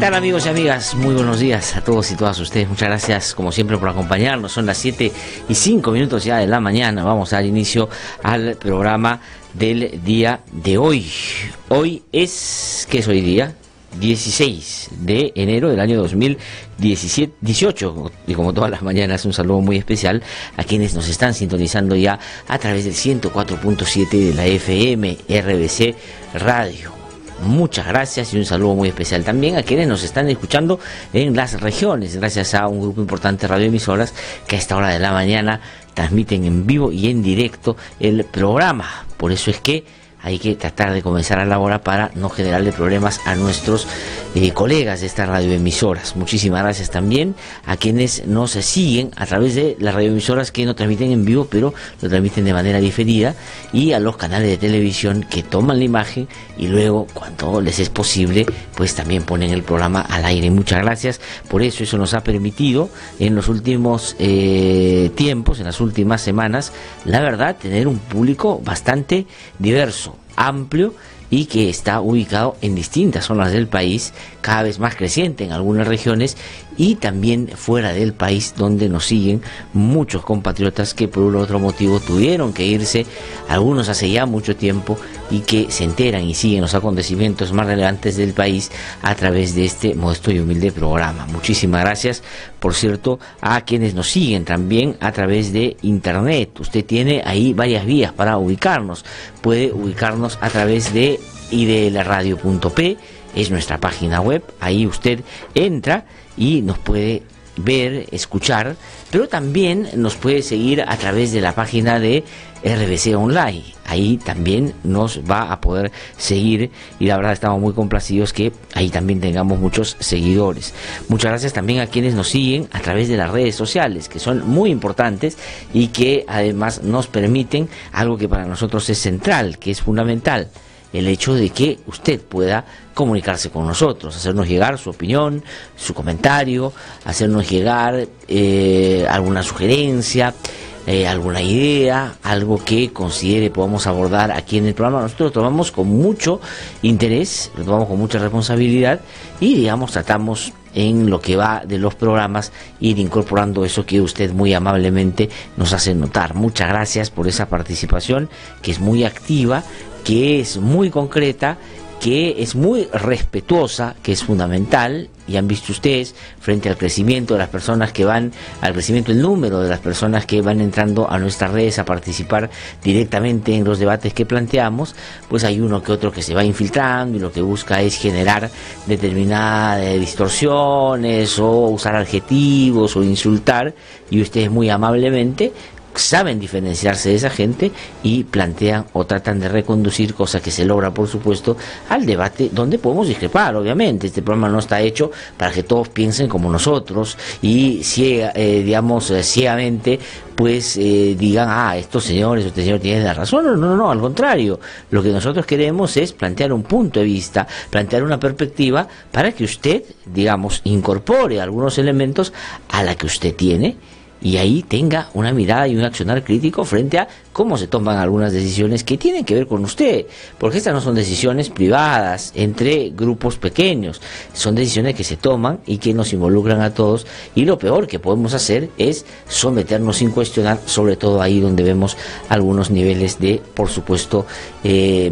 tal, amigos y amigas? Muy buenos días a todos y todas ustedes. Muchas gracias como siempre por acompañarnos. Son las 7:05 ya de la mañana. Vamos a dar inicio al programa del día de hoy. Hoy es, ¿qué es hoy día? 16 de enero del año 2018, y como todas las mañanas un saludo muy especial a quienes nos están sintonizando ya a través del 104.7 de la FM RBC Radio. Muchas gracias y un saludo muy especial también a quienes nos están escuchando en las regiones, gracias a un grupo importante de radioemisoras que a esta hora de la mañana transmiten en vivo y en directo el programa. Por eso es que hay que tratar de comenzar a la hora para no generarle problemas a nuestros colegas de estas radioemisoras. Muchísimas gracias también a quienes nos siguen a través de las radioemisoras que no transmiten en vivo, pero lo transmiten de manera diferida, y a los canales de televisión que toman la imagen y luego, cuando les es posible, pues también ponen el programa al aire. Muchas gracias por eso. Eso nos ha permitido en los últimos tiempos, en las últimas semanas, la verdad, tener un público bastante diverso, amplio, y que está ubicado en distintas zonas del país, cada vez más creciente en algunas regiones y también fuera del país, donde nos siguen muchos compatriotas que por un u otro motivo tuvieron que irse, algunos hace ya mucho tiempo, y que se enteran y siguen los acontecimientos más relevantes del país a través de este modesto y humilde programa. Muchísimas gracias, por cierto, a quienes nos siguen también a través de internet. Usted tiene ahí varias vías para ubicarnos. Puede ubicarnos a través de idlradio.p, es nuestra página web. Ahí usted entra y nos puede ver, escuchar, pero también nos puede seguir a través de la página de RBC Online. Ahí también nos va a poder seguir, y la verdad estamos muy complacidos que ahí también tengamos muchos seguidores. Muchas gracias también a quienes nos siguen a través de las redes sociales, que son muy importantes y que además nos permiten algo que para nosotros es central, que es fundamental: el hecho de que usted pueda comunicarse con nosotros, hacernos llegar su opinión, su comentario, hacernos llegar alguna sugerencia, alguna idea, algo que considere podamos abordar aquí en el programa. Nosotros lo tomamos con mucho interés, lo tomamos con mucha responsabilidad y, digamos, tratamos en lo que va de los programas ir incorporando eso que usted muy amablemente nos hace notar. Muchas gracias por esa participación, que es muy activa, que es muy concreta, que es muy respetuosa, que es fundamental. Y han visto ustedes, frente al crecimiento de las personas que van, al crecimiento del número de las personas que van entrando a nuestras redes a participar directamente en los debates que planteamos, pues hay uno que otro que se va infiltrando y lo que busca es generar determinadas distorsiones o usar adjetivos o insultar, y ustedes muy amablemente saben diferenciarse de esa gente y plantean o tratan de reconducir, cosa que se logra, por supuesto, al debate, donde podemos discrepar. Obviamente este programa no está hecho para que todos piensen como nosotros y ciegamente pues digan, estos señores, este señor tiene la razón. No, al contrario, lo que nosotros queremos es plantear un punto de vista, plantear una perspectiva para que usted, digamos, incorpore algunos elementos a la que usted tiene, y ahí tenga una mirada y un accionar crítico frente a cómo se toman algunas decisiones que tienen que ver con usted, porque estas no son decisiones privadas entre grupos pequeños, son decisiones que se toman y que nos involucran a todos, y lo peor que podemos hacer es someternos sin cuestionar, sobre todo ahí donde vemos algunos niveles de, por supuesto,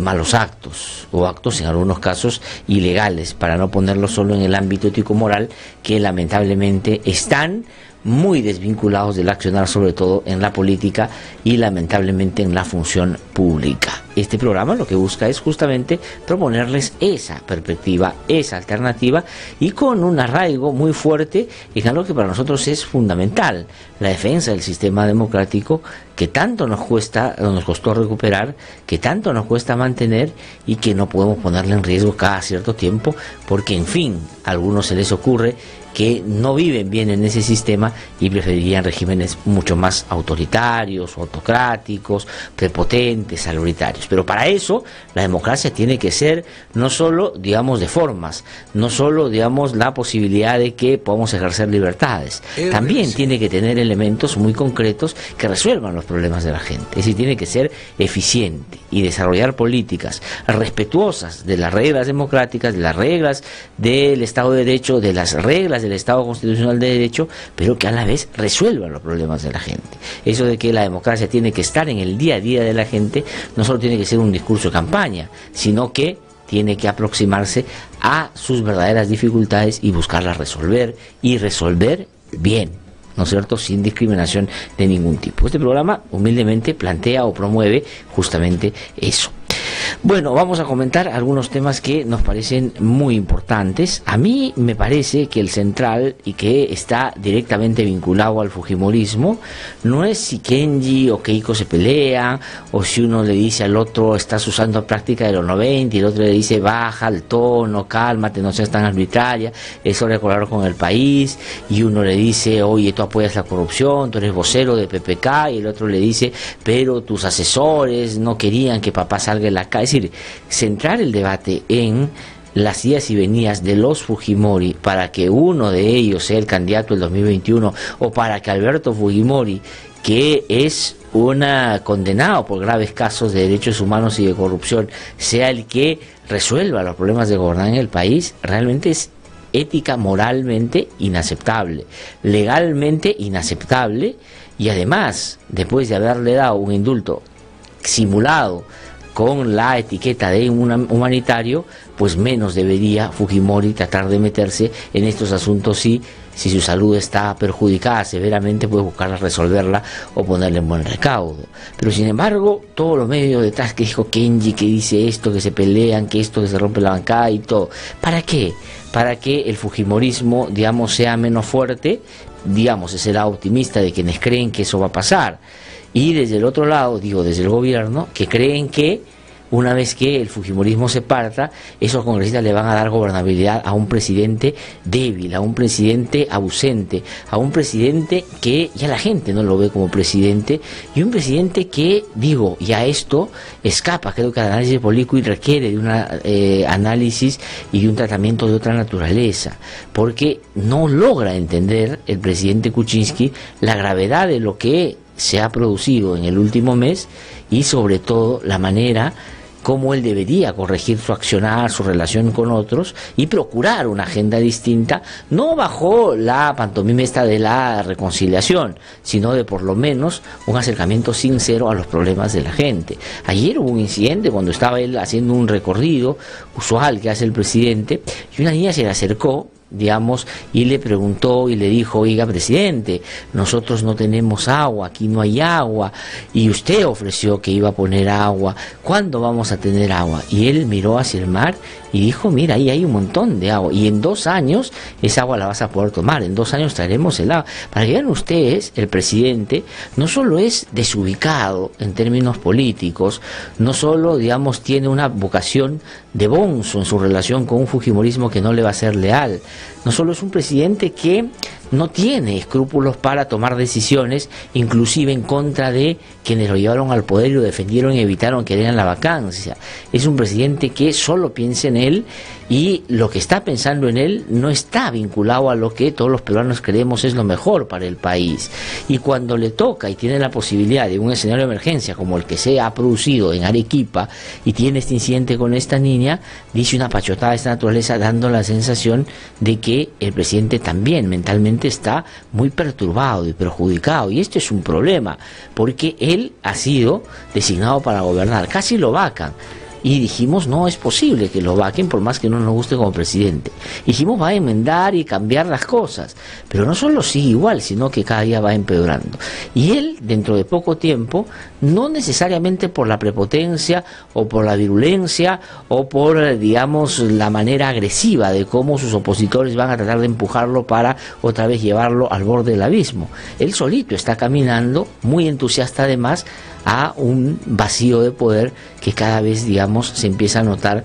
malos actos, o actos en algunos casos ilegales, para no ponerlo solo en el ámbito ético-moral, que lamentablemente están muy desvinculados del accionar, sobre todo en la política y lamentablemente en la función pública. Este programa lo que busca es justamente proponerles esa perspectiva, esa alternativa, y con un arraigo muy fuerte en algo que para nosotros es fundamental: la defensa del sistema democrático, que tanto nos costó recuperar, que tanto nos cuesta mantener, y que no podemos ponerle en riesgo cada cierto tiempo, porque en fin, a algunos se les ocurre que no viven bien en ese sistema y preferirían regímenes mucho más autoritarios, autocráticos, prepotentes, autoritarios. Pero para eso la democracia tiene que ser no solo, digamos, de formas, no solo, digamos, la posibilidad de que podamos ejercer libertades, también tiene que tener elementos muy concretos que resuelvan los problemas de la gente. Es decir, tiene que ser eficiente y desarrollar políticas respetuosas de las reglas democráticas, de las reglas del Estado de Derecho, de las reglas del Estado Constitucional de Derecho, pero que a la vez resuelvan los problemas de la gente. Eso de que la democracia tiene que estar en el día a día de la gente no solo tiene que ser un discurso de campaña, sino que tiene que aproximarse a sus verdaderas dificultades y buscarlas resolver, y resolver bien, ¿no es cierto?, sin discriminación de ningún tipo. Este programa humildemente plantea o promueve justamente eso. Bueno, vamos a comentar algunos temas que nos parecen muy importantes. A mí me parece que el central, y que está directamente vinculado al fujimorismo, no es si Kenji o Keiko se pelean, o si uno le dice al otro estás usando práctica de los 90 y el otro le dice baja el tono, cálmate, no seas tan arbitraria, es hora de colaborar con el país, y uno le dice oye, tú apoyas la corrupción, tú eres vocero de PPK, y el otro le dice pero tus asesores no querían que papá salga de la calle. Es decir, centrar el debate en las idas y venidas de los Fujimori para que uno de ellos sea el candidato del 2021, o para que Alberto Fujimori, que es condenado por graves casos de derechos humanos y de corrupción, sea el que resuelva los problemas de gobernar en el país, realmente es ética, moralmente inaceptable, legalmente inaceptable, y además, después de haberle dado un indulto simulado con la etiqueta de humanitario, pues menos debería Fujimori tratar de meterse en estos asuntos. Si su salud está perjudicada severamente, puede buscar resolverla o ponerle en buen recaudo. Pero sin embargo, todos los medios detrás, que dijo Kenji, que dice esto, que se pelean, que esto, que se rompe la bancada y todo, ¿para qué? Para que el fujimorismo, digamos, sea menos fuerte, digamos, ese lado optimista de quienes creen que eso va a pasar. Y desde el otro lado, digo, desde el gobierno, que creen que una vez que el fujimorismo se parta, esos congresistas le van a dar gobernabilidad a un presidente débil, a un presidente ausente, a un presidente que ya la gente no lo ve como presidente, y un presidente que, digo, ya esto escapa, creo que el análisis político, y requiere de un análisis y de un tratamiento de otra naturaleza, porque no logra entender el presidente Kuczynski la gravedad de lo que se ha producido en el último mes, y sobre todo la manera como él debería corregir su accionar, su relación con otros, y procurar una agenda distinta, no bajo la pantomima esta de la reconciliación, sino de por lo menos un acercamiento sincero a los problemas de la gente. Ayer hubo un incidente cuando estaba él haciendo un recorrido usual que hace el presidente, y una niña se le acercó, digamos, y le preguntó y le dijo, oiga presidente, nosotros no tenemos agua, aquí no hay agua, y usted ofreció que iba a poner agua, ¿cuándo vamos a tener agua? Y él miró hacia el mar y dijo, mira, ahí hay un montón de agua, y en 2 años esa agua la vas a poder tomar, en 2 años traeremos el agua. Para que vean ustedes, el presidente no solo es desubicado en términos políticos, no solo, digamos, tiene una vocación de bonzo en su relación con un fujimorismo que no le va a ser leal, no solo es un presidente que no tiene escrúpulos para tomar decisiones, inclusive en contra de quienes lo llevaron al poder y lo defendieron y evitaron que le dieran la vacancia. Es un presidente que solo piensa en él, y lo que está pensando en él no está vinculado a lo que todos los peruanos creemos es lo mejor para el país. Y cuando le toca y tiene la posibilidad de un escenario de emergencia como el que se ha producido en Arequipa, y tiene este incidente con esta niña, dice una pachotada de esta naturaleza, dando la sensación de que el presidente también mentalmente está muy perturbado y perjudicado, y esto es un problema, porque él ha sido designado para gobernar, casi lo vacan, y dijimos no es posible que lo vaquen por más que no nos guste como presidente. Dijimos va a enmendar y cambiar las cosas, pero no solo sigue igual, sino que cada día va empeorando. Y él, dentro de poco tiempo, no necesariamente por la prepotencia o por la virulencia o por, digamos, la manera agresiva de cómo sus opositores van a tratar de empujarlo para otra vez llevarlo al borde del abismo, él solito está caminando, muy entusiasta además, a un vacío de poder que cada vez, digamos, se empieza a notar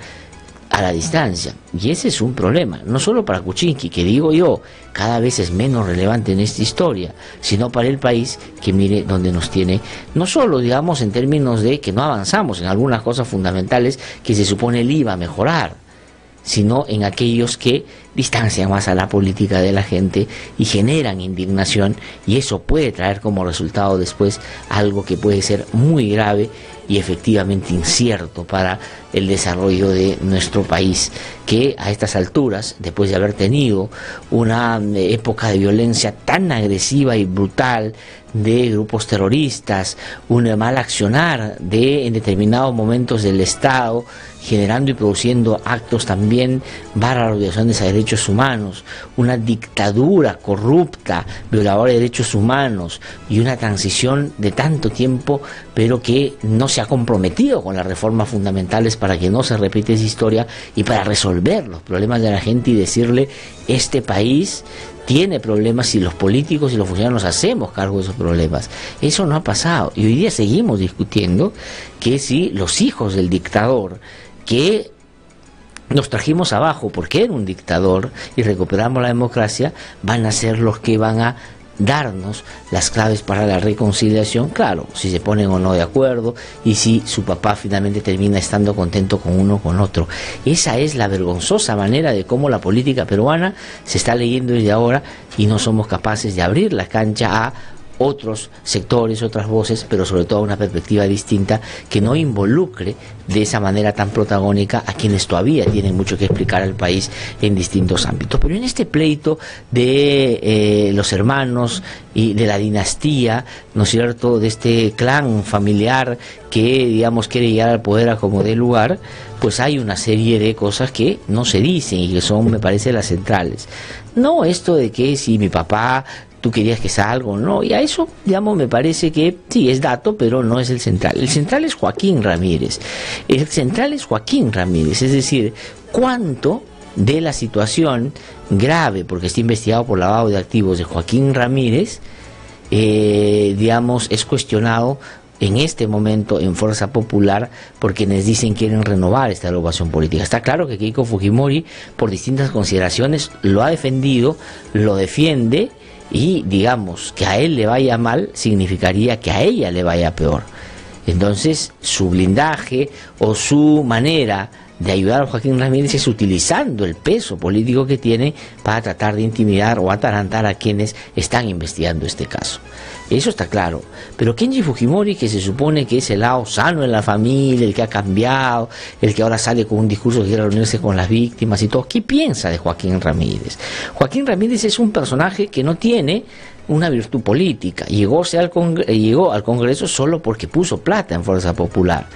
a la distancia. Y ese es un problema, no solo para Kuczynski, que digo yo, cada vez es menos relevante en esta historia, sino para el país, que mire dónde nos tiene, no solo, digamos, en términos de que no avanzamos en algunas cosas fundamentales que se supone él iba a mejorar, sino en aquellos que distancian más a la política de la gente y generan indignación, y eso puede traer como resultado después algo que puede ser muy grave y efectivamente incierto para el desarrollo de nuestro país, que a estas alturas, después de haber tenido una época de violencia tan agresiva y brutal de grupos terroristas, un mal accionar en determinados momentos del Estado, generando y produciendo actos también bárbaros de violaciones a derechos humanos, una dictadura corrupta, violadora de derechos humanos, y una transición de tanto tiempo, pero que no se ha comprometido con las reformas fundamentales para que no se repita esa historia y para resolver los problemas de la gente y decirle: este país tiene problemas y los políticos y los funcionarios nos hacemos cargo de esos problemas. Eso no ha pasado, y hoy día seguimos discutiendo que si los hijos del dictador, que nos trajimos abajo porque era un dictador y recuperamos la democracia, van a ser los que van a darnos las claves para la reconciliación, claro, si se ponen o no de acuerdo y si su papá finalmente termina estando contento con uno o con otro. Esa es la vergonzosa manera de cómo la política peruana se está leyendo desde ahora, y no somos capaces de abrir la cancha a otros sectores, otras voces, pero sobre todo una perspectiva distinta que no involucre de esa manera tan protagónica a quienes todavía tienen mucho que explicar al país en distintos ámbitos. Pero en este pleito de los hermanos y de la dinastía, ¿no es cierto?, de este clan familiar que, digamos, quiere llegar al poder a como dé lugar, pues hay una serie de cosas que no se dicen y que son, me parece, las centrales. No esto de que si mi papá, tú querías que sea algo, no, y a eso, digamos, me parece que sí, es dato, pero no es el central. El central es Joaquín Ramírez. El central es Joaquín Ramírez, es decir, cuánto de la situación grave, porque está investigado por lavado de activos, de Joaquín Ramírez, digamos, es cuestionado en este momento en Fuerza Popular por quienes dicen quieren renovar esta agrupación política. Está claro que Keiko Fujimori, por distintas consideraciones, lo ha defendido, lo defiende, y digamos que a él le vaya mal significaría que a ella le vaya peor. Entonces su blindaje o su manera de ayudar a Joaquín Ramírez es utilizando el peso político que tiene para tratar de intimidar o atarantar a quienes están investigando este caso. Eso está claro. Pero Kenji Fujimori, que se supone que es el lado sano en la familia, el que ha cambiado, el que ahora sale con un discurso que quiere reunirse con las víctimas y todo, ¿qué piensa de Joaquín Ramírez? Joaquín Ramírez es un personaje que no tiene una virtud política. Llegó al Congreso solo porque puso plata en Fuerza Popular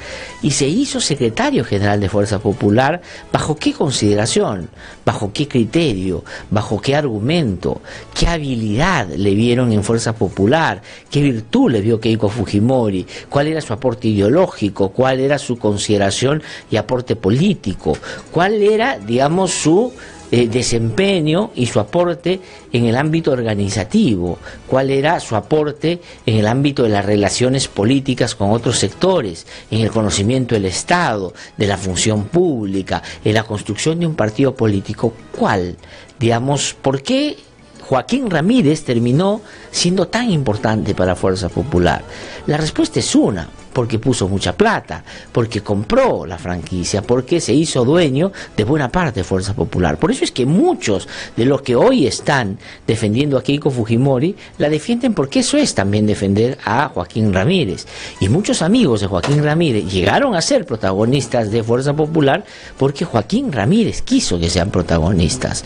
y se hizo secretario general de Fuerza Popular. ¿Bajo qué consideración? ¿Bajo qué criterio? ¿Bajo qué argumento? ¿Qué habilidad le vieron en Fuerza Popular? ¿Qué virtud le vio Keiko Fujimori? ¿Cuál era su aporte ideológico? ¿Cuál era su consideración y aporte político? ¿Cuál era, digamos, su desempeño y su aporte en el ámbito organizativo? ¿Cuál era su aporte en el ámbito de las relaciones políticas con otros sectores, en el conocimiento del Estado, de la función pública, en la construcción de un partido político? ¿Cuál? Digamos, ¿por qué Joaquín Ramírez terminó siendo tan importante para Fuerza Popular? La respuesta es una: porque puso mucha plata, porque compró la franquicia, porque se hizo dueño de buena parte de Fuerza Popular. Por eso es que muchos de los que hoy están defendiendo a Keiko Fujimori la defienden, porque eso es también defender a Joaquín Ramírez. Y muchos amigos de Joaquín Ramírez llegaron a ser protagonistas de Fuerza Popular porque Joaquín Ramírez quiso que sean protagonistas.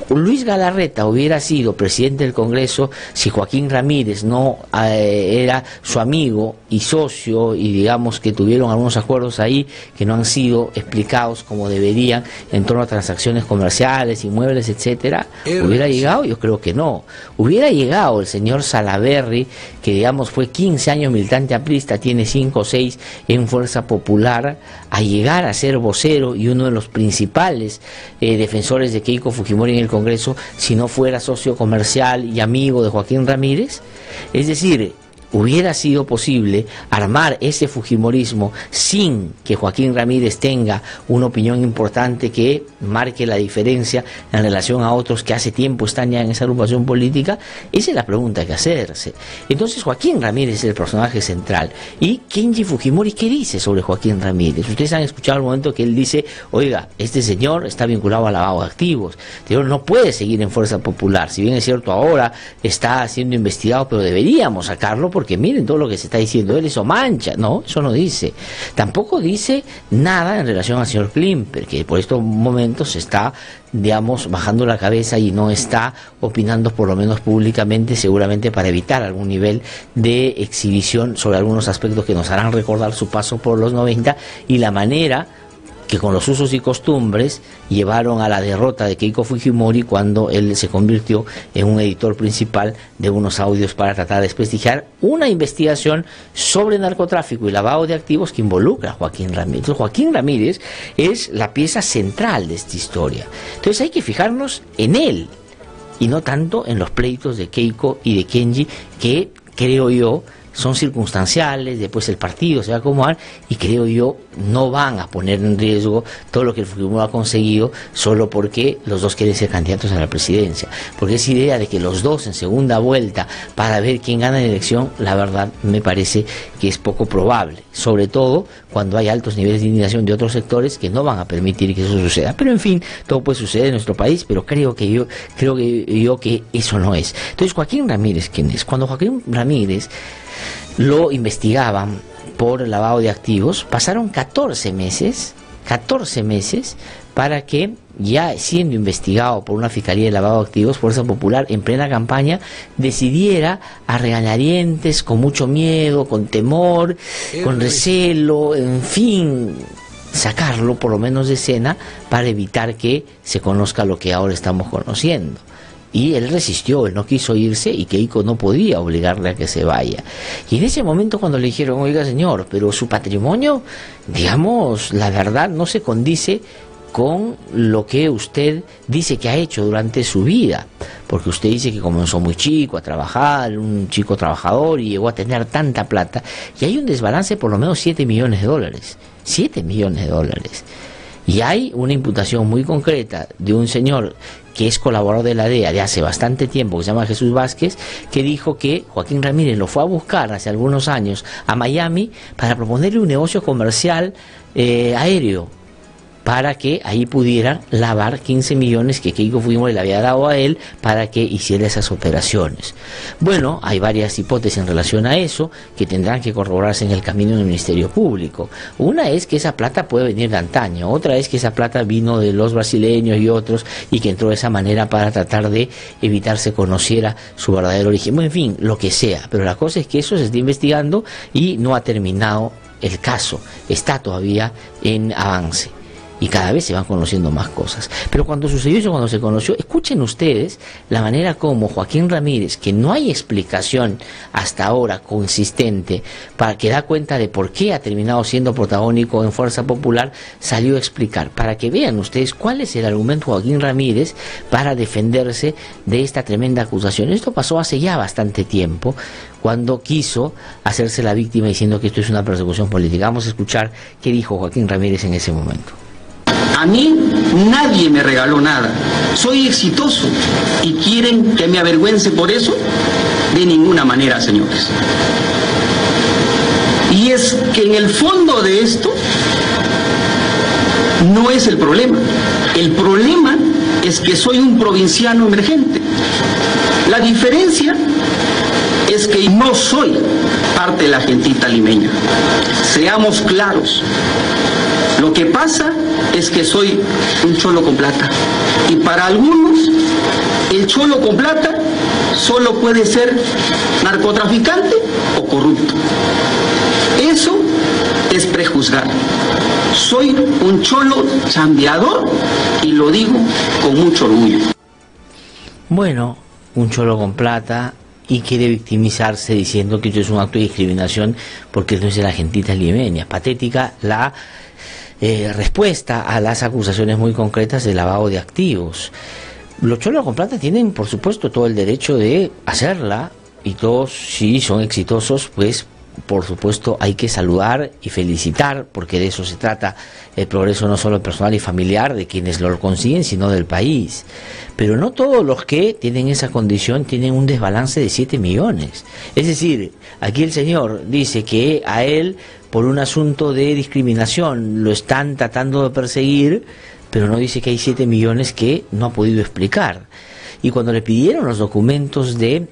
Luis Galarreta hubiera sido presidente del Congreso si Joaquín Ramírez no era su amigo y socio, y digamos que tuvieron algunos acuerdos ahí que no han sido explicados como deberían en torno a transacciones comerciales, inmuebles, etcétera. ¿Hubiera llegado? Yo creo que no. Hubiera llegado el señor Salaverry, que digamos fue 15 años militante aprista, tiene 5 o 6 en Fuerza Popular, a llegar a ser vocero y uno de los principales defensores de Keiko Fujimori en el Congreso, si no fuera socio comercial y amigo de Joaquín Ramírez. Es decir, hubiera sido posible armar ese fujimorismo sin que Joaquín Ramírez tenga una opinión importante que marque la diferencia en relación a otros que hace tiempo están ya en esa agrupación política? Esa es la pregunta que hacerse. Entonces Joaquín Ramírez es el personaje central. ¿Y Kenji Fujimori qué dice sobre Joaquín Ramírez? Ustedes han escuchado el momento que él dice, oiga, este señor está vinculado al lavado de activos, este señor no puede seguir en Fuerza Popular, si bien es cierto ahora está siendo investigado, pero deberíamos sacarlo porque miren todo lo que se está diciendo, él eso mancha. No, eso no dice. Tampoco dice nada en relación al señor Klimper, que por estos momentos está, digamos, bajando la cabeza y no está opinando, por lo menos públicamente, seguramente para evitar algún nivel de exhibición sobre algunos aspectos que nos harán recordar su paso por los 90 y la manera que con los usos y costumbres llevaron a la derrota de Keiko Fujimori cuando él se convirtió en un editor principal de unos audios para tratar de desprestigiar una investigación sobre narcotráfico y lavado de activos que involucra a Joaquín Ramírez. Entonces, Joaquín Ramírez es la pieza central de esta historia. Entonces hay que fijarnos en él y no tanto en los pleitos de Keiko y de Kenji, que creo yo son circunstanciales, después el partido se va a acomodar y creo yo no van a poner en riesgo todo lo que el Fujimori ha conseguido solo porque los dos quieren ser candidatos a la presidencia. Porque esa idea de que los dos en segunda vuelta para ver quién gana la elección, la verdad me parece que es poco probable, sobre todo cuando hay altos niveles de indignación de otros sectores que no van a permitir que eso suceda. Pero en fin, todo puede suceder en nuestro país, pero creo que eso no es. Entonces, Joaquín Ramírez, ¿quién es? Cuando Joaquín Ramírez lo investigaban por lavado de activos, pasaron 14 meses para que, ya siendo investigado por una fiscalía de lavado de activos, Fuerza Popular en plena campaña decidiera a regañadientes, con mucho miedo, con temor, con recelo, en fin, sacarlo por lo menos de escena para evitar que se conozca lo que ahora estamos conociendo. Y él resistió, él no quiso irse y Keiko no podía obligarle a que se vaya. Y en ese momento cuando le dijeron, oiga señor, pero su patrimonio, digamos, la verdad no se condice con lo que usted dice que ha hecho durante su vida, porque usted dice que comenzó muy chico a trabajar, un chico trabajador y llegó a tener tanta plata, y hay un desbalance de por lo menos 7 millones de dólares, 7 millones de dólares. Y hay una imputación muy concreta de un señor que es colaborador de la DEA de hace bastante tiempo, que se llama Jesús Vázquez, que dijo que Joaquín Ramírez lo fue a buscar hace algunos años a Miami para proponerle un negocio comercial aéreo, para que ahí pudieran lavar 15 millones que Keiko Fujimori le había dado a él para que hiciera esas operaciones. Bueno, hay varias hipótesis en relación a eso que tendrán que corroborarse en el camino del Ministerio Público. Una es que esa plata puede venir de antaño, otra es que esa plata vino de los brasileños y otros y que entró de esa manera para tratar de evitar se conociera su verdadero origen. Bueno, en fin, lo que sea, pero la cosa es que eso se está investigando y no ha terminado el caso, está todavía en avance. Y cada vez se van conociendo más cosas. Pero cuando sucedió eso, cuando se conoció, escuchen ustedes la manera como Joaquín Ramírez, que no hay explicación hasta ahora consistente para que da cuenta de por qué ha terminado siendo protagónico en Fuerza Popular, salió a explicar, para que vean ustedes cuál es el argumento de Joaquín Ramírez para defenderse de esta tremenda acusación. Esto pasó hace ya bastante tiempo, cuando quiso hacerse la víctima diciendo que esto es una persecución política. Vamos a escuchar qué dijo Joaquín Ramírez en ese momento. A mí nadie me regaló nada. Soy exitoso. ¿Y quieren que me avergüence por eso? De ninguna manera, señores. Y es que en el fondo de esto no es el problema. El problema es que soy un provinciano emergente. La diferencia es que no soy parte de la gentita limeña. Seamos claros. Lo que pasa es que soy un cholo con plata. Y para algunos, el cholo con plata solo puede ser narcotraficante o corrupto. Eso es prejuzgar. Soy un cholo chambeador y lo digo con mucho orgullo. Bueno, un cholo con plata y quiere victimizarse diciendo que esto es un acto de discriminación porque no es de la gentita limeña. Patética la respuesta a las acusaciones muy concretas de lavado de activos. Los cholos con plata tienen, por supuesto, todo el derecho de hacerla y todos, si son exitosos, pues por supuesto hay que saludar y felicitar, porque de eso se trata el progreso, no solo personal y familiar de quienes lo consiguen, sino del país. Pero no todos los que tienen esa condición tienen un desbalance de 7 millones. Es decir, aquí el señor dice que a él, por un asunto de discriminación, lo están tratando de perseguir, pero no dice que hay 7 millones que no ha podido explicar. Y cuando le pidieron los documentos de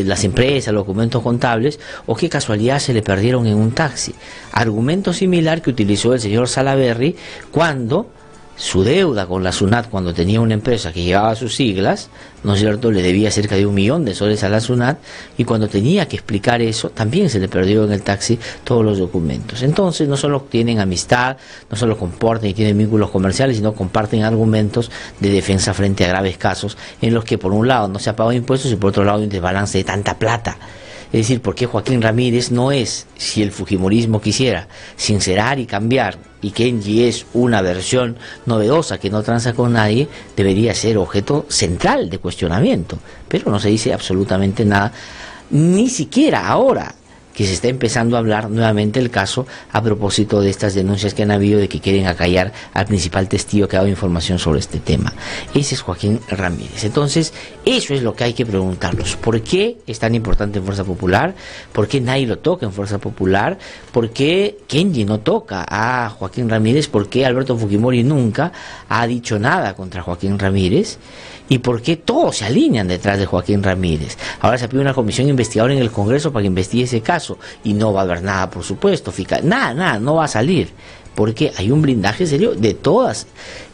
las empresas, los documentos contables, o qué casualidad se le perdieron en un taxi. Argumento similar que utilizó el señor Salaverry cuando su deuda con la SUNAT, cuando tenía una empresa que llevaba sus siglas, ¿no es cierto?, le debía cerca de 1 millón de soles a la SUNAT, y cuando tenía que explicar eso, también se le perdió en el taxi todos los documentos. Entonces, no solo tienen amistad, no solo comportan y tienen vínculos comerciales, sino comparten argumentos de defensa frente a graves casos en los que, por un lado, no se ha pagado impuestos y por otro lado, hay un desbalance de tanta plata. Es decir, ¿por qué Joaquín Ramírez no es, si el fujimorismo quisiera sincerar y cambiar, y Kenji es una versión novedosa que no tranza con nadie, debería ser objeto central de cuestionamiento? Pero no se dice absolutamente nada, ni siquiera ahora que se está empezando a hablar nuevamente el caso a propósito de estas denuncias que han habido de que quieren acallar al principal testigo que ha dado información sobre este tema. Ese es Joaquín Ramírez. Entonces, eso es lo que hay que preguntarnos. ¿Por qué es tan importante en Fuerza Popular? ¿Por qué nadie lo toca en Fuerza Popular? ¿Por qué Kenji no toca a Joaquín Ramírez? ¿Por qué Alberto Fujimori nunca ha dicho nada contra Joaquín Ramírez? ¿Y por qué todos se alinean detrás de Joaquín Ramírez? Ahora se pide una comisión investigadora en el Congreso para que investigue ese caso, y no va a haber nada, por supuesto, nada, no va a salir, porque hay un blindaje serio de todas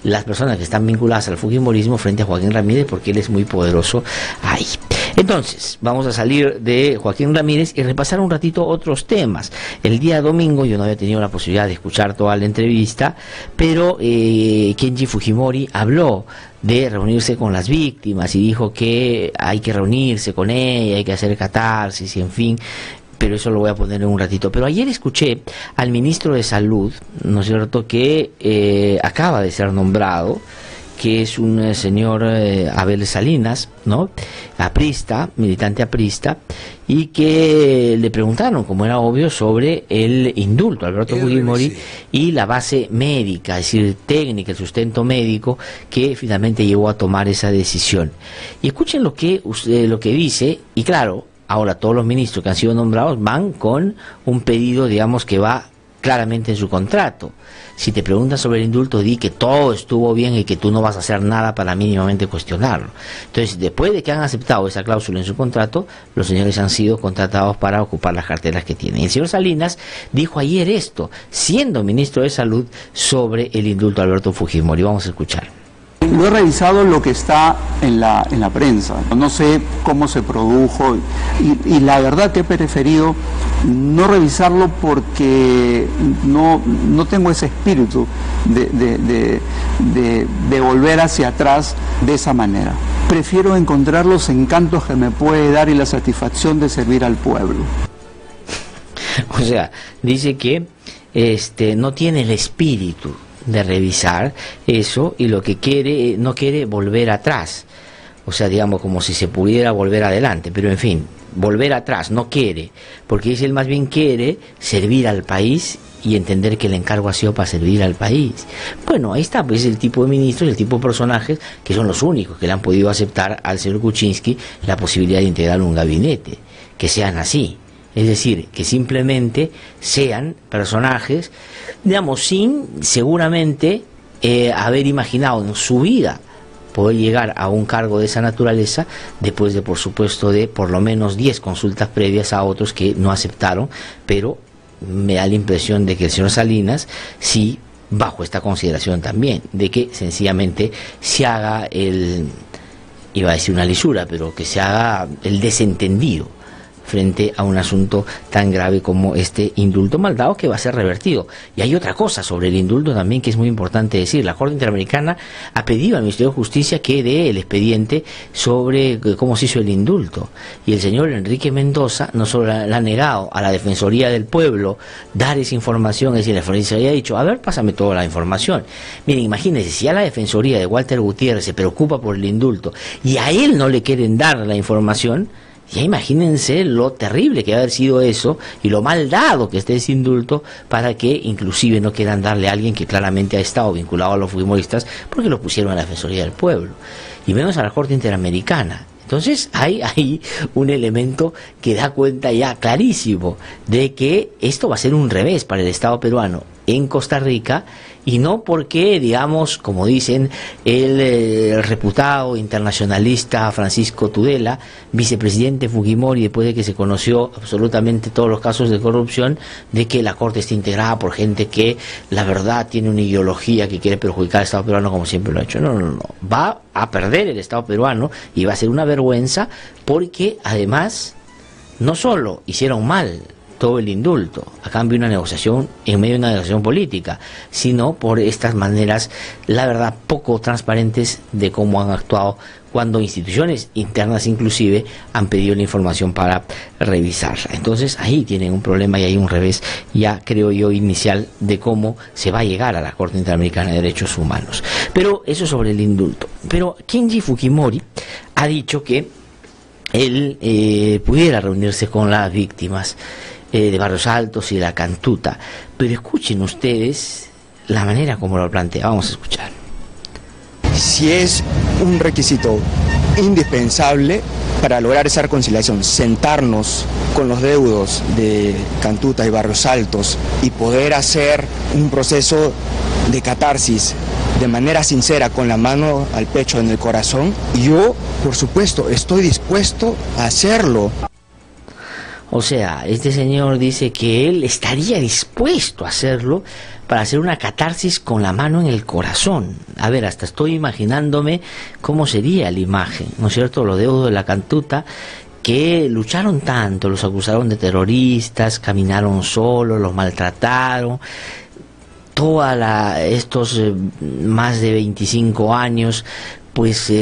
las personas que están vinculadas al fujimorismo frente a Joaquín Ramírez, porque él es muy poderoso ahí. Entonces, vamos a salir de Joaquín Ramírez y repasar un ratito otros temas. El día domingo yo no había tenido la posibilidad de escuchar toda la entrevista, pero Kenji Fujimori habló de reunirse con las víctimas y dijo que hay que reunirse con ella, hay que hacer catarsis y en fin, pero eso lo voy a poner en un ratito. Pero ayer escuché al ministro de Salud, ¿no es cierto?, que acaba de ser nombrado, que es un señor Abel Salinas, ¿no?, aprista, militante aprista, y que le preguntaron, como era obvio, sobre el indulto a Alberto Fujimori y la base médica, es decir, técnica, el sustento médico que finalmente llevó a tomar esa decisión. Y escuchen lo que dice, y claro, ahora todos los ministros que han sido nombrados van con un pedido, digamos, que va claramente en su contrato. Si te preguntan sobre el indulto, di que todo estuvo bien y que tú no vas a hacer nada para mínimamente cuestionarlo. Entonces, después de que han aceptado esa cláusula en su contrato, los señores han sido contratados para ocupar las carteras que tienen. El señor Salinas dijo ayer esto, siendo ministro de Salud, sobre el indulto a Alberto Fujimori. Vamos a escuchar. Lo he revisado lo que está en la prensa, no sé cómo se produjo y la verdad que he preferido no revisarlo porque no tengo ese espíritu de volver hacia atrás de esa manera. Prefiero encontrar los encantos que me puede dar y la satisfacción de servir al pueblo. O sea, dice que no tiene el espíritu de revisar eso y lo que quiere, no quiere volver atrás, o sea, digamos, como si se pudiera volver adelante, pero en fin, volver atrás no quiere, porque dice él más bien quiere servir al país y entender que el encargo ha sido para servir al país. Bueno, ahí está, pues, el tipo de ministros, el tipo de personajes que son los únicos que le han podido aceptar al señor Kuczynski la posibilidad de integrar un gabinete, que sean así. Es decir, que simplemente sean personajes, digamos, sin seguramente haber imaginado en su vida poder llegar a un cargo de esa naturaleza, después de, por supuesto, de por lo menos 10 consultas previas a otros que no aceptaron, pero me da la impresión de que el señor Salinas sí, bajo esta consideración también, de que sencillamente se haga iba a decir una lisura, pero que se haga el desentendido frente a un asunto tan grave como este indulto mal dado, que va a ser revertido. Y hay otra cosa sobre el indulto también que es muy importante decir. La Corte Interamericana ha pedido al Ministerio de Justicia que dé el expediente sobre cómo se hizo el indulto. Y el señor Enrique Mendoza no solo le ha negado a la Defensoría del Pueblo dar esa información, es decir, la Defensoría ha dicho, a ver, pásame toda la información. Miren, imagínense, si a la Defensoría de Walter Gutiérrez se preocupa por el indulto y a él no le quieren dar la información, Ya imagínense lo terrible que va a haber sido eso y lo mal dado que esté ese indulto para que inclusive no quieran darle a alguien que claramente ha estado vinculado a los fujimoristas porque lo pusieron a la Defensoría del Pueblo y menos a la Corte Interamericana. Entonces hay ahí un elemento que da cuenta ya clarísimo de que esto va a ser un revés para el Estado peruano en Costa Rica, y no porque, digamos, como dicen, el reputado internacionalista Francisco Tudela, vicepresidente Fujimori, después de que se conoció absolutamente todos los casos de corrupción, de que la Corte está integrada por gente que, la verdad, tiene una ideología que quiere perjudicar al Estado peruano como siempre lo ha hecho. No. Va a perder el Estado peruano y va a ser una vergüenza porque, además, no solo hicieron mal todo el indulto, a cambio de una negociación, en medio de una negociación política, sino por estas maneras, la verdad, poco transparentes de cómo han actuado cuando instituciones internas inclusive han pedido la información para revisarla. Entonces ahí tienen un problema y hay un revés, ya creo yo, inicial de cómo se va a llegar a la Corte Interamericana de Derechos Humanos. Pero eso sobre el indulto. Pero Kenji Fujimori ha dicho que él pudiera reunirse con las víctimas de Barrios Altos y de la Cantuta, pero escuchen ustedes la manera como lo plantea. Vamos a escuchar. Si es un requisito indispensable para lograr esa reconciliación, sentarnos con los deudos de Cantuta y Barrios Altos y poder hacer un proceso de catarsis de manera sincera, con la mano al pecho, en el corazón, yo, por supuesto, estoy dispuesto a hacerlo. O sea, este señor dice que él estaría dispuesto a hacerlo para hacer una catarsis con la mano en el corazón. A ver, hasta estoy imaginándome cómo sería la imagen, ¿no es cierto? Los deudos de la Cantuta, que lucharon tanto, los acusaron de terroristas, caminaron solos, los maltrataron, estos más de 25 años, pues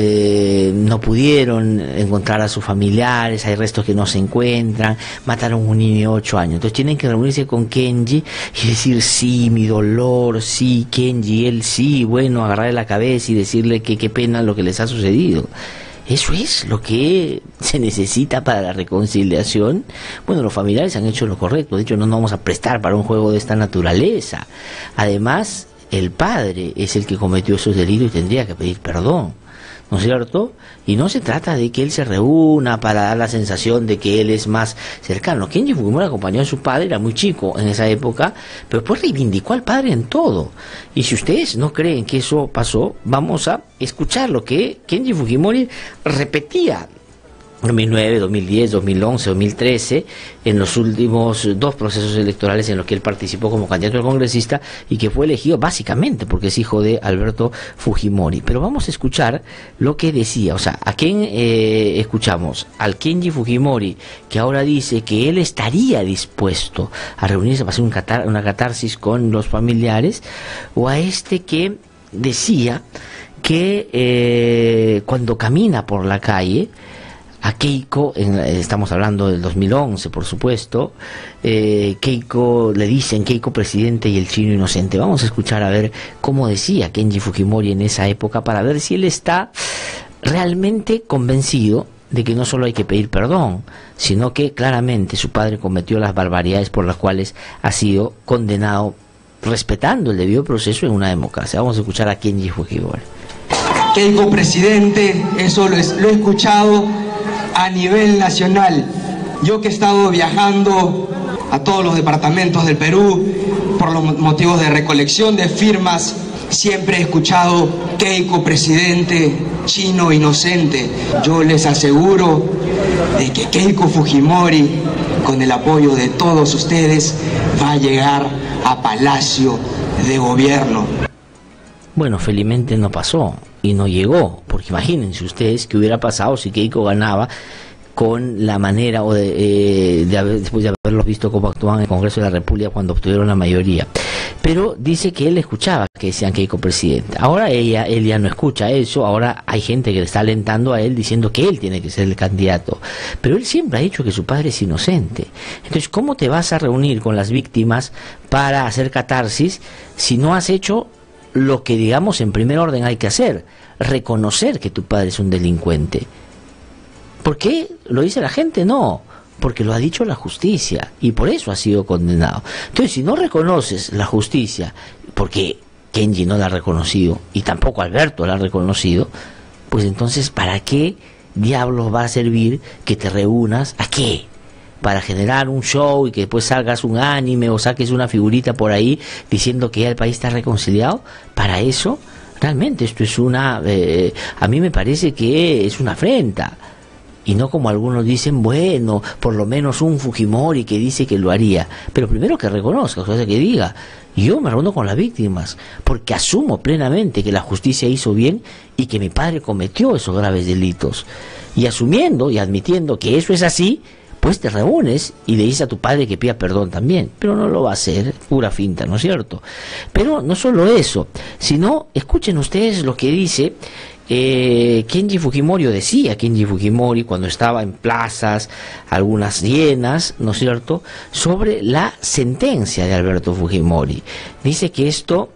no pudieron encontrar a sus familiares, hay restos que no se encuentran, mataron a un niño de 8 años. Entonces tienen que reunirse con Kenji y decir, sí, mi dolor, sí, Kenji, él sí, bueno, agarrarle la cabeza y decirle que qué pena lo que les ha sucedido. ¿Eso es lo que se necesita para la reconciliación? Bueno, los familiares han hecho lo correcto, de hecho no nos vamos a prestar para un juego de esta naturaleza. Además, el padre es el que cometió esos delitos y tendría que pedir perdón, ¿no es cierto? Y no se trata de que él se reúna para dar la sensación de que él es más cercano. Kenji Fujimori acompañó a su padre, era muy chico en esa época, pero después reivindicó al padre en todo. Y si ustedes no creen que eso pasó, vamos a escuchar lo que Kenji Fujimori repetía en 2009, 2010, 2011, 2013, en los últimos 2 procesos electorales en los que él participó como candidato a congresista y que fue elegido básicamente porque es hijo de Alberto Fujimori. Pero vamos a escuchar lo que decía, o sea, ¿a quién escuchamos? Al Kenji Fujimori, que ahora dice que él estaría dispuesto a reunirse para hacer una catarsis con los familiares, o a este que decía que cuando camina por la calle, a Keiko, estamos hablando del 2011, por supuesto, Keiko, le dicen Keiko presidente y el chino inocente. Vamos a escuchar a ver cómo decía Kenji Fujimori en esa época para ver si él está realmente convencido de que no solo hay que pedir perdón, sino que claramente su padre cometió las barbaridades por las cuales ha sido condenado, respetando el debido proceso en una democracia. Vamos a escuchar a Kenji Fujimori. Keiko presidente, eso lo he escuchado a nivel nacional. Yo que he estado viajando a todos los departamentos del Perú por los motivos de recolección de firmas, siempre he escuchado Keiko presidente, chino inocente. Yo les aseguro de que Keiko Fujimori, con el apoyo de todos ustedes, va a llegar a Palacio de Gobierno. Bueno, felizmente no pasó y no llegó, porque imagínense ustedes qué hubiera pasado si Keiko ganaba con la manera o después de haberlos visto cómo actuaban en el Congreso de la República cuando obtuvieron la mayoría. Pero dice que él escuchaba que decían Keiko presidente. Ahora él ya no escucha eso, ahora hay gente que le está alentando a él diciendo que él tiene que ser el candidato. Pero él siempre ha dicho que su padre es inocente. Entonces, ¿cómo te vas a reunir con las víctimas para hacer catarsis si no has hecho lo que, digamos, en primer orden hay que hacer? Reconocer que tu padre es un delincuente. ¿Por qué lo dice la gente? No, porque lo ha dicho la justicia y por eso ha sido condenado. Entonces, si no reconoces la justicia, porque Kenji no la ha reconocido y tampoco Alberto la ha reconocido, pues entonces, ¿para qué diablos va a servir que te reúnas? ¿A qué? Para generar un show y que después salgas un anime o saques una figurita por ahí diciendo que ya el país está reconciliado. ¿Para eso? Realmente esto es a mí me parece que es una afrenta. Y no como algunos dicen, bueno, por lo menos un Fujimori que dice que lo haría. Pero primero que reconozca, o sea, que diga, yo me reúno con las víctimas, porque asumo plenamente que la justicia hizo bien y que mi padre cometió esos graves delitos. Y asumiendo y admitiendo que eso es así, pues te reúnes y le dices a tu padre que pida perdón también. Pero no lo va a hacer, pura finta, ¿no es cierto? Pero no solo eso, sino, escuchen ustedes lo que dice Kenji Fujimori, o decía Kenji Fujimori cuando estaba en plazas, algunas llenas, ¿no es cierto?, sobre la sentencia de Alberto Fujimori. Dice que esto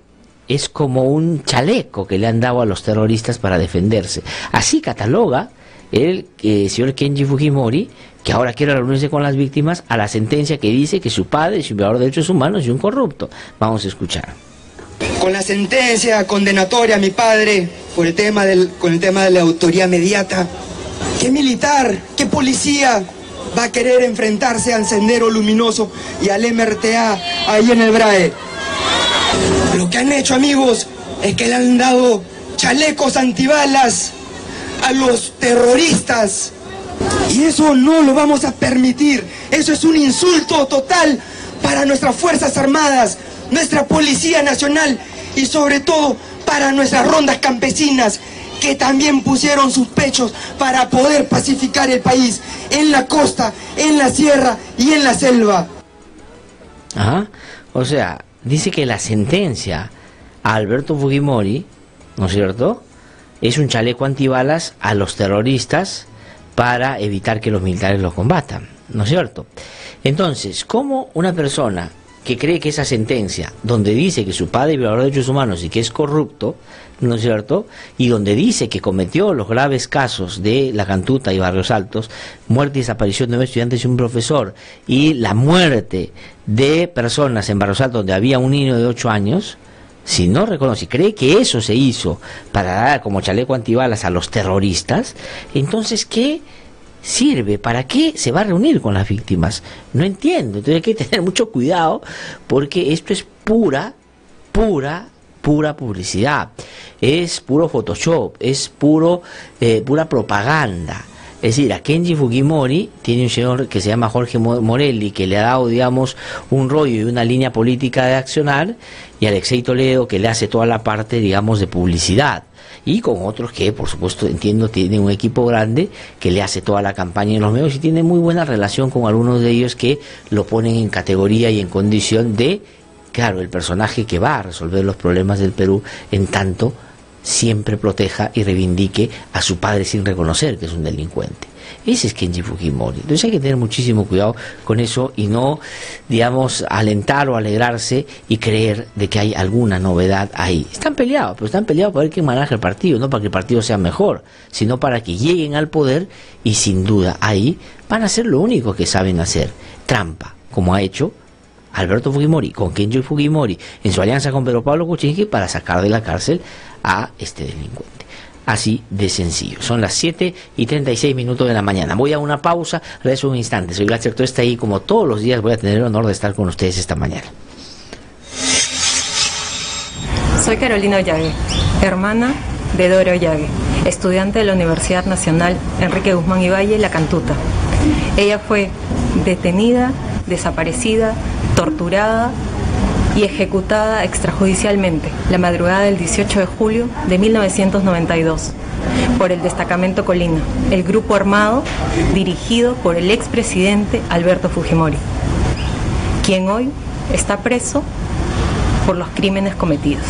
es como un chaleco que le han dado a los terroristas para defenderse. Así cataloga el señor Kenji Fujimori, que ahora quiere reunirse con las víctimas, a la sentencia que dice que su padre es un violador de derechos humanos y un corrupto. Vamos a escuchar. Con la sentencia condenatoria a mi padre con el tema de la autoría mediata, ¿qué militar, qué policía va a querer enfrentarse al Sendero Luminoso y al MRTA ahí en el BRAE? Lo que han hecho, amigos, es que le han dado chalecos antibalas a los terroristas. Y eso no lo vamos a permitir. Eso es un insulto total para nuestras Fuerzas Armadas, nuestra Policía Nacional y sobre todo para nuestras rondas campesinas, que también pusieron sus pechos para poder pacificar el país en la costa, en la sierra y en la selva. Ajá. O sea, dice que la sentencia a Alberto Fujimori, ¿no es cierto?, es un chaleco antibalas a los terroristas para evitar que los militares los combatan, ¿no es cierto? Entonces, ¿cómo una persona que cree que esa sentencia, donde dice que su padre es violador de derechos humanos y que es corrupto, ¿no es cierto?, y donde dice que cometió los graves casos de La Cantuta y Barrios Altos, muerte y desaparición de 9 estudiantes y un profesor, y la muerte de personas en Barrios Altos donde había un niño de 8 años, si no reconoce, cree que eso se hizo para dar como chaleco antibalas a los terroristas, entonces ¿qué sirve? ¿Para qué se va a reunir con las víctimas? No entiendo. Entonces hay que tener mucho cuidado, porque esto es pura publicidad, es puro Photoshop, es pura propaganda. Es decir, a Kenji Fujimori tiene un señor que se llama Jorge Morelli, que le ha dado, digamos, un rollo y una línea política de accionar, y Alexei Toledo, que le hace toda la parte, digamos, de publicidad. Y con otros que, por supuesto, entiendo, tienen un equipo grande que le hace toda la campaña en los medios y tiene muy buena relación con algunos de ellos que lo ponen en categoría y en condición de, claro, el personaje que va a resolver los problemas del Perú, en tanto siempre proteja y reivindique a su padre sin reconocer que es un delincuente. Ese es Kenji Fujimori. Entonces hay que tener muchísimo cuidado con eso y no, digamos, alentar o alegrarse y creer de que hay alguna novedad ahí. Están peleados, pero están peleados para ver quién maneja el partido, no para que el partido sea mejor, sino para que lleguen al poder y sin duda ahí van a hacer lo único que saben hacer, trampa, como ha hecho Alberto Fujimori con Kenji Fujimori en su alianza con Pedro Pablo Kuczynski para sacar de la cárcel a este delincuente. Así de sencillo. Son las 7:36 de la mañana. Voy a una pausa, regreso un instante. Soy Glatzer Tuesta y como todos los días voy a tener el honor de estar con ustedes esta mañana. Soy Carolina Ollague, hermana de Dora Ollague, estudiante de la Universidad Nacional Enrique Guzmán y Valle, La Cantuta. Ella fue detenida, desaparecida, torturada y ejecutada extrajudicialmente la madrugada del 18 de julio de 1992 por el Destacamento Colina, el grupo armado dirigido por el expresidente Alberto Fujimori, quien hoy está preso por los crímenes cometidos.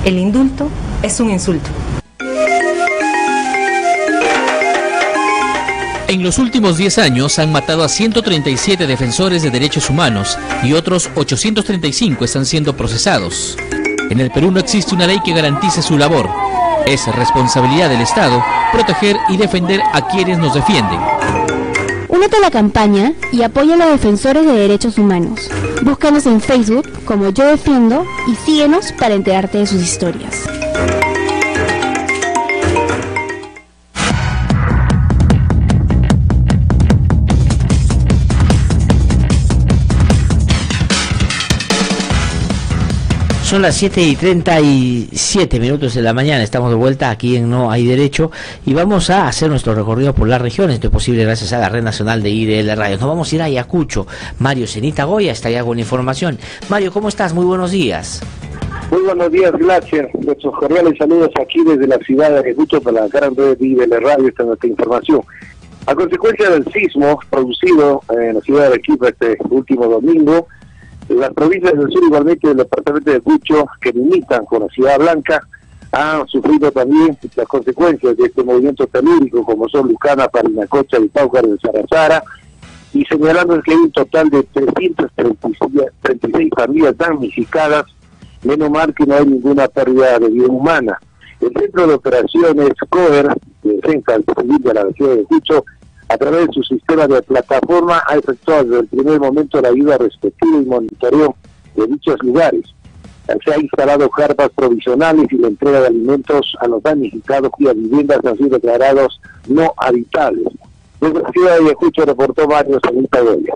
El indulto es un insulto. En los últimos 10 años han matado a 137 defensores de derechos humanos y otros 835 están siendo procesados. En el Perú no existe una ley que garantice su labor. Es responsabilidad del Estado proteger y defender a quienes nos defienden. Únete a la campaña y apoya a los defensores de derechos humanos. Búscanos en Facebook como Yo Defiendo y síguenos para enterarte de sus historias. Son las 7:37 de la mañana, estamos de vuelta aquí en No Hay Derecho y vamos a hacer nuestro recorrido por las regiones. Esto es posible gracias a la Red Nacional de IDL Radio. Nos vamos a ir a Ayacucho. Mario Zenita Goya está allá con información. Mario, ¿cómo estás? Muy buenos días. Muy buenos días, gracias. Nuestros cordiales saludos aquí desde la ciudad de Ayacucho para la gran red de IDL Radio. Esta es nuestra información. A consecuencia del sismo producido en la ciudad de Arequipa este último domingo, las provincias del sur, igualmente del departamento de Ayacucho, que limitan con la Ciudad Blanca, han sufrido también las consecuencias de este movimiento telúrico, como son Lucana, Parinacocha, Vitaucar, de Sarazara, y señalando que hay un total de 336 familias damnificadas. Menos mal que no hay ninguna pérdida de vida humana. El Centro de Operaciones COER, de Defensa Civil de la ciudad de Ayacucho, a través de su sistema de plataforma, ha efectuado desde el primer momento la ayuda respectiva y monitoreo de dichos lugares. Se han instalado carpas provisionales y la entrega de alimentos a los damnificados cuyas viviendas han sido declarados no habitables. Desde la ciudad de Ayacucho reportó Mario Zenita Goya.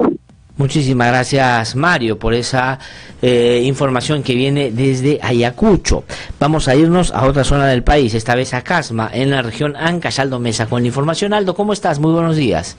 Muchísimas gracias, Mario, por esa información que viene desde Ayacucho. Vamos a irnos a otra zona del país, esta vez a Casma, en la región Ancash. Aldo Mesa con la información. Aldo, ¿cómo estás? Muy buenos días.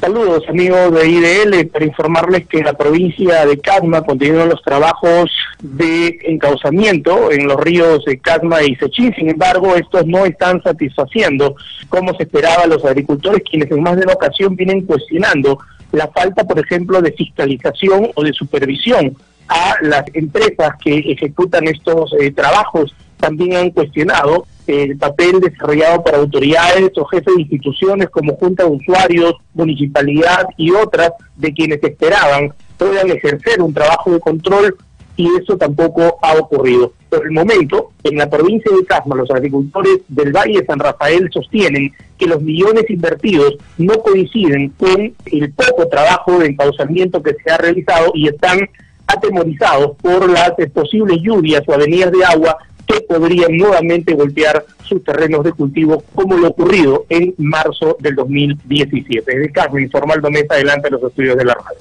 Saludos, amigos de IDL, para informarles que la provincia de Casma continúan los trabajos de encauzamiento en los ríos de Casma y Sechín. Sin embargo, estos no están satisfaciendo como se esperaba a los agricultores, quienes en más de una ocasión vienen cuestionando la falta, por ejemplo, de fiscalización o de supervisión a las empresas que ejecutan estos trabajos. También han cuestionado el papel desarrollado por autoridades o jefes de instituciones como Junta de Usuarios, Municipalidad y otras, de quienes esperaban puedan ejercer un trabajo de control, y eso tampoco ha ocurrido. Por el momento, en la provincia de Casma, los agricultores del Valle de San Rafael sostienen que los millones invertidos no coinciden con el poco trabajo de encauzamiento que se ha realizado y están atemorizados por las posibles lluvias o avenidas de agua que podrían nuevamente golpear sus terrenos de cultivo, como lo ocurrido en marzo del 2017. Desde Casma, informa Aldo Mesa, adelante los estudios de la radio.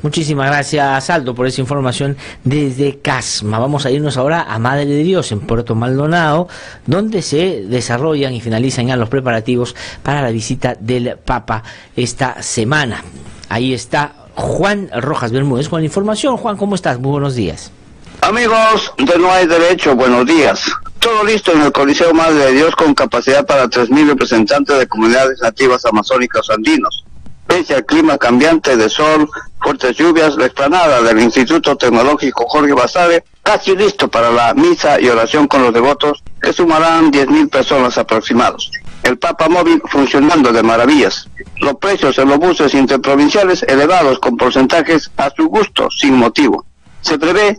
Muchísimas gracias, Aldo, por esa información desde Casma. Vamos a irnos ahora a Madre de Dios, en Puerto Maldonado, donde se desarrollan y finalizan ya los preparativos para la visita del Papa esta semana. Ahí está Juan Rojas Bermúdez con la información. Juan, ¿cómo estás? Muy buenos días. Amigos de No Hay Derecho, buenos días. Todo listo en el Coliseo Madre de Dios, con capacidad para 3.000 representantes de comunidades nativas amazónicas andinos. Pese al clima cambiante de sol, fuertes lluvias, la explanada del Instituto Tecnológico Jorge Basadre casi listo para la misa y oración con los devotos, que sumarán 10.000 personas aproximados. El Papa Móvil funcionando de maravillas. Los precios en los buses interprovinciales elevados con porcentajes a su gusto, sin motivo. Se prevé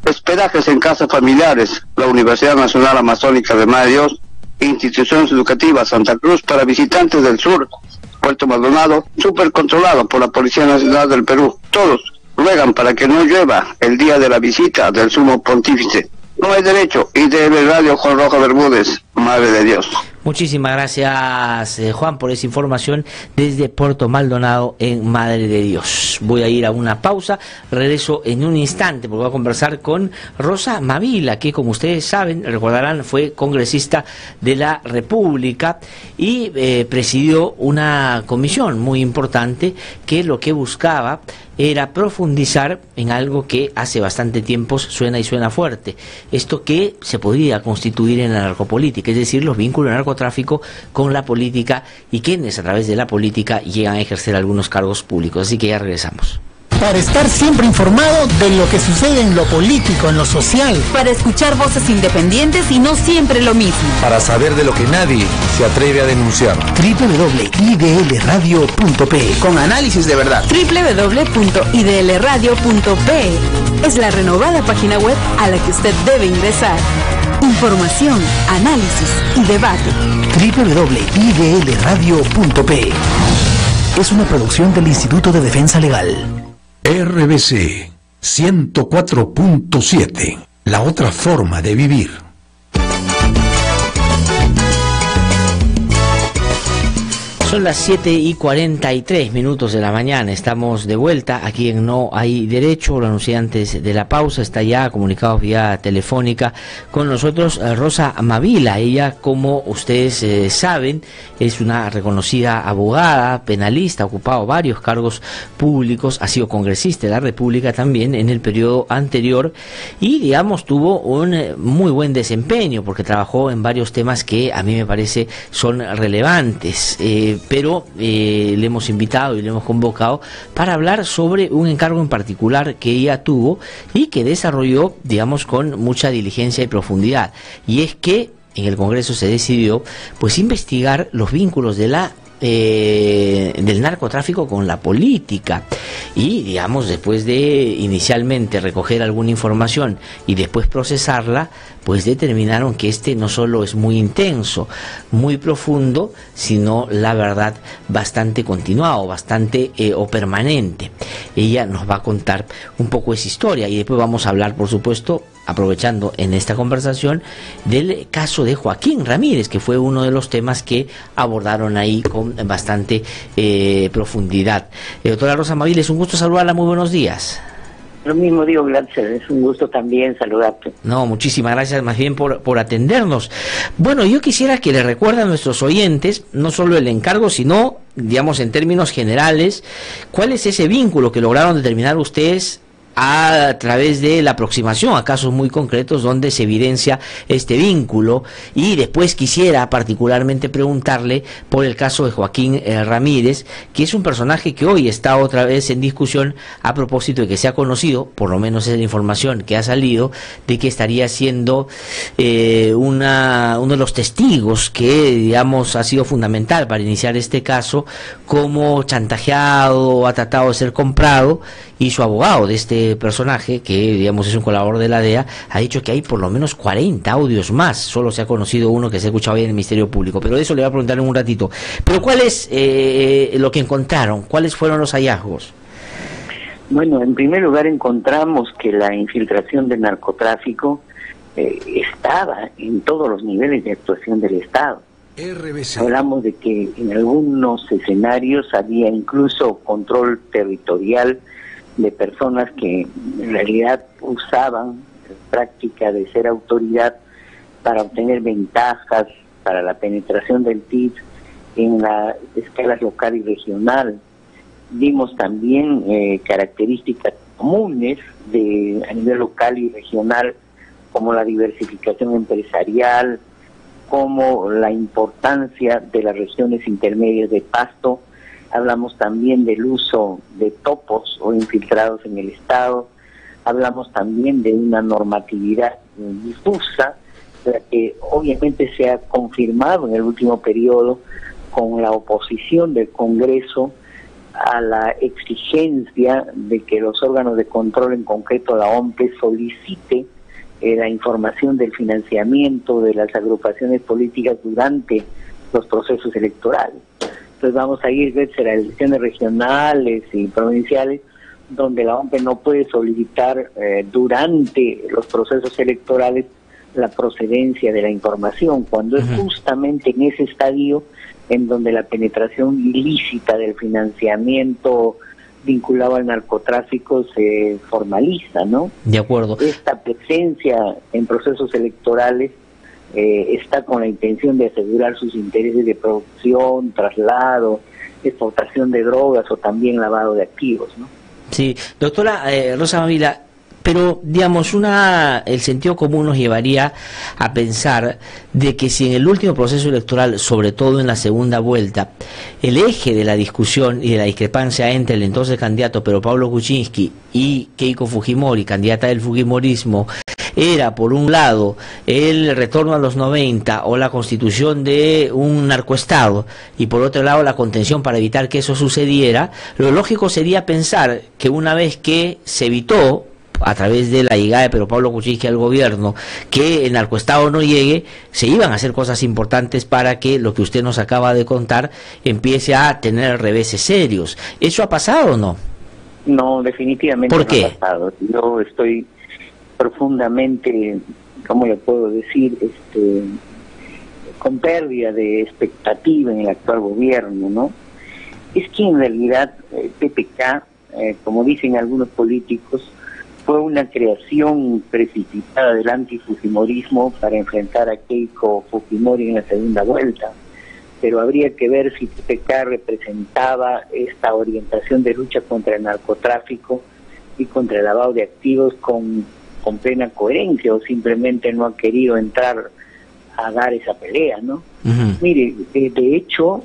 hospedajes en casas familiares, la Universidad Nacional Amazónica de Madre de Dios, instituciones educativas Santa Cruz para visitantes del sur. Puerto Maldonado, súper controlado por la Policía Nacional del Perú. Todos ruegan para que no llueva el día de la visita del Sumo Pontífice. No Hay Derecho, IDL Radio, Juan Rojas Bermúdez, Madre de Dios. Muchísimas gracias, Juan, por esa información desde Puerto Maldonado en Madre de Dios. Voy a ir a una pausa, regreso en un instante porque voy a conversar con Rosa Mavila, que como ustedes saben, recordarán, fue congresista de la República y presidió una comisión muy importante que lo que buscaba era profundizar en algo que hace bastante tiempo suena y suena fuerte. Esto que se podría constituir en la narcopolítica, es decir, los vínculos del narcotráfico con la política y quienes a través de la política llegan a ejercer algunos cargos públicos. Así que ya regresamos. Para estar siempre informado de lo que sucede en lo político, en lo social. Para escuchar voces independientes y no siempre lo mismo. Para saber de lo que nadie se atreve a denunciar. www.idlradio.pe Con análisis de verdad. www.idlradio.pe es la renovada página web a la que usted debe ingresar. Información, análisis y debate. www.idlradio.pe es una producción del Instituto de Defensa Legal. RBC 104.7, la otra forma de vivir. Son las 7:43 de la mañana, estamos de vuelta aquí en No Hay Derecho. Lo anuncié antes de la pausa, está ya comunicado vía telefónica con nosotros Rosa Mavila. Ella, como ustedes saben, es una reconocida abogada, penalista, ha ocupado varios cargos públicos, ha sido congresista de la República también en el periodo anterior y, digamos, tuvo un muy buen desempeño porque trabajó en varios temas que a mí me parece son relevantes. Pero le hemos invitado y le hemos convocado para hablar sobre un encargo en particular que ella tuvo y que desarrolló, digamos, con mucha diligencia y profundidad. Y es que en el Congreso se decidió, pues, investigar los vínculos de del narcotráfico con la política y, digamos, después de inicialmente recoger alguna información y después procesarla, pues determinaron que no solo es muy intenso, muy profundo, sino, la verdad, bastante continuado, bastante o permanente. Ella nos va a contar un poco esa historia y después vamos a hablar, por supuesto, aprovechando en esta conversación, del caso de Joaquín Ramírez, que fue uno de los temas que abordaron ahí con bastante profundidad. Doctora Rosa Mavila, es un gusto saludarla, muy buenos días. Lo mismo digo, Glatzer, es un gusto también saludarte. No, muchísimas gracias más bien por atendernos. Bueno, yo quisiera que le recuerden a nuestros oyentes, no solo el encargo, sino, digamos, en términos generales, cuál es ese vínculo que lograron determinar ustedes a través de la aproximación a casos muy concretos donde se evidencia este vínculo. Y después quisiera particularmente preguntarle por el caso de Joaquín Ramírez, que es un personaje que hoy está otra vez en discusión a propósito de que se ha conocido, por lo menos es la información que ha salido, de que estaría siendo uno de los testigos que, digamos, ha sido fundamental para iniciar este caso, como chantajeado, ha tratado de ser comprado, y su abogado de este personaje, que, digamos, es un colaborador de la DEA, ha dicho que hay por lo menos 40 audios más. Solo se ha conocido uno que se ha escuchado hoy en el Ministerio Público, pero de eso le voy a preguntar en un ratito. Pero ¿cuál es lo que encontraron? ¿Cuáles fueron los hallazgos? Bueno, en primer lugar encontramos que la infiltración del narcotráfico estaba en todos los niveles de actuación del Estado. RBC. Hablamos de que en algunos escenarios había incluso control territorial de personas que en realidad usaban la práctica de ser autoridad para obtener ventajas para la penetración del PIB en las escalas local y regional. Vimos también características comunes a nivel local y regional, como la diversificación empresarial, como la importancia de las regiones intermedias de Pasto. Hablamos también del uso de topos o infiltrados en el Estado. Hablamos también de una normatividad difusa, la que obviamente se ha confirmado en el último periodo con la oposición del Congreso a la exigencia de que los órganos de control, en concreto la OMPE, solicite la información del financiamiento de las agrupaciones políticas durante los procesos electorales. Entonces vamos a ir a elecciones regionales y provinciales, donde la OMPE no puede solicitar durante los procesos electorales la procedencia de la información, cuando es justamente en ese estadio en donde la penetración ilícita del financiamiento vinculado al narcotráfico se formaliza, ¿no? De acuerdo. Esta presencia en procesos electorales está con la intención de asegurar sus intereses de producción, traslado, exportación de drogas o también lavado de activos, ¿no? Sí, doctora Rosa Mavila, pero, digamos, el sentido común nos llevaría a pensar de que si en el último proceso electoral, sobre todo en la segunda vuelta, el eje de la discusión y de la discrepancia entre el entonces candidato Pedro Pablo Kuczynski y Keiko Fujimori, candidata del fujimorismo, era, por un lado, el retorno a los 90 o la constitución de un narcoestado, y por otro lado la contención para evitar que eso sucediera, lo lógico sería pensar que una vez que se evitó a través de la llegada de Pedro Pablo Kuczynski al gobierno, que el narcoestado no llegue, se iban a hacer cosas importantes para que lo que usted nos acaba de contar empiece a tener reveses serios. ¿Eso ha pasado o no? No, definitivamente ¿Por qué? No ha pasado. Yo estoy profundamente, ¿cómo le puedo decir? Con pérdida de expectativa en el actual gobierno, ¿no? Es que en realidad PPK, como dicen algunos políticos, fue una creación precipitada del antifujimorismo para enfrentar a Keiko Fujimori en la segunda vuelta. Pero habría que ver si PPK representaba esta orientación de lucha contra el narcotráfico y contra el lavado de activos con plena coherencia, o simplemente no ha querido entrar a dar esa pelea, ¿no? Mire, de hecho,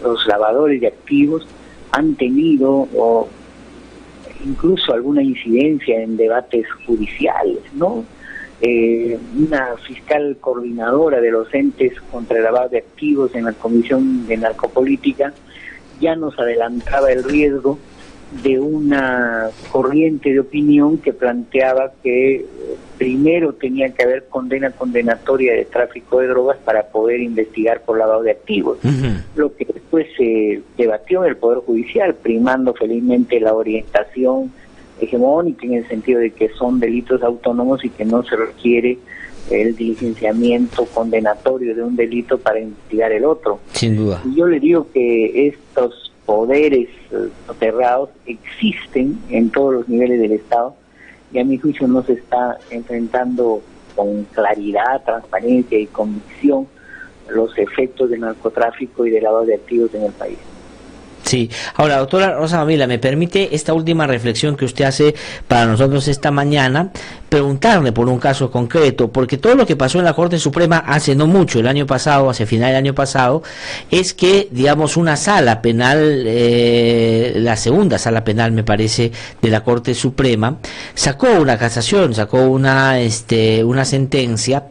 los lavadores de activos han tenido incluso alguna incidencia en debates judiciales, ¿no? Una fiscal coordinadora de los entes contra el lavado de activos en la Comisión de Narcopolítica ya nos adelantaba el riesgo de una corriente de opinión que planteaba que primero tenía que haber condena condenatoria de tráfico de drogas para poder investigar por lavado de activos, lo que después se debatió en el Poder Judicial, primando felizmente la orientación hegemónica en el sentido de que son delitos autónomos y que no se requiere el diligenciamiento condenatorio de un delito para investigar el otro. Sin duda. Y yo le digo que estos poderes soterrados existen en todos los niveles del Estado y a mi juicio no se está enfrentando con claridad, transparencia y convicción los efectos del narcotráfico y del lavado de activos en el país. Sí. Ahora, doctora Rosa Mamila, me permite esta última reflexión que usted hace para nosotros esta mañana, preguntarle por un caso concreto, porque todo lo que pasó en la Corte Suprema hace no mucho, el año pasado, hacia final del año pasado, es que, digamos, una sala penal, la segunda sala penal, me parece, de la Corte Suprema, sacó una casación, sacó una sentencia,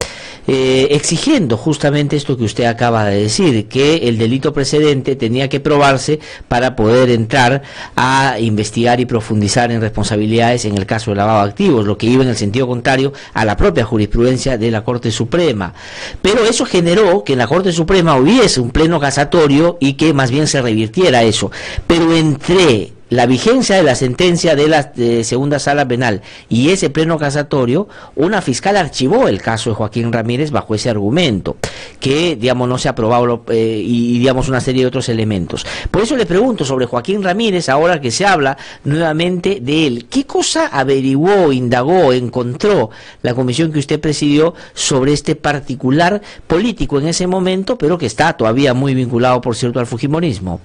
exigiendo justamente esto que usted acaba de decir, que el delito precedente tenía que probarse para poder entrar a investigar y profundizar en responsabilidades en el caso de lavado de activos, lo que iba en el sentido contrario a la propia jurisprudencia de la Corte Suprema. Pero eso generó que en la Corte Suprema hubiese un pleno casatorio y que más bien se revirtiera eso. Pero entre la vigencia de la sentencia de la segunda sala penal y ese pleno casatorio, una fiscal archivó el caso de Joaquín Ramírez bajo ese argumento, que, digamos, no se ha aprobado y, digamos, una serie de otros elementos. Por eso le pregunto sobre Joaquín Ramírez, ahora que se habla nuevamente de él. ¿Qué cosa averiguó, indagó, encontró la comisión que usted presidió sobre este particular político en ese momento, pero que está todavía muy vinculado, por cierto, al fujimorismo?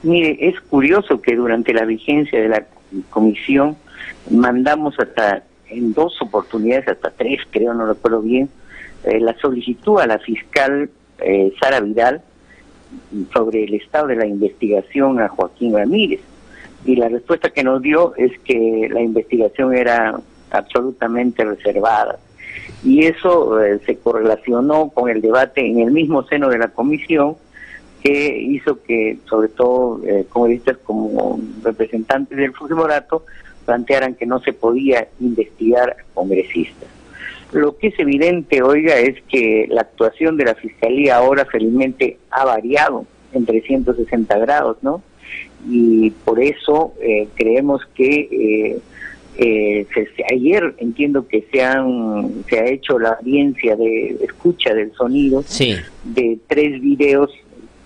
Mire, es curioso que durante la vigencia de la comisión mandamos hasta en 2 oportunidades, hasta 3 creo, no recuerdo bien, la solicitud a la fiscal Sara Vidal sobre el estado de la investigación a Joaquín Ramírez. Y la respuesta que nos dio es que la investigación era absolutamente reservada. Y eso se correlacionó con el debate en el mismo seno de la comisión, que hizo que, sobre todo, congresistas como representantes del Fujimorato plantearan que no se podía investigar a congresistas. Lo que es evidente, oiga, es que la actuación de la Fiscalía ahora felizmente ha variado en 360 grados, ¿no? Y por eso creemos que ayer entiendo que se ha hecho la audiencia de escucha del sonido de 3 videos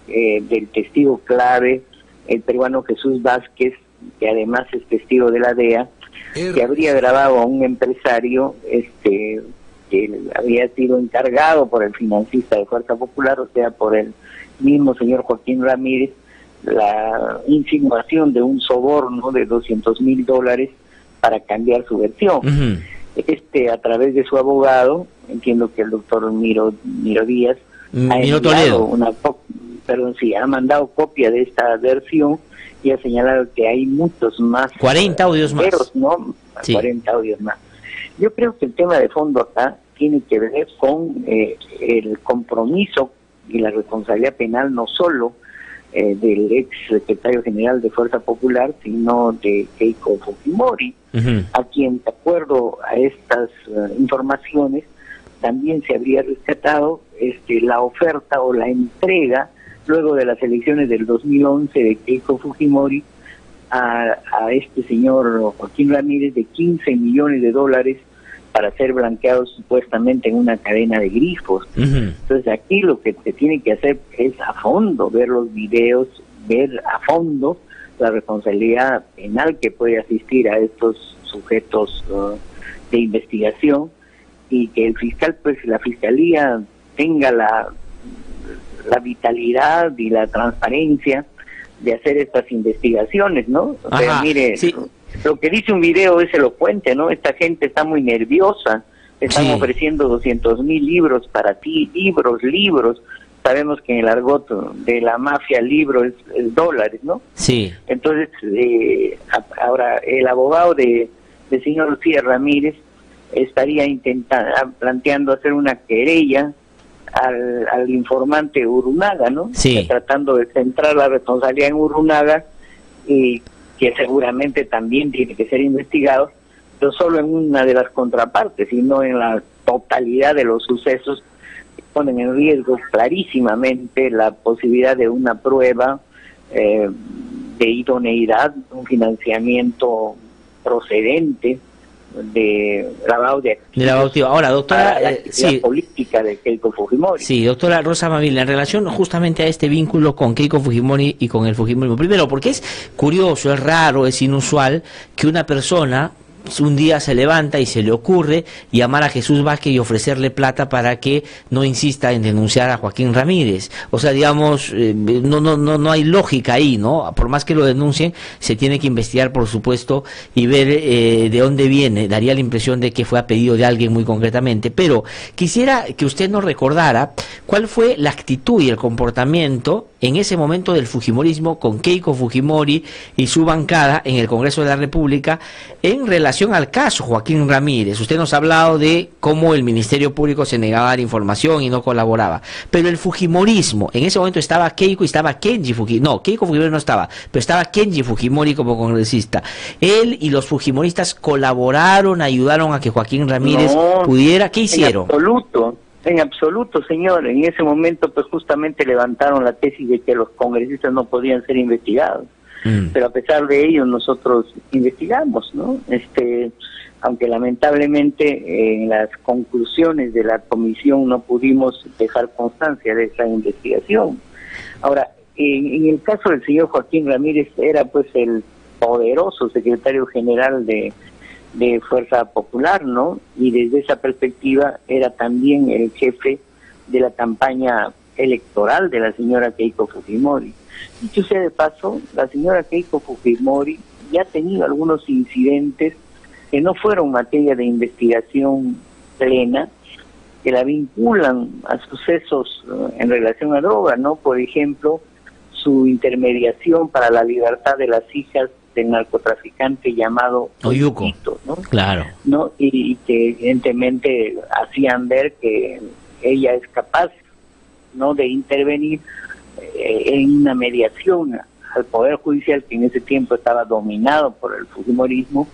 del testigo clave, el peruano Jesús Vázquez, que además es testigo de la DEA, que habría grabado a un empresario que había sido encargado por el financista de Fuerza Popular, o sea, por el mismo señor Joaquín Ramírez, la insinuación de un soborno de $200,000 para cambiar su versión. A través de su abogado, entiendo que el doctor Miro Díaz, ha mandado copia de esta versión y ha señalado que hay muchos más. 40 audios más. ¿No? Sí. 40 audios más. Yo creo que el tema de fondo acá tiene que ver con el compromiso y la responsabilidad penal no solo del ex secretario general de Fuerza Popular, sino de Keiko Fujimori, a quien, de acuerdo a estas informaciones, también se habría rescatado la oferta o la entrega luego de las elecciones del 2011 de Keiko Fujimori a este señor Joaquín Ramírez de $15 millones para ser blanqueados supuestamente en una cadena de grifos. Entonces aquí lo que se tiene que hacer es a fondo ver los videos, ver a fondo la responsabilidad penal que puede asistir a estos sujetos de investigación, y que el fiscal, pues la fiscalía tenga la vitalidad y la transparencia de hacer estas investigaciones, ¿no? O sea, mire, lo que dice un video es elocuente, ¿no? Esta gente está muy nerviosa, están ofreciendo 200,000 libros para ti, libros. Sabemos que en el argot de la mafia libro es dólares, ¿no? Sí. Entonces, ahora el abogado del señor Lucía Ramírez estaría planteando hacer una querella al informante Urunaga, ¿no? Sí. Tratando de centrar la responsabilidad en Urunaga, y que seguramente también tiene que ser investigado, no solo en una de las contrapartes, sino en la totalidad de los sucesos que ponen en riesgo clarísimamente la posibilidad de una prueba de idoneidad, un financiamiento procedente de lavado de activos. Ahora, doctora, la política de Keiko Fujimori. Sí, doctora Rosa Mavila, en relación justamente a este vínculo con Keiko Fujimori y con el Fujimorismo. Primero, porque es curioso, es raro, es inusual que una persona un día se levanta y se le ocurre llamar a Jesús Vázquez y ofrecerle plata para que no insista en denunciar a Joaquín Ramírez. O sea, digamos, no hay lógica ahí, ¿no? Por más que lo denuncien, se tiene que investigar, por supuesto, y ver de dónde viene. Daría la impresión de que fue a pedido de alguien muy concretamente. Pero quisiera que usted nos recordara cuál fue la actitud y el comportamiento en ese momento del fujimorismo con Keiko Fujimori y su bancada en el Congreso de la República en relación al caso Joaquín Ramírez. Usted nos ha hablado de cómo el Ministerio Público se negaba a dar información y no colaboraba, pero el fujimorismo, en ese momento estaba Keiko y estaba Kenji Fujimori, no, Keiko Fujimori no estaba, pero estaba Kenji Fujimori como congresista. Él y los fujimoristas colaboraron, ayudaron a que Joaquín Ramírez pudiera, ¿qué hicieron? En absoluto, señor. En ese momento, pues justamente levantaron la tesis de que los congresistas no podían ser investigados. Pero a pesar de ello, nosotros investigamos, ¿no? Aunque lamentablemente en las conclusiones de la comisión no pudimos dejar constancia de esa investigación. Ahora, en el caso del señor Joaquín Ramírez, era pues el poderoso secretario general de Fuerza Popular, ¿no? Y desde esa perspectiva era también el jefe de la campaña electoral de la señora Keiko Fujimori. Dicho sea de paso, la señora Keiko Fujimori ya ha tenido algunos incidentes que no fueron materia de investigación plena, que la vinculan a sucesos en relación a droga, ¿no? Por ejemplo, su intermediación para la libertad de las hijas del narcotraficante llamado Oyuco, ¿no? Claro. ¿No? Y que evidentemente hacían ver que ella es capaz, ¿no?, de intervenir en una mediación al Poder Judicial, que en ese tiempo estaba dominado por el fujimorismo,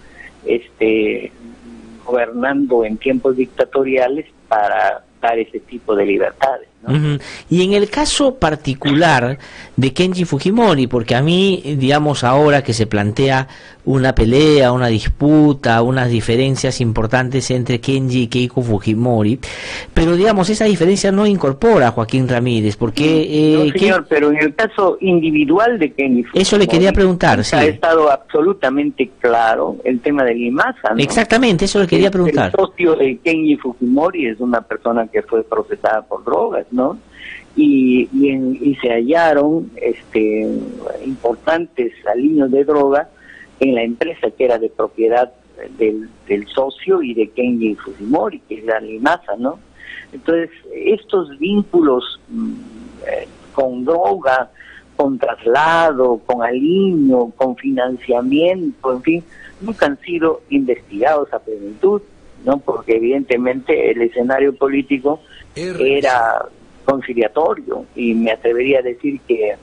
gobernando en tiempos dictatoriales para dar ese tipo de libertades, ¿no? Y en el caso particular de Kenji Fujimori, porque a mí, digamos, ahora que se plantea una pelea, una disputa, unas diferencias importantes entre Kenji y Keiko Fujimori, pero digamos, esa diferencia no incorpora a Joaquín Ramírez, porque... no, señor, pero en el caso individual de Kenji Fujimori... Eso le quería preguntar, sí. Ha estado absolutamente claro el tema del IMASA, ¿no? Exactamente, eso le quería preguntar. El socio de Kenji Fujimori es una persona que fue procesada por drogas, ¿no? Y se hallaron importantes aliños de droga en la empresa que era de propiedad del socio y de Kenji Fujimori, que es la IMASA, ¿no? Entonces, estos vínculos con droga, con traslado, con aliño, con financiamiento, en fin, nunca han sido investigados a plenitud, ¿no? Porque evidentemente el escenario político era conciliatorio, y me atrevería a decir que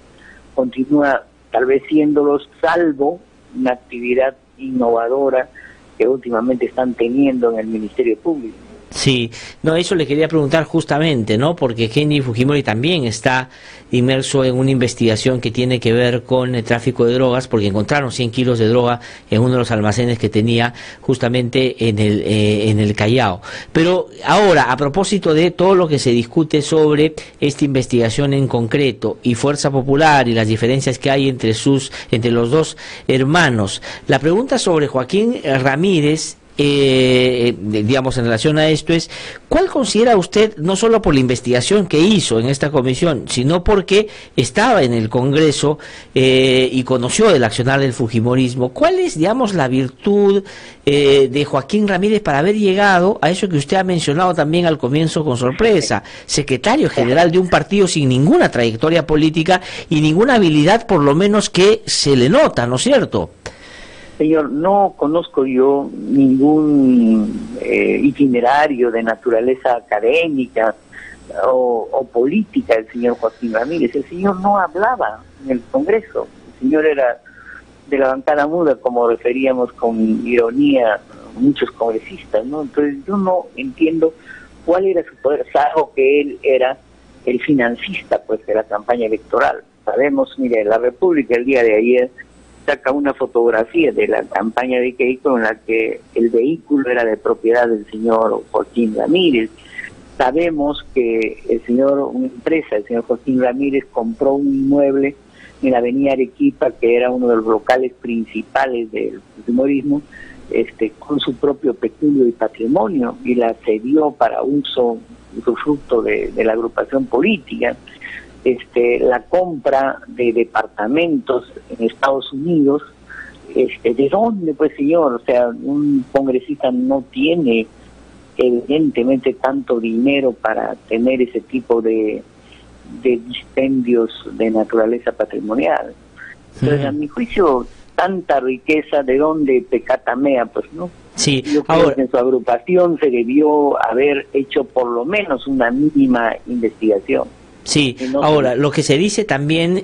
continúa tal vez siéndolos, salvo una actividad innovadora que últimamente están teniendo en el Ministerio Público. Sí, no, eso le quería preguntar justamente, ¿no? Porque Kenji Fujimori también está inmerso en una investigación que tiene que ver con el tráfico de drogas, porque encontraron 100 kilos de droga en uno de los almacenes que tenía justamente en el Callao. Pero ahora, a propósito de todo lo que se discute sobre esta investigación en concreto y Fuerza Popular y las diferencias que hay entre los dos hermanos, la pregunta sobre Joaquín Ramírez, digamos, en relación a esto es: ¿cuál considera usted, no solo por la investigación que hizo en esta comisión, sino porque estaba en el Congreso y conoció el accionar del fujimorismo, cuál es, digamos, la virtud de Joaquín Ramírez para haber llegado a eso que usted ha mencionado también al comienzo con sorpresa, secretario general de un partido sin ninguna trayectoria política y ninguna habilidad, por lo menos, que se le nota, ¿no es cierto? Señor, no conozco yo ningún itinerario de naturaleza académica o política del señor Joaquín Ramírez. El señor no hablaba en el Congreso. El señor era de la bancada muda, como referíamos con ironía muchos congresistas, ¿no? Entonces yo no entiendo cuál era su poder, salvo que él era el financista, pues, de la campaña electoral. Sabemos, mire, la República el día de ayer saca una fotografía de la campaña de Keiko en la que el vehículo era de propiedad del señor Joaquín Ramírez. Sabemos que una empresa, el señor Joaquín Ramírez, compró un inmueble en la avenida Arequipa, que era uno de los locales principales del fujimorismo, con su propio peculio y patrimonio, y la cedió para usufructo de la agrupación política. La compra de departamentos en Estados Unidos, ¿de dónde, pues, señor? O sea, un congresista no tiene evidentemente tanto dinero para tener ese tipo de dispendios de naturaleza patrimonial. Entonces, a mi juicio, tanta riqueza, ¿de dónde pecatamea? Pues no. Sí, yo creo que en su agrupación se debió haber hecho por lo menos una mínima investigación. Sí, ahora, lo que se dice también,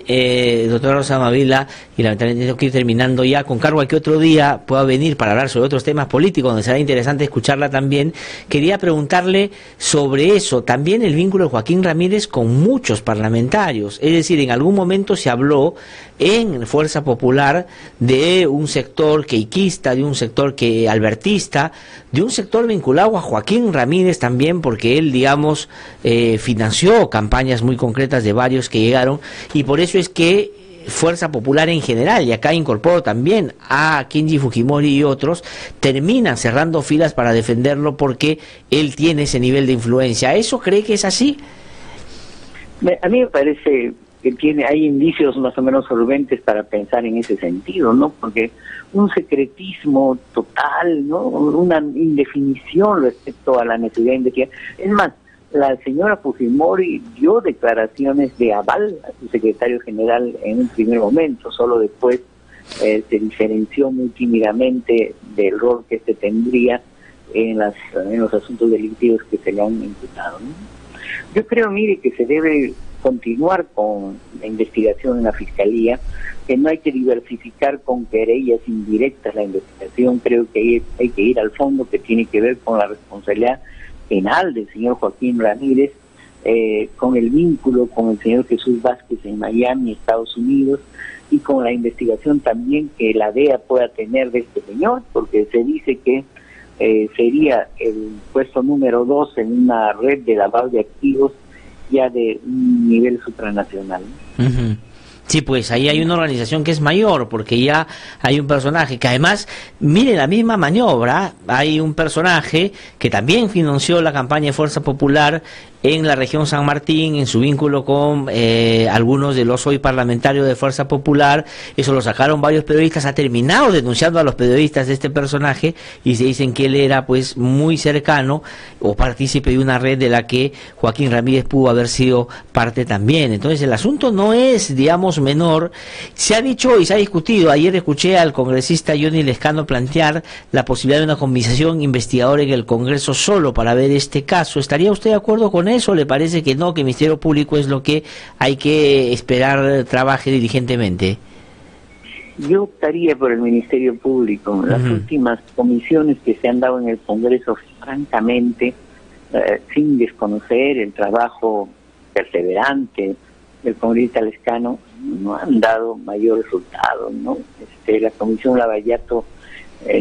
doctora Rosa Mavila, y lamentablemente tengo que ir terminando ya, con cargo a que otro día pueda venir para hablar sobre otros temas políticos, donde será interesante escucharla también, quería preguntarle sobre eso, también el vínculo de Joaquín Ramírez con muchos parlamentarios, es decir, en algún momento se habló en Fuerza Popular de un sector queiquista, de un sector albertista, de un sector vinculado a Joaquín Ramírez también, porque él, digamos, financió campañas muy concretas de varios que llegaron, y por eso es que Fuerza Popular en general, y acá incorporo también a Kenji Fujimori y otros, terminan cerrando filas para defenderlo porque él tiene ese nivel de influencia. ¿Eso cree que es así? A mí me parece que hay indicios más o menos solventes para pensar en ese sentido, ¿no? Porque un secretismo total, ¿no? Una indefinición respecto a la necesidad de investigar. Es más, la señora Fujimori dio declaraciones de aval a su secretario general en un primer momento, solo después se diferenció muy tímidamente del rol que se tendría en los asuntos delictivos que se le han imputado, ¿no? Yo creo, mire, que se debe continuar con la investigación en la Fiscalía, que no hay que diversificar con querellas indirectas la investigación. Creo que hay que ir al fondo, que tiene que ver con la responsabilidad penal del señor Joaquín Ramírez, con el vínculo con el señor Jesús Vázquez en Miami, Estados Unidos, y con la investigación también que la DEA pueda tener de este señor, porque se dice que sería el puesto número 2 en una red de lavado de activos ya de un nivel supranacional. Uh-huh. Sí, pues ahí hay una organización que es mayor, porque ya hay un personaje que además, mire la misma maniobra, hay un personaje que también financió la campaña de Fuerza Popular en la región San Martín, en su vínculo con algunos de los hoy parlamentarios de Fuerza Popular. Eso lo sacaron varios periodistas, ha terminado denunciando a los periodistas de este personaje, y se dicen que él era pues muy cercano o partícipe de una red de la que Joaquín Ramírez pudo haber sido parte también. Entonces el asunto no es, digamos, años menor. Se ha dicho y se ha discutido, ayer escuché al congresista Johnny Lescano plantear la posibilidad de una comisión investigadora en el Congreso solo para ver este caso. ¿Estaría usted de acuerdo con eso? ¿Le parece que no, que el Ministerio Público es lo que hay que esperar trabaje diligentemente? Yo optaría por el Ministerio Público. Las últimas comisiones que se han dado en el Congreso, francamente, sin desconocer el trabajo perseverante del congresista Lescano, no han dado mayor resultado, ¿no? La Comisión Lavallato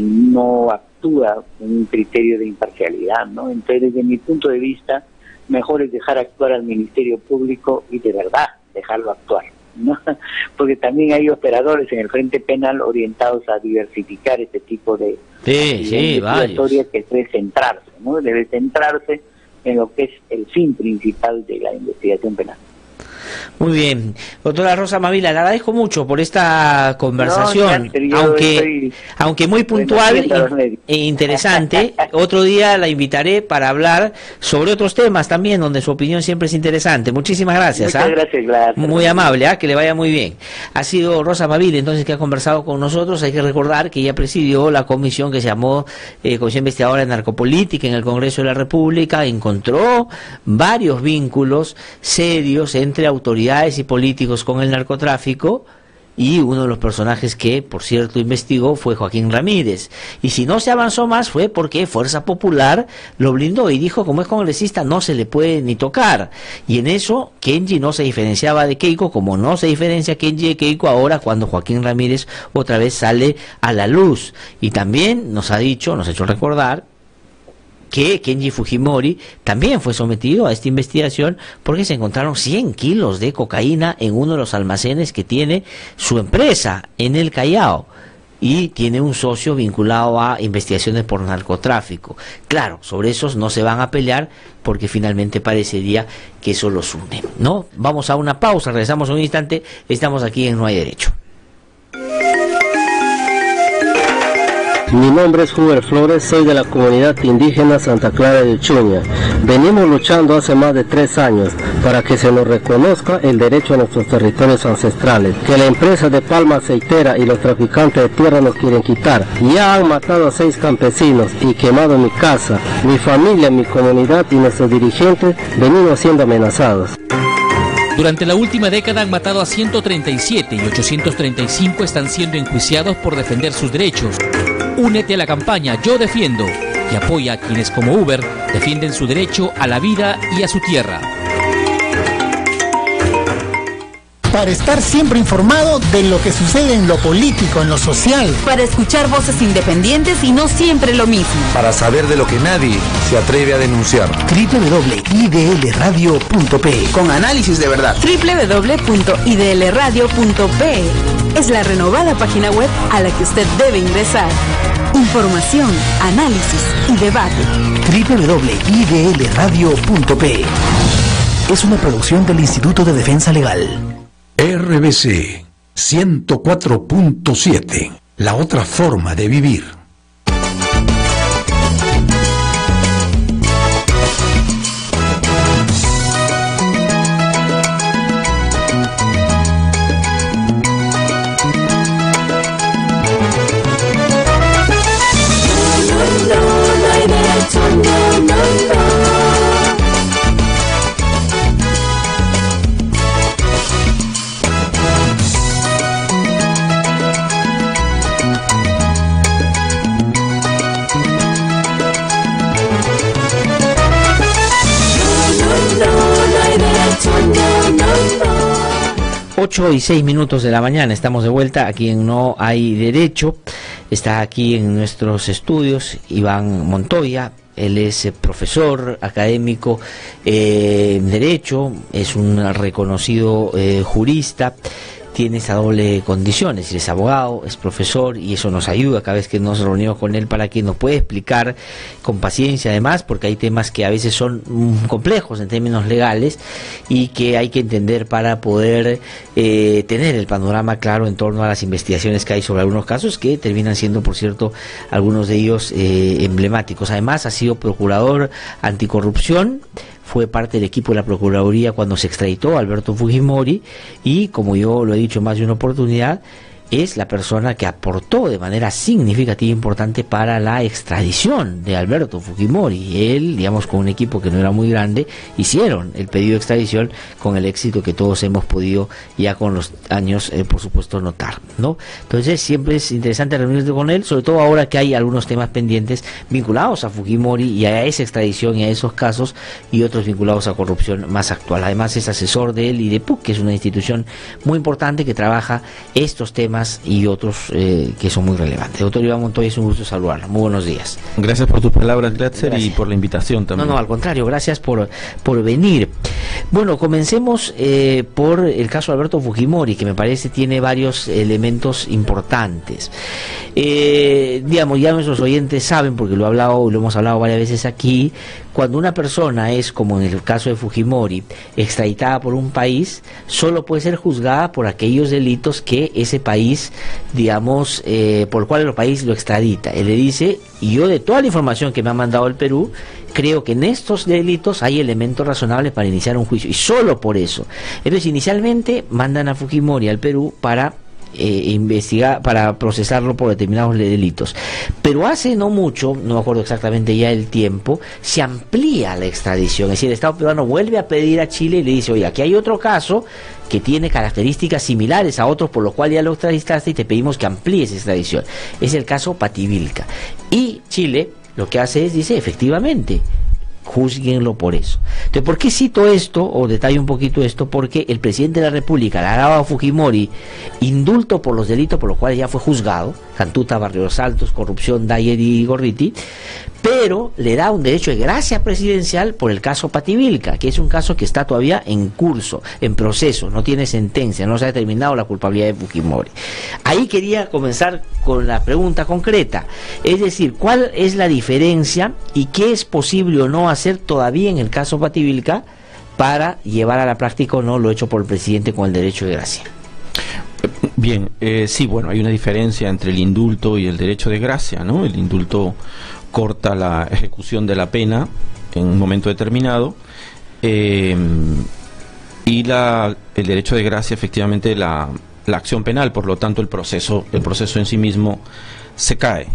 no actúa con un criterio de imparcialidad, ¿no? Entonces, desde mi punto de vista, mejor es dejar actuar al Ministerio Público y de verdad dejarlo actuar, ¿no? Porque también hay operadores en el frente penal orientados a diversificar este tipo de investigatorias que debe centrarse, ¿no? Debe centrarse en lo que es el fin principal de la investigación penal. Muy bien, doctora Rosa Mavila, le agradezco mucho por esta conversación, aunque muy puntual e interesante. Otro día la invitaré para hablar sobre otros temas también, donde su opinión siempre es interesante. Muchísimas gracias. Muchas gracias. Muy amable, que le vaya muy bien. Ha sido Rosa Mavila, entonces, que ha conversado con nosotros. Hay que recordar que ella presidió la comisión que se llamó Comisión Investigadora de Narcopolítica en el Congreso de la República. Encontró varios vínculos serios entre autoridades y políticos con el narcotráfico, y uno de los personajes que, por cierto, investigó fue Joaquín Ramírez. Y si no se avanzó más fue porque Fuerza Popular lo blindó y dijo, como es congresista, no se le puede ni tocar. Y en eso Kenji no se diferenciaba de Keiko, como no se diferencia Kenji de Keiko ahora cuando Joaquín Ramírez otra vez sale a la luz. Y también nos ha hecho recordar que Kenji Fujimori también fue sometido a esta investigación porque se encontraron 100 kilos de cocaína en uno de los almacenes que tiene su empresa en el Callao, y tiene un socio vinculado a investigaciones por narcotráfico. Claro, sobre esos no se van a pelear porque finalmente parecería que eso los une, ¿no? Vamos a una pausa, regresamos en un instante, estamos aquí en No Hay Derecho. Mi nombre es Huber Flores, soy de la comunidad indígena Santa Clara de Chuña. Venimos luchando hace más de 3 años para que se nos reconozca el derecho a nuestros territorios ancestrales, que la empresa de palma aceitera y los traficantes de tierra nos quieren quitar. Ya han matado a 6 campesinos y quemado mi casa, mi familia, mi comunidad, y nuestros dirigentes venimos siendo amenazados. Durante la última década han matado a 137 y 835 están siendo enjuiciados por defender sus derechos. Únete a la campaña Yo Defiendo y apoya a quienes, como Uber, defienden su derecho a la vida y a su tierra. Para estar siempre informado de lo que sucede en lo político, en lo social. Para escuchar voces independientes y no siempre lo mismo. Para saber de lo que nadie se atreve a denunciar. www.idlradio.pe. Con análisis de verdad. www.idlradio.pe es la renovada página web a la que usted debe ingresar. Información, análisis y debate. www.idlradio.pe es una producción del Instituto de Defensa Legal. RBC 104.7, la otra forma de vivir. Ocho y 6 minutos de la mañana, estamos de vuelta aquí en No Hay Derecho. Está aquí en nuestros estudios Iván Montoya. Él es profesor académico en Derecho, es un reconocido jurista, tiene esa doble condición, es decir, es abogado, es profesor, y eso nos ayuda cada vez que nos reunimos con él para que nos pueda explicar con paciencia, además, porque hay temas que a veces son complejos en términos legales y que hay que entender para poder tener el panorama claro en torno a las investigaciones que hay sobre algunos casos que terminan siendo, por cierto, algunos de ellos emblemáticos. Además, ha sido procurador anticorrupción, fue parte del equipo de la Procuraduría cuando se extraditó a Alberto Fujimori y, como yo lo he dicho en más de una oportunidad, es la persona que aportó de manera significativa e importante para la extradición de Alberto Fujimori. Él, digamos, con un equipo que no era muy grande, hicieron el pedido de extradición con el éxito que todos hemos podido ya con los años, por supuesto, notar, ¿no? Entonces siempre es interesante reunirse con él, sobre todo ahora que hay algunos temas pendientes vinculados a Fujimori y a esa extradición y a esos casos, y otros vinculados a corrupción más actual. Además es asesor de él y de PUC, que es una institución muy importante que trabaja estos temas y otros que son muy relevantes. Doctor Iván Montoya, es un gusto saludarlo. Muy buenos días. Gracias por tus palabras, Glatzer, y por la invitación también. No, al contrario, gracias por venir. Bueno, comencemos por el caso de Alberto Fujimori, que me parece tiene varios elementos importantes. Digamos, ya nuestros oyentes saben, porque lo hemos hablado varias veces aquí, cuando una persona es, como en el caso de Fujimori, extraditada por un país, solo puede ser juzgada por aquellos delitos que ese país, digamos, por el cual el país lo extradita. Él le dice, y yo de toda la información que me ha mandado el Perú, creo que en estos delitos hay elementos razonables para iniciar un juicio, y solo por eso. Entonces, inicialmente mandan a Fujimori al Perú para investigar, para procesarlo por determinados delitos, pero hace no mucho, no me acuerdo exactamente ya el tiempo, se amplía la extradición, es decir, el Estado peruano vuelve a pedir a Chile y le dice, oye, aquí hay otro caso que tiene características similares a otros por los cuales ya lo extraditaste y te pedimos que amplíes esa extradición. Es el caso Pativilca, y Chile lo que hace es, dice, efectivamente, júzguenlo por eso. Entonces, ¿por qué cito esto, o detallo un poquito esto? Porque el presidente de la República le ha dado a Fujimori indulto por los delitos por los cuales ya fue juzgado, Cantuta, Barrios Altos, corrupción, Dyer y Gorriti, pero le da un derecho de gracia presidencial por el caso Pativilca, que es un caso que está todavía en curso, en proceso, no tiene sentencia, no se ha determinado la culpabilidad de Fujimori. Ahí quería comenzar con la pregunta concreta, es decir, ¿cuál es la diferencia y qué es posible o no hacer todavía en el caso Pativilca para llevar a la práctica o no lo hecho por el presidente con el derecho de gracia? Bien, sí, bueno, hay una diferencia entre el indulto y el derecho de gracia, ¿no? El indulto corta la ejecución de la pena en un momento determinado, y el derecho de gracia, efectivamente, la acción penal, por lo tanto el proceso en sí mismo se cae.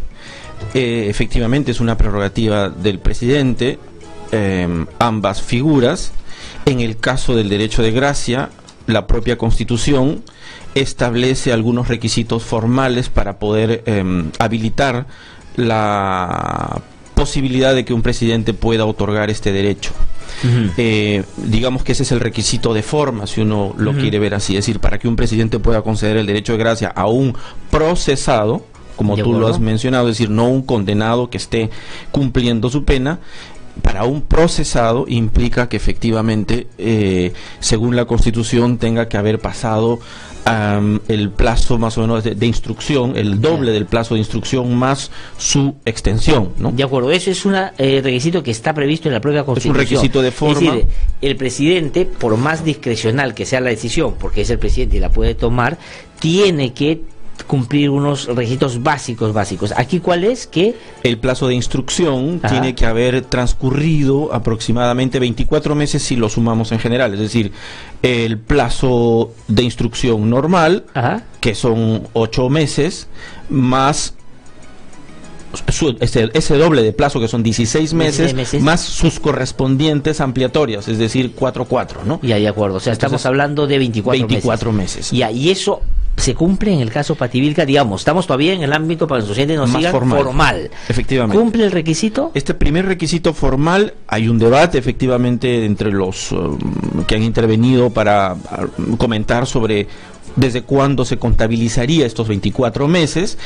Efectivamente es una prerrogativa del presidente, ambas figuras. En el caso del derecho de gracia, la propia Constitución establece algunos requisitos formales para poder habilitar la posibilidad de que un presidente pueda otorgar este derecho. Digamos que ese es el requisito de forma, si uno lo quiere ver así, es decir, para que un presidente pueda conceder el derecho de gracia a un procesado, como tú lo has mencionado, es decir, no un condenado que esté cumpliendo su pena. Para un procesado implica que efectivamente, según la Constitución, tenga que haber pasado el plazo más o menos de instrucción, el doble del plazo de instrucción más su extensión, ¿no? De acuerdo, eso es un requisito que está previsto en la propia Constitución. Es un requisito de forma. Es decir, el presidente, por más discrecional que sea la decisión, porque es el presidente y la puede tomar, tiene que cumplir unos requisitos básicos. Aquí, ¿cuál es? Que el plazo de instrucción tiene que haber transcurrido aproximadamente 24 meses si lo sumamos en general, es decir, el plazo de instrucción normal, que son 8 meses, más ese doble de plazo, que son 16 meses, más sus correspondientes ampliatorias, es decir, 4-4, ¿no? Ya, de acuerdo, o sea, entonces, estamos hablando de 24 meses. Ya, y eso se cumple en el caso Pativilca, digamos, estamos todavía en el ámbito, para que los oyentes nos sigan, formal. Efectivamente. ¿Cumple el requisito? Este primer requisito formal, hay un debate efectivamente entre los que han intervenido para comentar sobre desde cuándo se contabilizaría estos 24 meses.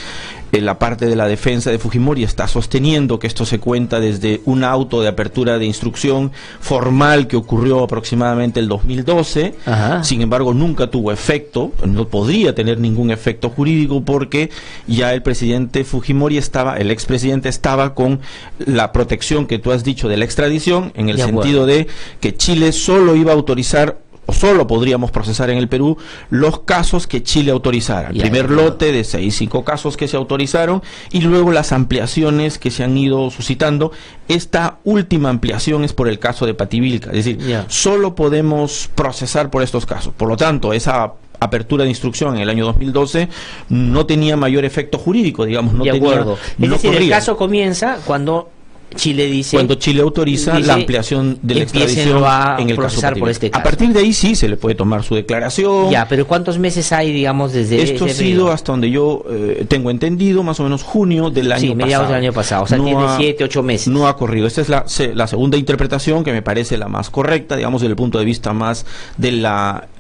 La parte de la defensa de Fujimori está sosteniendo que esto se cuenta desde un auto de apertura de instrucción formal que ocurrió aproximadamente el 2012. Sin embargo, nunca tuvo efecto, no podría tener ningún efecto jurídico, porque ya el presidente Fujimori el expresidente estaba con la protección que tú has dicho de la extradición, en el sentido de que Chile solo iba a autorizar o solo podríamos procesar en el Perú los casos que Chile autorizara. El primer lote de 5 casos que se autorizaron y luego las ampliaciones que se han ido suscitando. Esta última ampliación es por el caso de Pativilca, es decir, solo podemos procesar por estos casos. Por lo tanto, esa apertura de instrucción en el año 2012 no tenía mayor efecto jurídico, digamos, no tenía. Es decir, el caso comienza cuando Chile dice, cuando Chile autoriza la ampliación de la extradición en el caso por este caso. A partir de ahí sí se le puede tomar su declaración. Ya, pero ¿cuántos meses hay, digamos, desde esto ha sido, hasta donde yo tengo entendido, más o menos junio del año pasado. Sí, mediados del año pasado, o sea, tiene 7, 8 meses. No ha corrido. Esta es la segunda interpretación, que me parece la más correcta, digamos, desde el punto de vista más de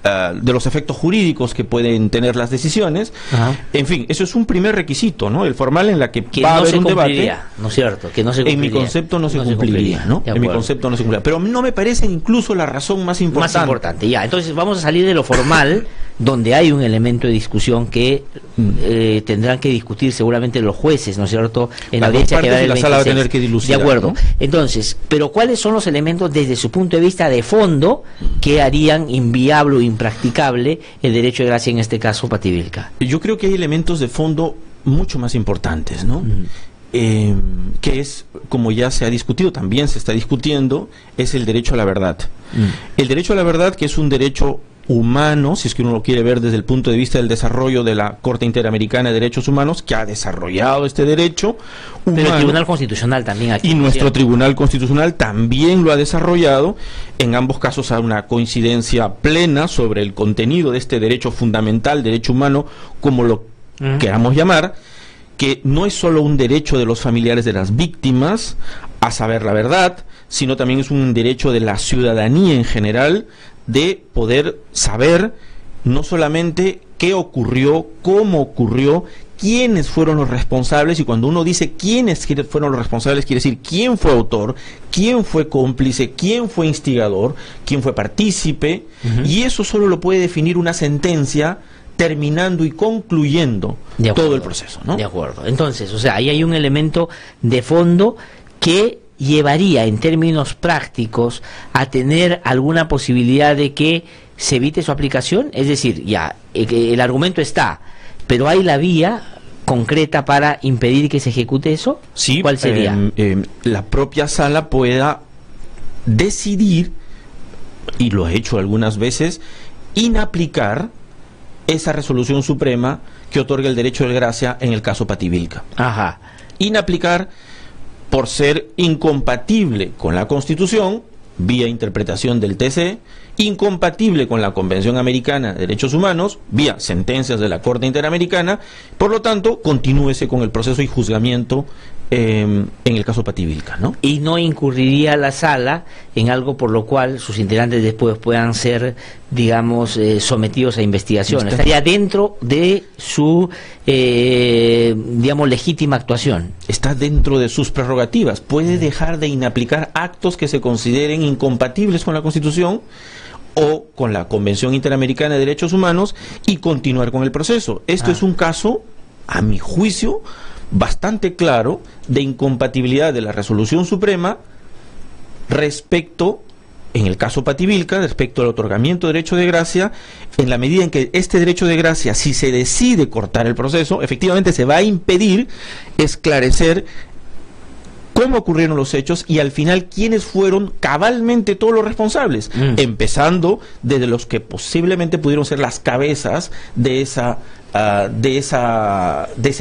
de los efectos jurídicos que pueden tener las decisiones. En fin, eso es un primer requisito, ¿no? El formal en la que va a haber un debate. ¿No es cierto? Que no se cumpliría. En mi concepto no se cumpliría, ¿no? En mi concepto no se cumpliría. Pero no me parece incluso la razón más importante. Más importante, ya. Entonces vamos a salir de lo formal, donde hay un elemento de discusión que tendrán que discutir seguramente los jueces, ¿no es cierto? En la audiencia que va del 26. La sala va a tener que dilucidar, de acuerdo. ¿no? Entonces, pero ¿cuáles son los elementos desde su punto de vista de fondo que harían inviable o impracticable el derecho de gracia, en este caso Pativilca? Yo creo que hay elementos de fondo mucho más importantes, ¿no? Que es, como ya se ha discutido, también se está discutiendo, es el derecho a la verdad. El derecho a la verdad, que es un derecho humano, si es que uno lo quiere ver desde el punto de vista del desarrollo de la Corte Interamericana de Derechos Humanos, que ha desarrollado este derecho humano. Pero el Tribunal Constitucional también aquí. Y nuestro Tribunal Constitucional también lo ha desarrollado. En ambos casos hay una coincidencia plena sobre el contenido de este derecho fundamental, derecho humano, como lo queramos llamar, que no es solo un derecho de los familiares de las víctimas a saber la verdad, sino también es un derecho de la ciudadanía en general de poder saber no solamente qué ocurrió, cómo ocurrió, quiénes fueron los responsables, y cuando uno dice quiénes fueron los responsables, quiere decir quién fue autor, quién fue cómplice, quién fue instigador, quién fue partícipe, y eso solo lo puede definir una sentencia terminando y concluyendo todo el proceso, ¿no? De acuerdo. Entonces, o sea, ahí hay un elemento de fondo que llevaría en términos prácticos a tener alguna posibilidad de que se evite su aplicación. Es decir, ya, el argumento está, pero hay la vía concreta para impedir que se ejecute eso. Sí. ¿Cuál sería? La propia sala pueda decidir, y lo ha hecho algunas veces, inaplicar esa resolución suprema que otorga el derecho de gracia en el caso Pativilca. Inaplicar por ser incompatible con la Constitución, vía interpretación del TC, incompatible con la Convención Americana de Derechos Humanos, vía sentencias de la Corte Interamericana. Por lo tanto, continúese con el proceso y juzgamiento en el caso Pativilca, ¿no? Y no incurriría la sala en algo por lo cual sus integrantes después puedan ser, digamos, sometidos a investigación. Estaría dentro de su, digamos, legítima actuación. Está dentro de sus prerrogativas. Puede dejar de inaplicar actos que se consideren incompatibles con la Constitución o con la Convención Interamericana de Derechos Humanos y continuar con el proceso. Esto es un caso, a mi juicio, bastante claro de incompatibilidad de la resolución suprema respecto, en el caso Pativilca, respecto al otorgamiento de derecho de gracia, en la medida en que este derecho de gracia, si se decide cortar el proceso, efectivamente se va a impedir esclarecer cómo ocurrieron los hechos y al final quiénes fueron cabalmente todos los responsables, empezando desde los que posiblemente pudieron ser las cabezas de ese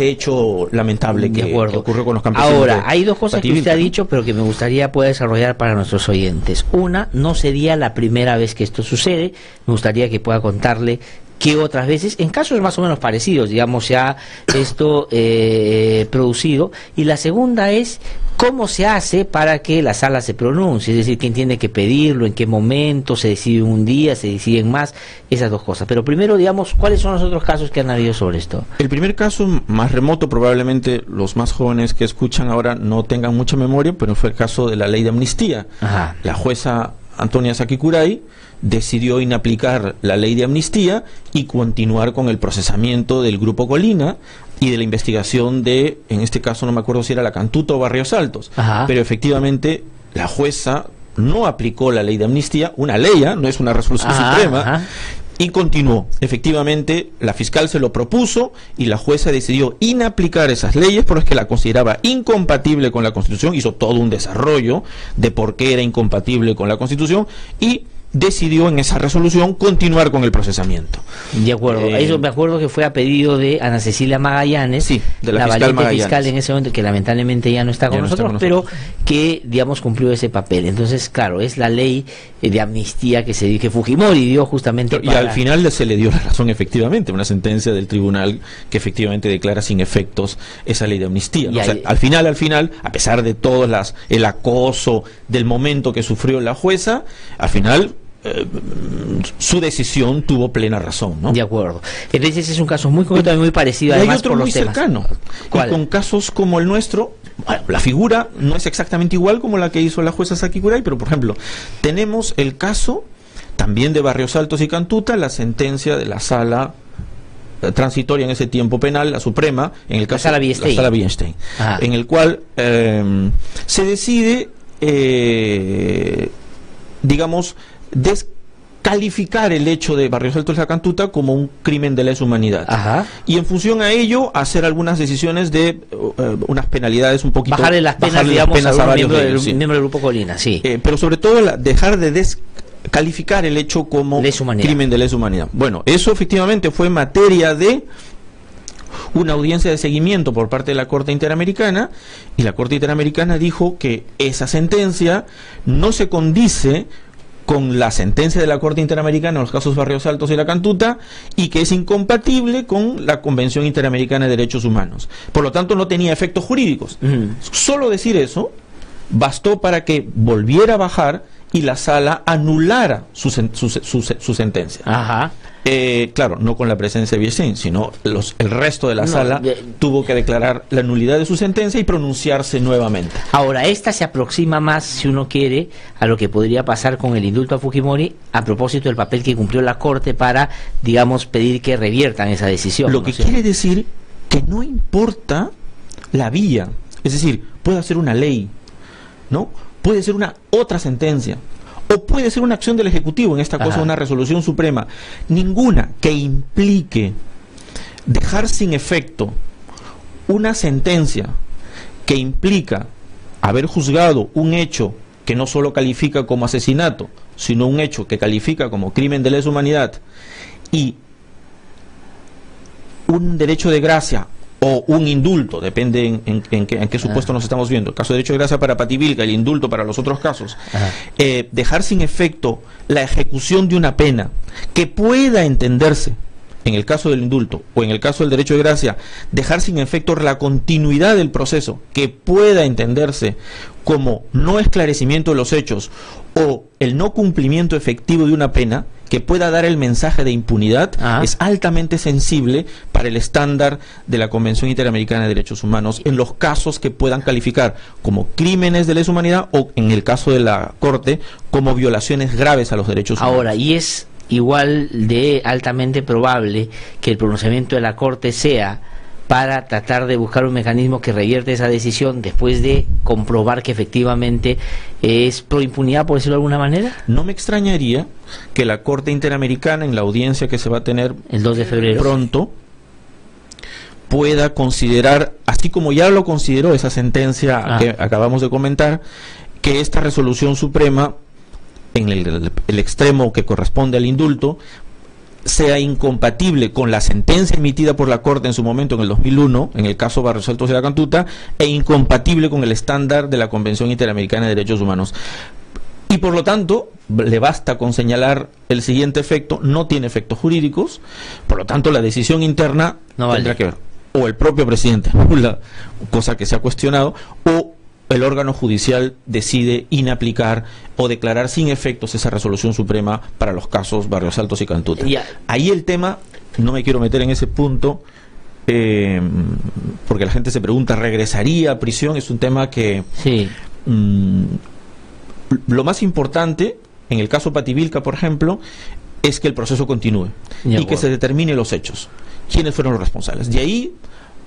hecho lamentable que ocurrió con los campesinos. Ahora, hay dos cosas que usted ha dicho, pero que me gustaría pueda desarrollar para nuestros oyentes. Una, no sería la primera vez que esto sucede. Me gustaría que pueda contarle que otras veces, en casos más o menos parecidos, digamos, se ha esto producido. Y la segunda es cómo se hace para que la sala se pronuncie, es decir, quién tiene que pedirlo, en qué momento, se decide un día, se deciden más, esas dos cosas. Pero primero, digamos, ¿cuáles son los otros casos que han habido sobre esto? El primer caso, más remoto, probablemente los más jóvenes que escuchan ahora no tengan mucha memoria, pero fue el caso de la ley de amnistía. La jueza Antonia Sakikurai decidió inaplicar la ley de amnistía y continuar con el procesamiento del Grupo Colina y de la investigación de, en este caso no me acuerdo si era la Cantuta o Barrios Altos, pero efectivamente la jueza no aplicó la ley de amnistía, una ley, no es una resolución suprema, y continuó. Efectivamente, la fiscal se lo propuso y la jueza decidió inaplicar esas leyes porque la consideraba incompatible con la Constitución, hizo todo un desarrollo de por qué era incompatible con la Constitución y decidió en esa resolución continuar con el procesamiento. De acuerdo. Eso me acuerdo que fue a pedido de Ana Cecilia Magallanes, sí, de la valiente Magallanes, fiscal en ese momento, que lamentablemente ya no está con nosotros, pero que, digamos, cumplió ese papel. Entonces, claro, es la ley de amnistía que Fujimori dio justamente y al final se le dio la razón, efectivamente, una sentencia del tribunal que efectivamente declara sin efectos esa ley de amnistía, ¿no? O sea, al final, a pesar de todo el acoso del momento que sufrió la jueza, al final su decisión tuvo plena razón, ¿no? De acuerdo. Entonces es un caso muy concreto y muy parecido, además, hay otro por muy los temas. cercano. ¿Cuál? Y con casos como el nuestro, bueno, la figura no es exactamente igual como la que hizo la jueza Saki Kuray, pero por ejemplo, tenemos el caso también de Barrios Altos y Cantuta, la sentencia de la sala transitoria en ese tiempo penal, la Suprema, en el caso de la sala Bienstein, en el cual se decide, digamos, descalificar el hecho de Barrios Altos y la Cantuta como un crimen de lesa humanidad. Y en función a ello, hacer algunas decisiones de unas penalidades un poquito... Bajarle las penas, digamos, a un miembro del Grupo Colina, sí. Pero sobre todo dejar de descalificar el hecho como crimen de lesa humanidad. Bueno, eso efectivamente fue materia de una audiencia de seguimiento por parte de la Corte Interamericana, y la Corte Interamericana dijo que esa sentencia no se condice con la sentencia de la Corte Interamericana en los casos Barrios Altos y la Cantuta, y que es incompatible con la Convención Interamericana de Derechos Humanos. Por lo tanto, no tenía efectos jurídicos. Solo decir eso bastó para que volviera a bajar y la sala anulara su sentencia. Claro, no con la presencia de Bienstein, sino el resto de la sala tuvo que declarar la nulidad de su sentencia y pronunciarse nuevamente. Ahora, esta se aproxima más, si uno quiere, a lo que podría pasar con el indulto a Fujimori, a propósito del papel que cumplió la Corte para, digamos, pedir que reviertan esa decisión. Lo que quiere decir que no importa la vía, es decir, puede ser una ley, ¿no? Puede ser una otra sentencia, o puede ser una acción del Ejecutivo, en esta cosa una resolución suprema, ninguna que implique dejar sin efecto una sentencia que implica haber juzgado un hecho que no solo califica como asesinato, sino un hecho que califica como crimen de lesa humanidad, y un derecho de gracia o un indulto, depende en qué supuesto nos estamos viendo. El caso de derecho de gracia para Pativilca, el indulto para los otros casos. Dejar sin efecto la ejecución de una pena que pueda entenderse, en el caso del indulto o en el caso del derecho de gracia, dejar sin efecto la continuidad del proceso que pueda entenderse como no esclarecimiento de los hechos o el no cumplimiento efectivo de una pena que pueda dar el mensaje de impunidad, es altamente sensible para el estándar de la Convención Interamericana de Derechos Humanos en los casos que puedan calificar como crímenes de lesa humanidad o, en el caso de la Corte, como violaciones graves a los derechos humanos. Ahora, y es igual de altamente probable que el pronunciamiento de la Corte sea para tratar de buscar un mecanismo que revierte esa decisión después de comprobar que efectivamente es pro impunidad, por decirlo de alguna manera. No me extrañaría que la Corte Interamericana, en la audiencia que se va a tener el 2 de febrero pronto, pueda considerar, así como ya lo consideró esa sentencia que acabamos de comentar, que esta resolución suprema, en el extremo que corresponde al indulto, sea incompatible con la sentencia emitida por la Corte en su momento en el 2001, en el caso Barrios Altos de la Cantuta, e incompatible con el estándar de la Convención Interamericana de Derechos Humanos. Y por lo tanto, le basta con señalar el siguiente efecto: no tiene efectos jurídicos, por lo tanto la decisión interna tendrá que ver, o el propio presidente, cosa que se ha cuestionado, o el órgano judicial decide inaplicar o declarar sin efectos esa resolución suprema para los casos Barrios Altos y Cantuta. Ahí el tema, no me quiero meter en ese punto, porque la gente se pregunta, ¿regresaría a prisión? Es un tema que... lo más importante, en el caso Pativilca, por ejemplo, es que el proceso continúe y que se determine los hechos, quiénes fueron los responsables. De ahí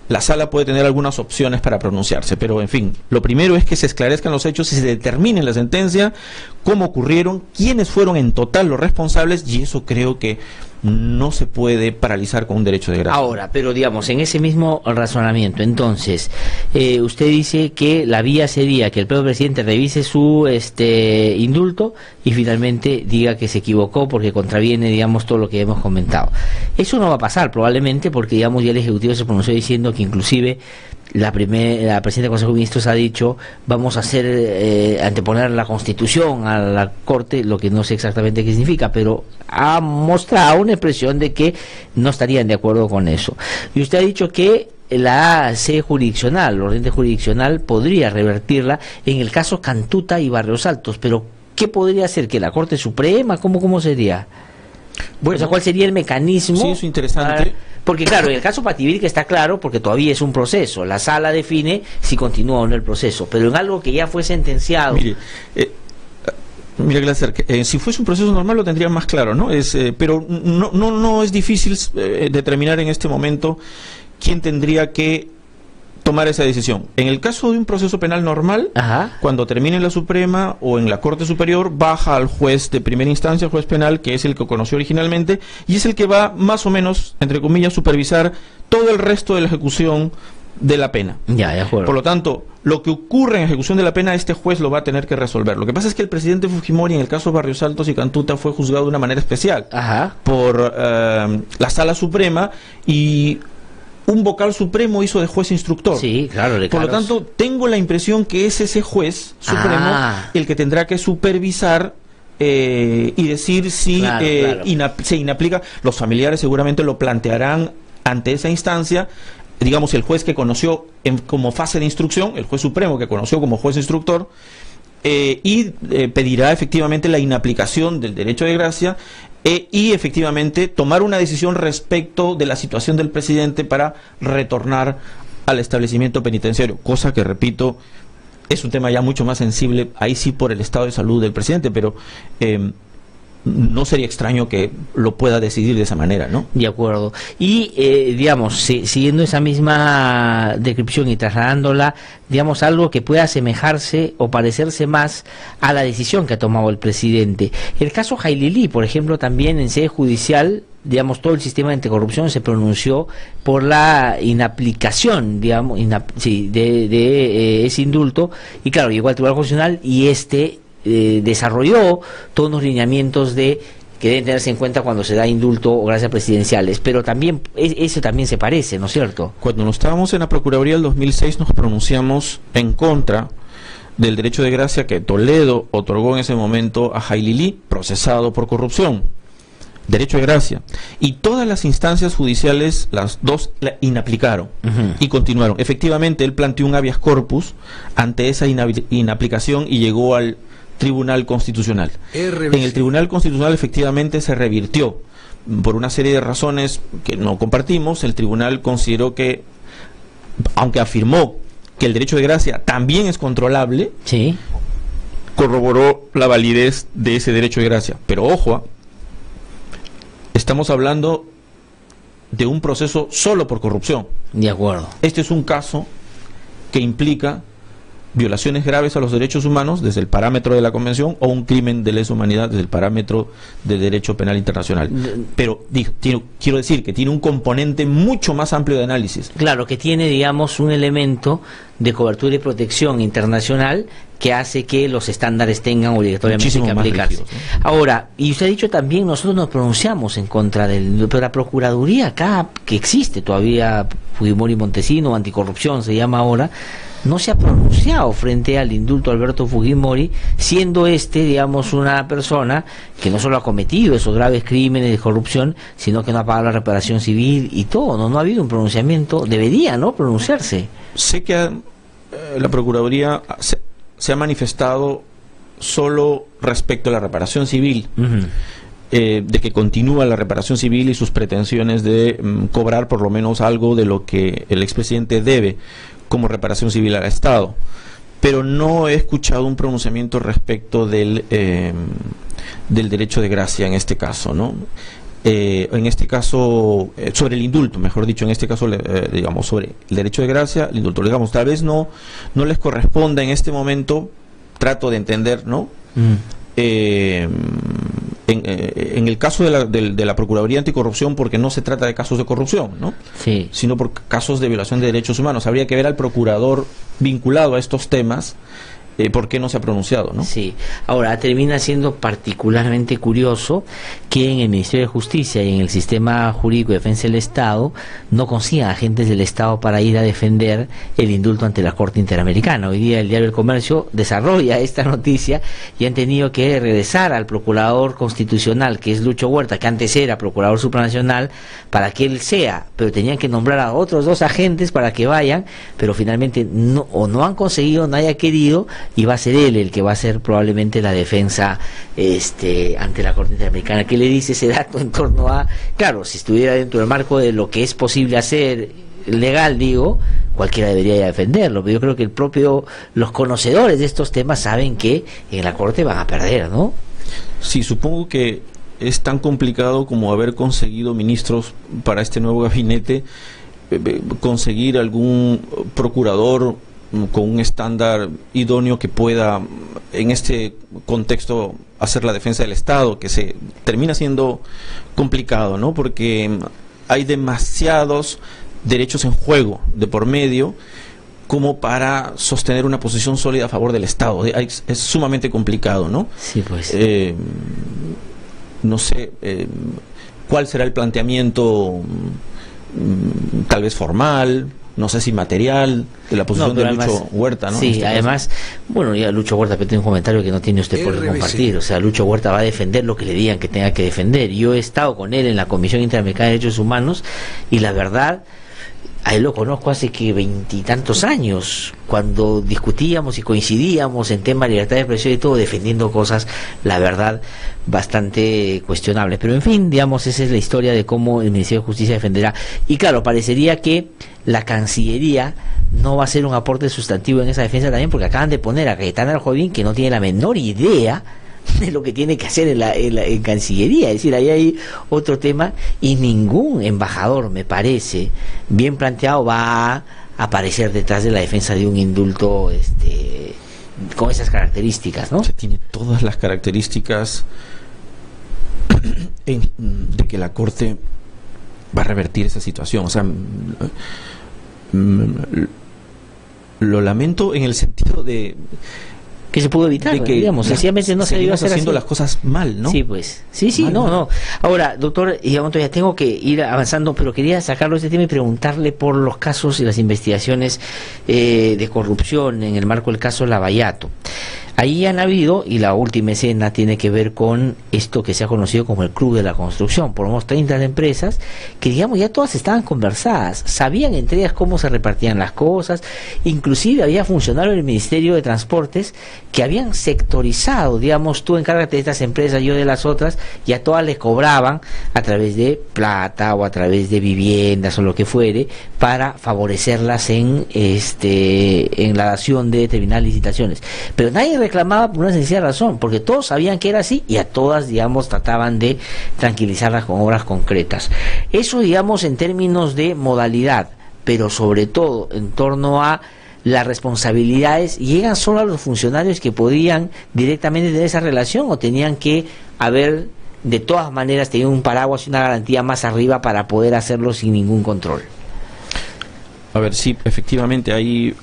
la sala puede tener algunas opciones para pronunciarse, pero en fin, lo primero es que se esclarezcan los hechos y se determine en la sentencia cómo ocurrieron, quiénes fueron en total los responsables, y eso creo que no se puede paralizar con un derecho de gracia. Ahora, pero digamos, en ese mismo razonamiento, entonces, usted dice que la vía sería que el propio presidente revise su indulto y finalmente diga que se equivocó porque contraviene, digamos, todo lo que hemos comentado. Eso no va a pasar probablemente porque, digamos, ya el Ejecutivo se pronunció diciendo que inclusive la presidenta del Consejo de Ministros ha dicho vamos a hacer anteponer la Constitución a la Corte, lo que no sé exactamente qué significa, pero ha mostrado una expresión de que no estarían de acuerdo con eso. Y usted ha dicho que la sede jurisdiccional, el orden jurisdiccional podría revertirla en el caso Cantuta y Barrios Altos, pero ¿qué podría hacer? ¿Que la Corte Suprema? ¿Cómo sería? Bueno, o sea, ¿cuál sería el mecanismo? Sí, eso es interesante. Porque claro, en el caso Pativilca está claro porque todavía es un proceso. La sala define si continúa o no el proceso. Pero en algo que ya fue sentenciado... Mire, Glaser, si fuese un proceso normal lo tendría más claro, ¿no? Pero no es difícil determinar en este momento quién tendría que tomar esa decisión. En el caso de un proceso penal normal, cuando termine en la Suprema o en la Corte Superior, baja al juez de primera instancia, el juez penal, que es el que conoció originalmente, y es el que va más o menos, entre comillas, supervisar todo el resto de la ejecución de la pena. Ya, de acuerdo. Por lo tanto, lo que ocurre en ejecución de la pena, este juez lo va a tener que resolver. Lo que pasa es que el presidente Fujimori, en el caso de Barrios Altos y Cantuta, fue juzgado de una manera especial por la Sala Suprema, y un vocal supremo hizo de juez instructor. Sí, claro. Por lo tanto, tengo la impresión que es ese juez supremo el que tendrá que supervisar y decir si se inaplica. Los familiares seguramente lo plantearán ante esa instancia. Digamos, el juez que conoció como fase de instrucción, el juez supremo que conoció como juez instructor, y pedirá efectivamente la inaplicación del derecho de gracia y efectivamente tomar una decisión respecto de la situación del presidente para retornar al establecimiento penitenciario, cosa que, repito, es un tema ya mucho más sensible, ahí sí, por el estado de salud del presidente, pero no sería extraño que lo pueda decidir de esa manera, ¿no? De acuerdo. Y, digamos, siguiendo esa misma descripción y trasladándola, digamos, algo que pueda asemejarse o parecerse más a la decisión que ha tomado el presidente. El caso Jailili, por ejemplo, también en sede judicial, digamos, todo el sistema de anticorrupción se pronunció por la inaplicación, digamos, de ese indulto, y claro, llegó al Tribunal Constitucional y desarrolló todos unos lineamientos que deben tenerse en cuenta cuando se da indulto o gracias presidenciales, pero también eso también se parece, ¿no es cierto? Cuando nos estábamos en la Procuraduría del 2006 nos pronunciamos en contra del derecho de gracia que Toledo otorgó en ese momento a Jailili, procesado por corrupción. Derecho de gracia. Y todas las instancias judiciales, las dos, la inaplicaron y continuaron. Efectivamente, él planteó un habeas corpus ante esa inaplicación y llegó al Tribunal Constitucional. En el Tribunal Constitucional efectivamente se revirtió por una serie de razones que no compartimos. El tribunal consideró que, aunque afirmó que el derecho de gracia también es controlable, corroboró la validez de ese derecho de gracia. Pero ojo, estamos hablando de un proceso solo por corrupción. De acuerdo. Este es un caso que implica violaciones graves a los derechos humanos desde el parámetro de la Convención o un crimen de lesa humanidad desde el parámetro del derecho penal internacional. Pero quiero decir que tiene un componente mucho más amplio de análisis. Claro, que tiene, digamos, un elemento de cobertura y protección internacional que hace que los estándares tengan obligatoriamente que aplicarse. Rígidos, ¿no? Ahora, y usted ha dicho también, nosotros nos pronunciamos en contra pero la Procuraduría acá, que existe todavía, Fujimori Montesino, anticorrupción se llama ahora, no se ha pronunciado frente al indulto de Alberto Fujimori, siendo digamos, una persona que no solo ha cometido esos graves crímenes de corrupción, sino que no ha pagado la reparación civil y todo. No ha habido un pronunciamiento, debería, ¿no?, pronunciarse. Sé que la Procuraduría se ha manifestado solo respecto a la reparación civil, de que continúa la reparación civil y sus pretensiones de cobrar por lo menos algo de lo que el expresidente debe como reparación civil al Estado, pero no he escuchado un pronunciamiento respecto del derecho de gracia en este caso, ¿no? en este caso, sobre el indulto, mejor dicho, en este caso, digamos, sobre el derecho de gracia, el indulto, digamos, tal vez no les corresponda en este momento, trato de entender, ¿no? En el caso de la Procuraduría Anticorrupción, porque no se trata de casos de corrupción, ¿no? Sí. Sino por casos de violación de derechos humanos. Habría que ver al procurador vinculado a estos temas, por qué no se ha pronunciado, ¿no? Sí. Ahora, termina siendo particularmente curioso que en el Ministerio de Justicia y en el sistema jurídico de defensa del Estado no consigan agentes del Estado para ir a defender el indulto ante la Corte Interamericana. Hoy día el diario El Comercio desarrolla esta noticia y han tenido que regresar al procurador constitucional, que es Lucho Huerta, que antes era procurador supranacional, para que él sea, pero tenían que nombrar a otros 2 agentes para que vayan, pero finalmente no han conseguido, no haya querido, y va a ser él el que va a hacer probablemente la defensa ante la Corte Interamericana. ¿Qué le dice ese dato en torno a, claro, si estuviera dentro del marco de lo que es posible hacer legal, digo, cualquiera debería ya defenderlo, pero yo creo que los conocedores de estos temas saben que en la Corte van a perder, ¿no? Sí, supongo que es tan complicado como haber conseguido ministros para este nuevo gabinete, conseguir algún procurador con un estándar idóneo que pueda en este contexto hacer la defensa del Estado, que se termina siendo complicado, ¿no? Porque hay demasiados derechos en juego de por medio como para sostener una posición sólida a favor del Estado. Es sumamente complicado, ¿no? Sí, pues. No sé cuál será el planteamiento, tal vez formal, no sé si material, de la posición de Lucho Huerta, ¿no? Sí, además, bueno, ya Lucho Huerta tiene un comentario que no tiene usted por qué compartir. O sea, Lucho Huerta va a defender lo que le digan que tenga que defender. Yo he estado con él en la Comisión Interamericana de Derechos Humanos y la verdad, a él lo conozco hace que 20 y tantos años, cuando discutíamos y coincidíamos en temas de libertad de expresión y todo, defendiendo cosas, la verdad, bastante cuestionables. Pero en fin, digamos, esa es la historia de cómo el Ministerio de Justicia defenderá. Y claro, parecería que la Cancillería no va a ser un aporte sustantivo en esa defensa también, porque acaban de poner a Cayetana Arjovín, que no tiene la menor idea de lo que tiene que hacer en Cancillería. Es decir, ahí hay otro tema, y ningún embajador, me parece, bien planteado, va a aparecer detrás de la defensa de un indulto con esas características, ¿no? Se tiene todas las características de que la Corte va a revertir esa situación. O sea, lo lamento en el sentido de que se pudo evitar, de que, digamos, sencillamente no se debió hacer haciendo así. Las cosas mal, ¿no? Sí, pues. Sí, no. Ahora, doctor Yamamoto, ya tengo que ir avanzando, pero quería sacarlo de este tema y preguntarle por los casos y las investigaciones de corrupción en el marco del caso Lavallato. Ahí han habido, y la última escena tiene que ver con esto que se ha conocido como el Club de la Construcción, por unos 30 empresas que, digamos, ya todas estaban conversadas, sabían entre ellas cómo se repartían las cosas, inclusive había funcionarios del Ministerio de Transportes que habían sectorizado, digamos, tú encárgate de estas empresas, yo de las otras, y a todas les cobraban a través de plata o a través de viviendas o lo que fuere, para favorecerlas en la dación de determinadas licitaciones. Pero nadie reclamaba por una sencilla razón, porque todos sabían que era así y a todas, digamos, trataban de tranquilizarlas con obras concretas. Eso, digamos, en términos de modalidad, pero sobre todo en torno a las responsabilidades, ¿llegan solo a los funcionarios que podían directamente tener esa relación o tenían que haber de todas maneras tenido un paraguas y una garantía más arriba para poder hacerlo sin ningún control? A ver, sí, efectivamente hay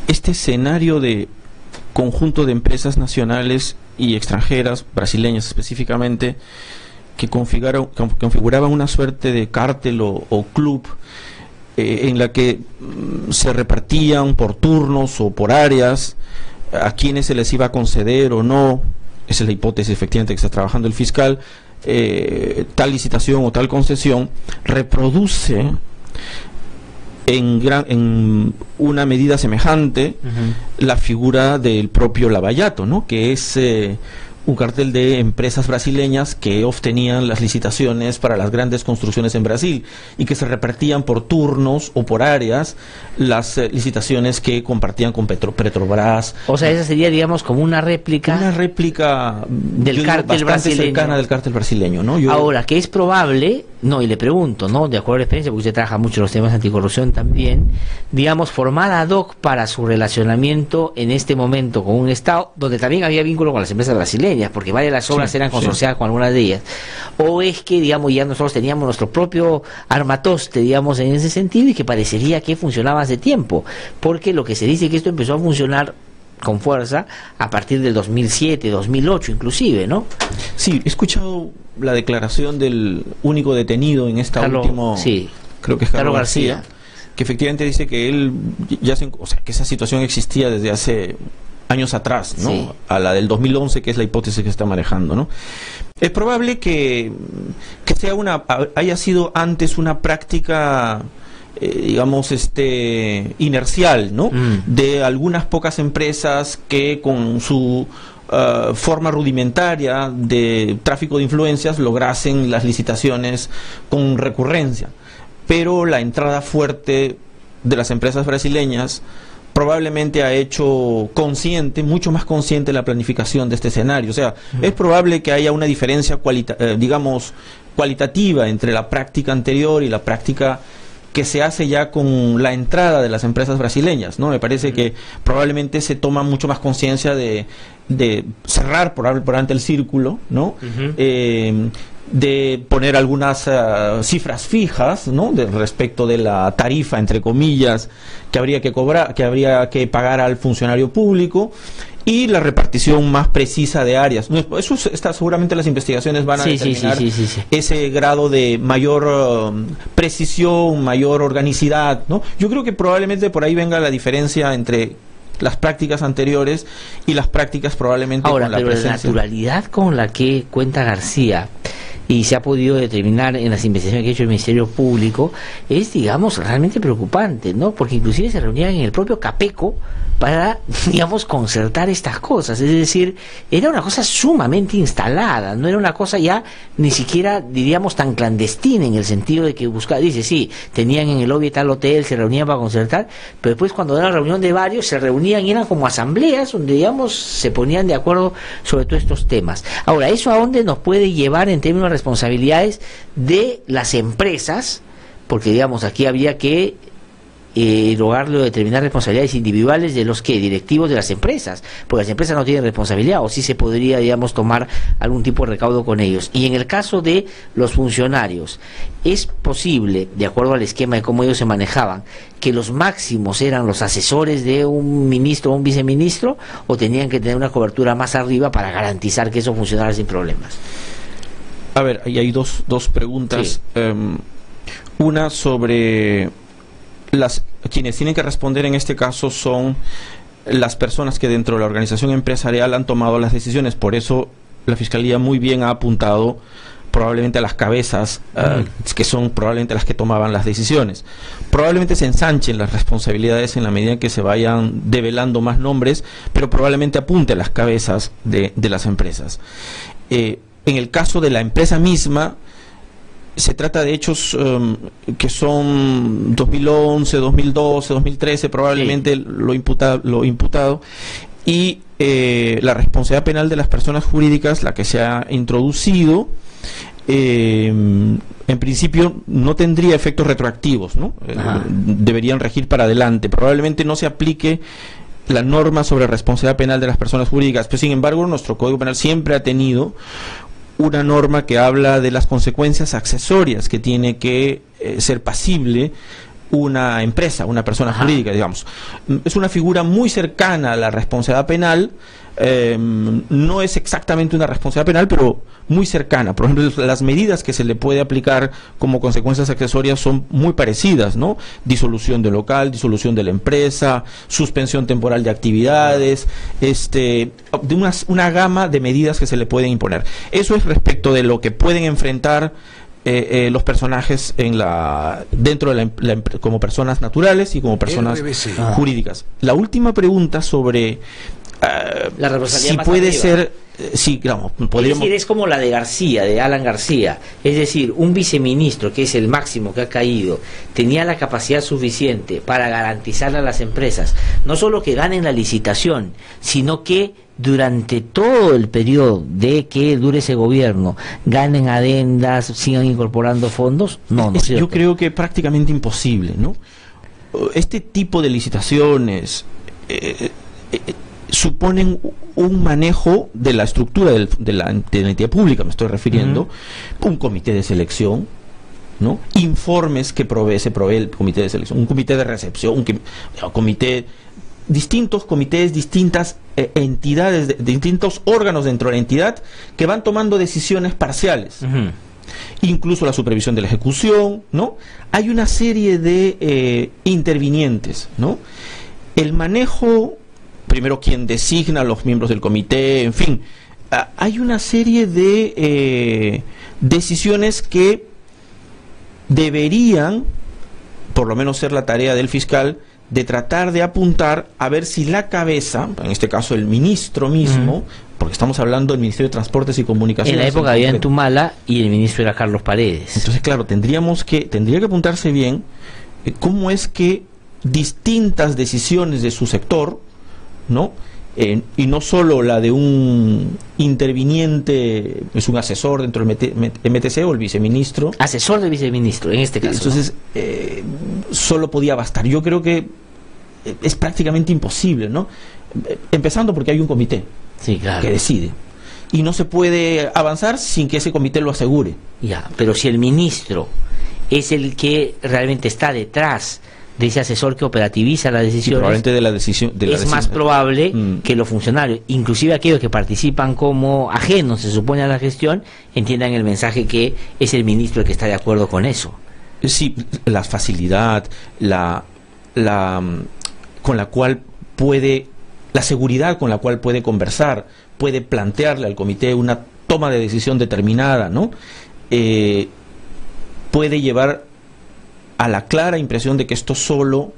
este escenario de conjunto de empresas nacionales y extranjeras, brasileñas específicamente, que configuraban una suerte de cártel o club en la que se repartían por turnos o por áreas a quienes se les iba a conceder o no. Esa es la hipótesis efectivamente que está trabajando el fiscal. Tal licitación o tal concesión reproduce en una medida semejante la figura del propio Lavallato, ¿no? Que es un cartel de empresas brasileñas que obtenían las licitaciones para las grandes construcciones en Brasil y que se repartían por turnos o por áreas las licitaciones que compartían con Petrobras. O sea, esa sería, digamos, como una réplica del cártel brasileño, cercana del cártel brasileño, ¿no? Ahora, que es probable, y le pregunto, ¿no?, de acuerdo a la experiencia, porque usted trabaja mucho los temas de anticorrupción también, digamos, formar ad hoc para su relacionamiento en este momento con un Estado donde también había vínculo con las empresas brasileñas, porque varias de las obras eran consorciadas con algunas de ellas, o es que, digamos, ya nosotros teníamos nuestro propio armatoste, digamos, en ese sentido, y que parecería que funcionaba hace tiempo, porque lo que se dice es que esto empezó a funcionar con fuerza a partir del 2007, 2008 inclusive, ¿no? Sí, he escuchado la declaración del único detenido en esta última, creo que es Carlos García, que efectivamente dice que él que esa situación existía desde hace años atrás, ¿no? Sí. A la del 2011, que es la hipótesis que está manejando, ¿no? Es probable que sea haya sido antes una práctica digamos, inercial, ¿no? De algunas pocas empresas que con su forma rudimentaria de tráfico de influencias lograsen las licitaciones con recurrencia. Pero la entrada fuerte de las empresas brasileñas probablemente ha hecho mucho más consciente la planificación de este escenario. O sea, es probable que haya una diferencia cualitativa entre la práctica anterior y la práctica que se hace ya con la entrada de las empresas brasileñas, ¿no? Me parece que probablemente se toma mucho más conciencia de cerrar probablemente el círculo, ¿no? De poner algunas cifras fijas, ¿no?, respecto de la tarifa, entre comillas, que habría que cobrar, que habría que pagar al funcionario público, y la repartición más precisa de áreas. Eso seguramente las investigaciones van a determinar ese grado de mayor precisión, mayor organicidad, ¿no? Yo creo que probablemente por ahí venga la diferencia entre las prácticas anteriores y las prácticas probablemente con la presencia. La naturalidad con la que cuenta García, y se ha podido determinar en las investigaciones que ha hecho el Ministerio Público, es, digamos, realmente preocupante, ¿no? Porque inclusive se reunían en el propio Capeco para, digamos, concertar estas cosas. Es decir, era una cosa sumamente instalada, no era una cosa ya ni siquiera, diríamos, tan clandestina, en el sentido de que buscaba, dice, sí, tenían en el lobby tal hotel, se reunían para concertar, pero después cuando era la reunión de varios, se reunían y eran como asambleas donde, digamos, se ponían de acuerdo sobre todos estos temas. Ahora, ¿eso a dónde nos puede llevar en términos de responsabilidades de las empresas? Porque, digamos, aquí habría que rogarle o determinar responsabilidades individuales de los directivos de las empresas, porque las empresas no tienen responsabilidad, o sí se podría, digamos, tomar algún tipo de recaudo con ellos. Y en el caso de los funcionarios, ¿es posible, de acuerdo al esquema de cómo ellos se manejaban, que los máximos eran los asesores de un ministro o un viceministro, o tenían que tener una cobertura más arriba para garantizar que eso funcionara sin problemas? A ver, ahí hay dos preguntas. Una sobre quienes tienen que responder en este caso son las personas que dentro de la organización empresarial han tomado las decisiones. Por eso la Fiscalía muy bien ha apuntado probablemente a las cabezas, que son probablemente las que tomaban las decisiones. Probablemente se ensanchen las responsabilidades en la medida en que se vayan develando más nombres, pero probablemente apunte a las cabezas de las empresas. En el caso de la empresa misma, se trata de hechos que son 2011, 2012, 2013, probablemente lo imputado, y la responsabilidad penal de las personas jurídicas, la que se ha introducido, en principio no tendría efectos retroactivos, ¿no? Deberían regir para adelante. Probablemente no se aplique la norma sobre responsabilidad penal de las personas jurídicas, pero sin embargo nuestro Código Penal siempre ha tenido una norma que habla de las consecuencias accesorias que tiene que ser pasible una empresa, una persona jurídica, digamos. Es una figura muy cercana a la responsabilidad penal, no es exactamente una responsabilidad penal, pero muy cercana. Por ejemplo, las medidas que se le puede aplicar como consecuencias accesorias son muy parecidas, ¿no? Disolución del local, disolución de la empresa, suspensión temporal de actividades, de una gama de medidas que se le pueden imponer. Eso es respecto de lo que pueden enfrentar los personajes dentro de como personas naturales y como personas jurídicas. La última pregunta sobre la responsabilidad si más puede arriba. ser, sí, claro, podríamos... Es decir, es como la de García, de Alan García. Es decir, un viceministro, que es el máximo que ha caído, tenía la capacidad suficiente para garantizarle a las empresas, no solo que ganen la licitación, sino que durante todo el periodo de que dure ese gobierno ganen adendas, sigan incorporando fondos. No es cierto. Yo creo que es prácticamente imposible, ¿no? Este tipo de licitaciones suponen un manejo de la estructura de la entidad pública, me estoy refiriendo, un comité de selección, ¿no? Informes que se provee el comité de selección, un comité de recepción, un comité, distintos comités, distintas entidades, distintos órganos dentro de la entidad que van tomando decisiones parciales. Incluso la supervisión de la ejecución, ¿no? Hay una serie de intervinientes, ¿no? El manejo, primero quien designa a los miembros del comité, en fin, hay una serie de decisiones que deberían, por lo menos ser la tarea del fiscal, de tratar de apuntar a ver si la cabeza, en este caso el ministro mismo, porque estamos hablando del Ministerio de Transportes y Comunicaciones. En la época había en Tumala y el ministro era Carlos Paredes. Entonces, claro, tendría que apuntarse bien cómo es que distintas decisiones de su sector, ¿no? Y no solo la de un interviniente, es un asesor dentro del MTC o el viceministro. Asesor del viceministro, en este caso. Entonces, solo podía bastar. Yo creo que es prácticamente imposible, ¿no? Empezando porque hay un comité que decide. Y no se puede avanzar sin que ese comité lo asegure. Ya, pero si el ministro es el que realmente está detrás de ese asesor que operativiza la decisión, probablemente de la decisión es más probable que los funcionarios, inclusive aquellos que participan como ajenos, se supone, a la gestión, entiendan el mensaje que es el ministro el que está de acuerdo con eso. Sí, la facilidad, con la cual puede, la seguridad con la cual puede conversar, puede plantearle al comité una toma de decisión determinada, ¿no? Puede llevar a la clara impresión de que esto solo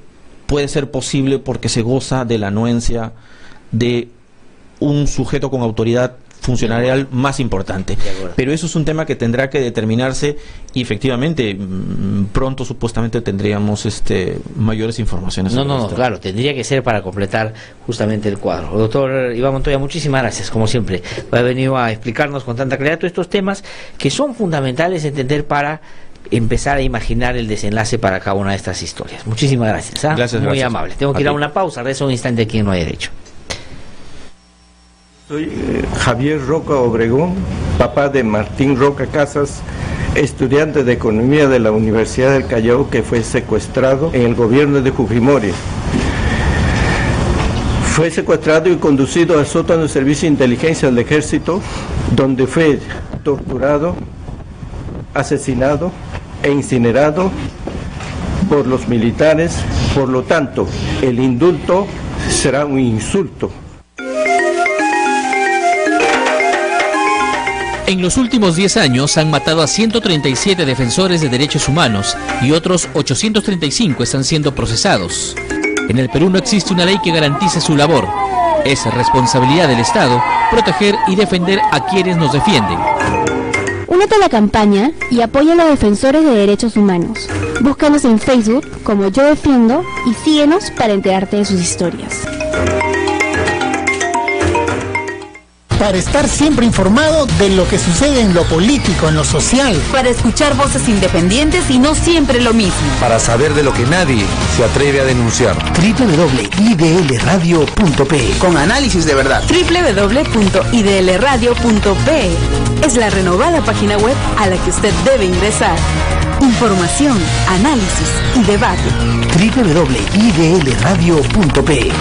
puede ser posible porque se goza de la anuencia de un sujeto con autoridad funcionarial más importante. Pero eso es un tema que tendrá que determinarse y efectivamente pronto supuestamente tendríamos mayores informaciones. No, claro, tendría que ser para completar justamente el cuadro. Doctor Iván Montoya, muchísimas gracias, como siempre, por haber venido a explicarnos con tanta claridad todos estos temas que son fundamentales entender para empezar a imaginar el desenlace para cada una de estas historias. Muchísimas gracias. Muy amable. Tengo que ir a una pausa, regreso un instante aquí en No Hay Derecho. Soy Javier Roca Obregón, papá de Martín Roca Casas, estudiante de Economía de la Universidad del Callao que fue secuestrado en el gobierno de Fujimori. Fue secuestrado y conducido al sótano del Servicio de Inteligencia del Ejército, donde fue torturado, asesinado e incinerado por los militares. Por lo tanto, el indulto será un insulto. En los últimos 10 años han matado a 137 defensores de derechos humanos y otros 835 están siendo procesados. En el Perú no existe una ley que garantice su labor. Es responsabilidad del Estado proteger y defender a quienes nos defienden. Únete a la campaña y apoya a los defensores de derechos humanos. Búscanos en Facebook como Yo Defiendo y síguenos para enterarte de sus historias. Para estar siempre informado de lo que sucede en lo político, en lo social. Para escuchar voces independientes y no siempre lo mismo. Para saber de lo que nadie se atreve a denunciar. www.idlradio.pe Con análisis de verdad. www.idlradio.pe es la renovada página web a la que usted debe ingresar. Información, análisis y debate. www.idlradio.pe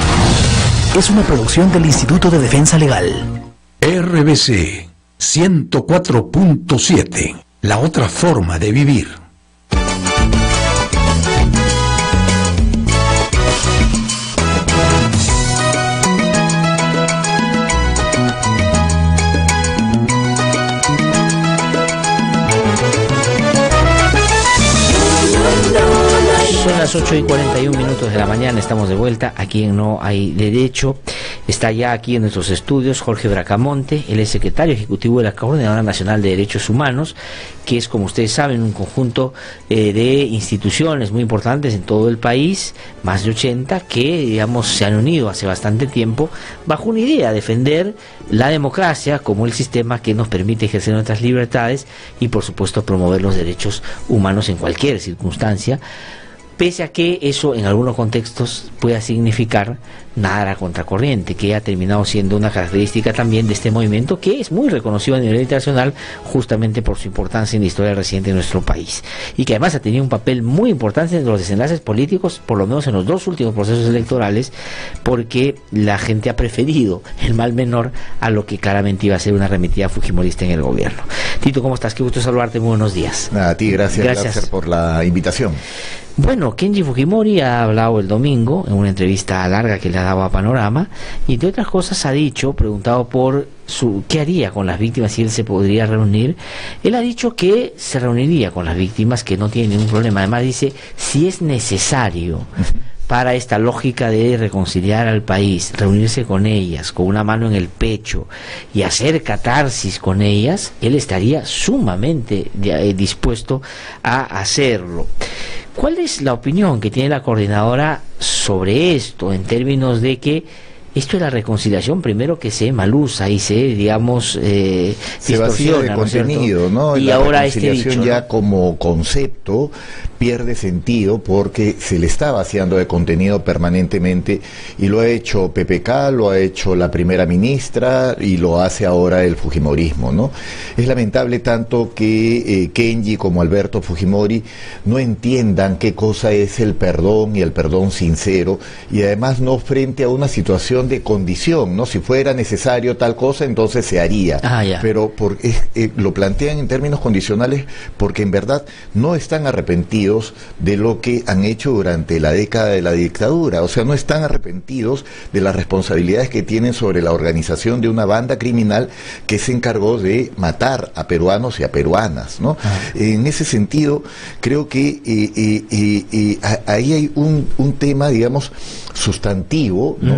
es una producción del Instituto de Defensa Legal. RBC 104.7, la otra forma de vivir. Son las 8:41 de la mañana, estamos de vuelta aquí en No Hay Derecho. Está ya aquí en nuestros estudios Jorge Bracamonte, él es secretario ejecutivo de la Coordinadora Nacional de Derechos Humanos, que es, como ustedes saben, un conjunto de instituciones muy importantes en todo el país, más de 80, que, digamos, se han unido hace bastante tiempo bajo una idea: defender la democracia como el sistema que nos permite ejercer nuestras libertades y, por supuesto, promover los derechos humanos en cualquier circunstancia, pese a que eso en algunos contextos pueda significar nadar a contracorriente, que ha terminado siendo una característica también de este movimiento, que es muy reconocido a nivel internacional justamente por su importancia en la historia reciente de nuestro país, y que además ha tenido un papel muy importante en los desenlaces políticos, por lo menos en los 2 últimos procesos electorales, porque la gente ha preferido el mal menor a lo que claramente iba a ser una arremetida fujimorista en el gobierno. Tito, ¿cómo estás? Qué gusto saludarte, muy buenos días. A ti, gracias por la invitación. Bueno, Kenji Fujimori ha hablado el domingo en una entrevista larga que le ha dado a Panorama, y entre otras cosas ha dicho, preguntado por qué haría con las víctimas, si él se podría reunir. Él ha dicho que se reuniría con las víctimas, que no tiene ningún problema. Además dice, si es necesario para esta lógica de reconciliar al país, reunirse con ellas, con una mano en el pecho y hacer catarsis con ellas, él estaría sumamente dispuesto a hacerlo. ¿Cuál es la opinión que tiene la coordinadora sobre esto, en términos de que esto es la reconciliación, primero, que se malusa y se, digamos, se vacía de contenido, ¿no? Y la ahora reconciliación este dicho, ya ¿no?, como concepto pierde sentido porque se le está vaciando de contenido permanentemente, y lo ha hecho PPK, lo ha hecho la primera ministra y lo hace ahora el fujimorismo, ¿no? Es lamentable tanto que Kenji como Alberto Fujimori no entiendan qué cosa es el perdón y el perdón sincero, y además no frente a una situación de condición, ¿no? Si fuera necesario tal cosa, entonces se haría. Pero lo plantean en términos condicionales porque en verdad no están arrepentidos de lo que han hecho durante la década de la dictadura. O sea, no están arrepentidos de las responsabilidades que tienen sobre la organización de una banda criminal que se encargó de matar a peruanos y a peruanas, ¿no? En ese sentido, creo que ahí hay un tema, digamos, sustantivo, ¿no?,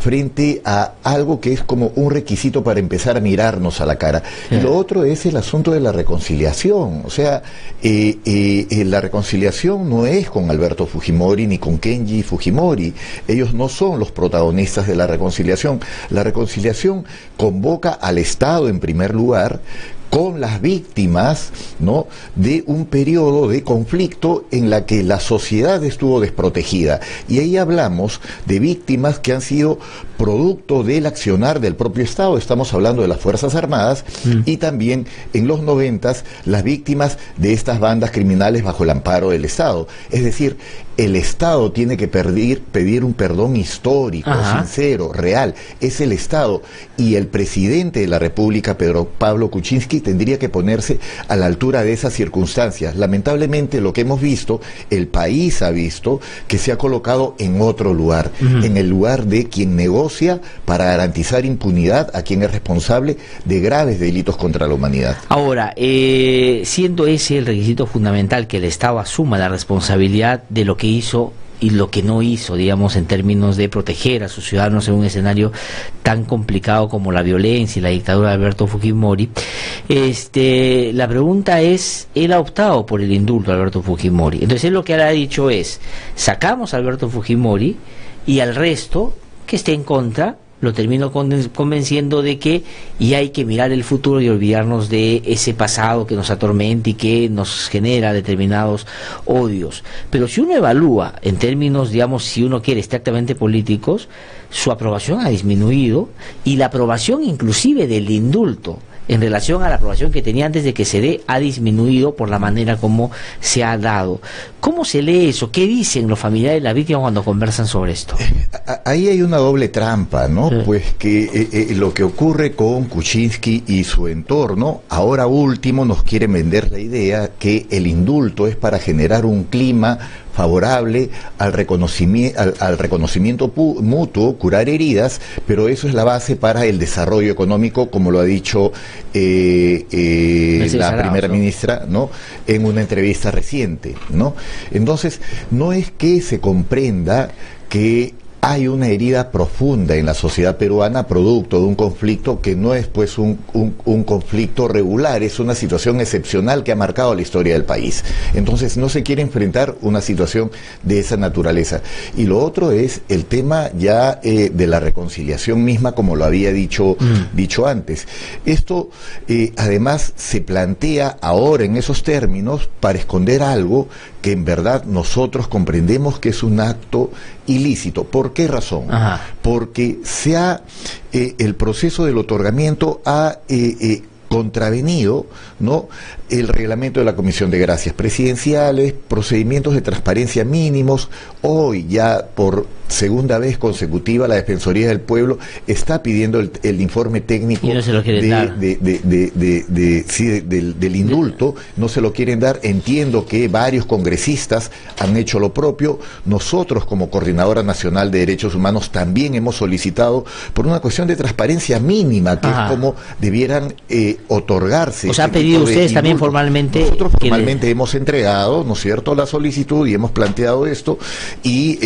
frente a algo que es como un requisito para empezar a mirarnos a la cara. Y lo otro es el asunto de la reconciliación. O sea, la reconciliación no es con Alberto Fujimori ni con Kenji Fujimori. Ellos no son los protagonistas de la reconciliación. La reconciliación convoca al Estado en primer lugar, con las víctimas, ¿no?, de un periodo de conflicto en la que la sociedad estuvo desprotegida. Y ahí hablamos de víctimas que han sido producto del accionar del propio Estado. Estamos hablando de las Fuerzas Armadas y también en los 90s las víctimas de estas bandas criminales bajo el amparo del Estado. Es decir, el Estado tiene que pedir un perdón histórico, sincero, real. Es el Estado, y el presidente de la República, Pedro Pablo Kuczynski, tendría que ponerse a la altura de esas circunstancias. Lamentablemente, lo que hemos visto, el país ha visto que se ha colocado en otro lugar, en el lugar de quien negocia para garantizar impunidad a quien es responsable de graves delitos contra la humanidad. Ahora, siendo ese el requisito fundamental, que el Estado asuma la responsabilidad de lo que hizo y lo que no hizo, digamos, en términos de proteger a sus ciudadanos en un escenario tan complicado como la violencia y la dictadura de Alberto Fujimori, la pregunta es, él ha optado por el indulto a Alberto Fujimori. Entonces él lo que ha dicho es, sacamos a Alberto Fujimori y al resto que esté en contra lo termino convenciendo de que y hay que mirar el futuro y olvidarnos de ese pasado que nos atormenta y que nos genera determinados odios. Pero si uno evalúa en términos, digamos, si uno quiere estrictamente políticos, su aprobación ha disminuido, y la aprobación inclusive del indulto en relación a la aprobación que tenía antes de que se dé ha disminuido por la manera como se ha dado. ¿Cómo se lee eso? ¿Qué dicen los familiares de la víctima cuando conversan sobre esto? Ahí hay una doble trampa, ¿no? Pues que lo que ocurre con Kuczynski y su entorno, ahora último nos quieren vender la idea que el indulto es para generar un clima favorable al reconocimiento mutuo, curar heridas, pero eso es la base para el desarrollo económico, como lo ha dicho la primera ministra, ¿no?, en una entrevista reciente, ¿no? Entonces, no es que se comprenda que hay una herida profunda en la sociedad peruana producto de un conflicto que no es pues un conflicto regular, es una situación excepcional que ha marcado la historia del país. Entonces no se quiere enfrentar una situación de esa naturaleza. Y lo otro es el tema ya de la reconciliación misma, como lo había dicho antes. Esto además se plantea ahora en esos términos para esconder algo que en verdad nosotros comprendemos que es un acto ilícito. ¿Por qué razón? Porque el proceso del otorgamiento ha contravenido, ¿no?, el reglamento de la Comisión de Gracias Presidenciales, procedimientos de transparencia mínimos. Hoy ya por segunda vez consecutiva la Defensoría del Pueblo está pidiendo el informe técnico del indulto, no se lo quieren dar. Entiendo que varios congresistas han hecho lo propio. Nosotros como Coordinadora Nacional de Derechos Humanos también hemos solicitado por una cuestión de transparencia mínima, que es como debieran otorgarse. O sea, han pedido ustedes también formalmente. Nosotros formalmente hemos entregado, ¿no es cierto?, la solicitud y hemos planteado esto, y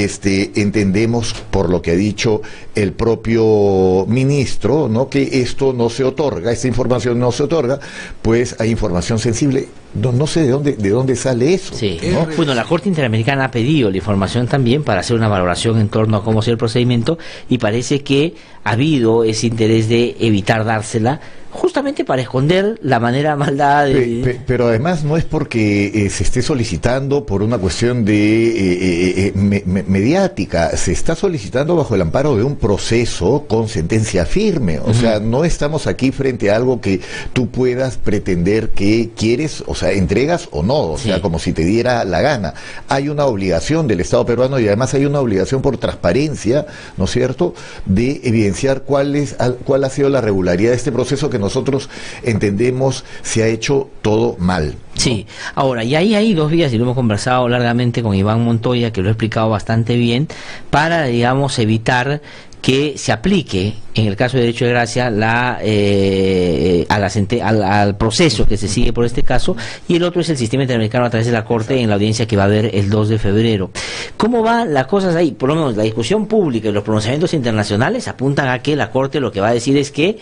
entendemos, por lo que ha dicho el propio ministro, ¿no?, que esto no se otorga, esta información no se otorga, pues hay información sensible. No sé de dónde sale eso. Sí, ¿no? Bueno, la Corte Interamericana ha pedido la información también para hacer una valoración en torno a cómo sea el procedimiento, y parece que ha habido ese interés de evitar dársela, justamente para esconder la manera maldada de... Pero además no es porque se esté solicitando por una cuestión de mediática, se está solicitando bajo el amparo de un proceso con sentencia firme. O sea, no estamos aquí frente a algo que tú puedas pretender que quieres, o sea, entregas o no, o sea, como si te diera la gana. Hay una obligación del Estado peruano, y además hay una obligación por transparencia, ¿no es cierto?, de evidenciar cuál ha sido la regularidad de este proceso, que nosotros entendemos se ha hecho todo mal, ¿no? Sí, ahora, y ahí hay dos vías, y lo hemos conversado largamente con Iván Montoya, que lo ha explicado bastante bien, para, digamos, evitar que se aplique, en el caso de derecho de gracia, al proceso que se sigue por este caso, y el otro es el sistema interamericano a través de la Corte en la audiencia que va a haber el 2 de febrero. ¿Cómo van las cosas ahí? Por lo menos la discusión pública y los pronunciamientos internacionales apuntan a que la Corte lo que va a decir es que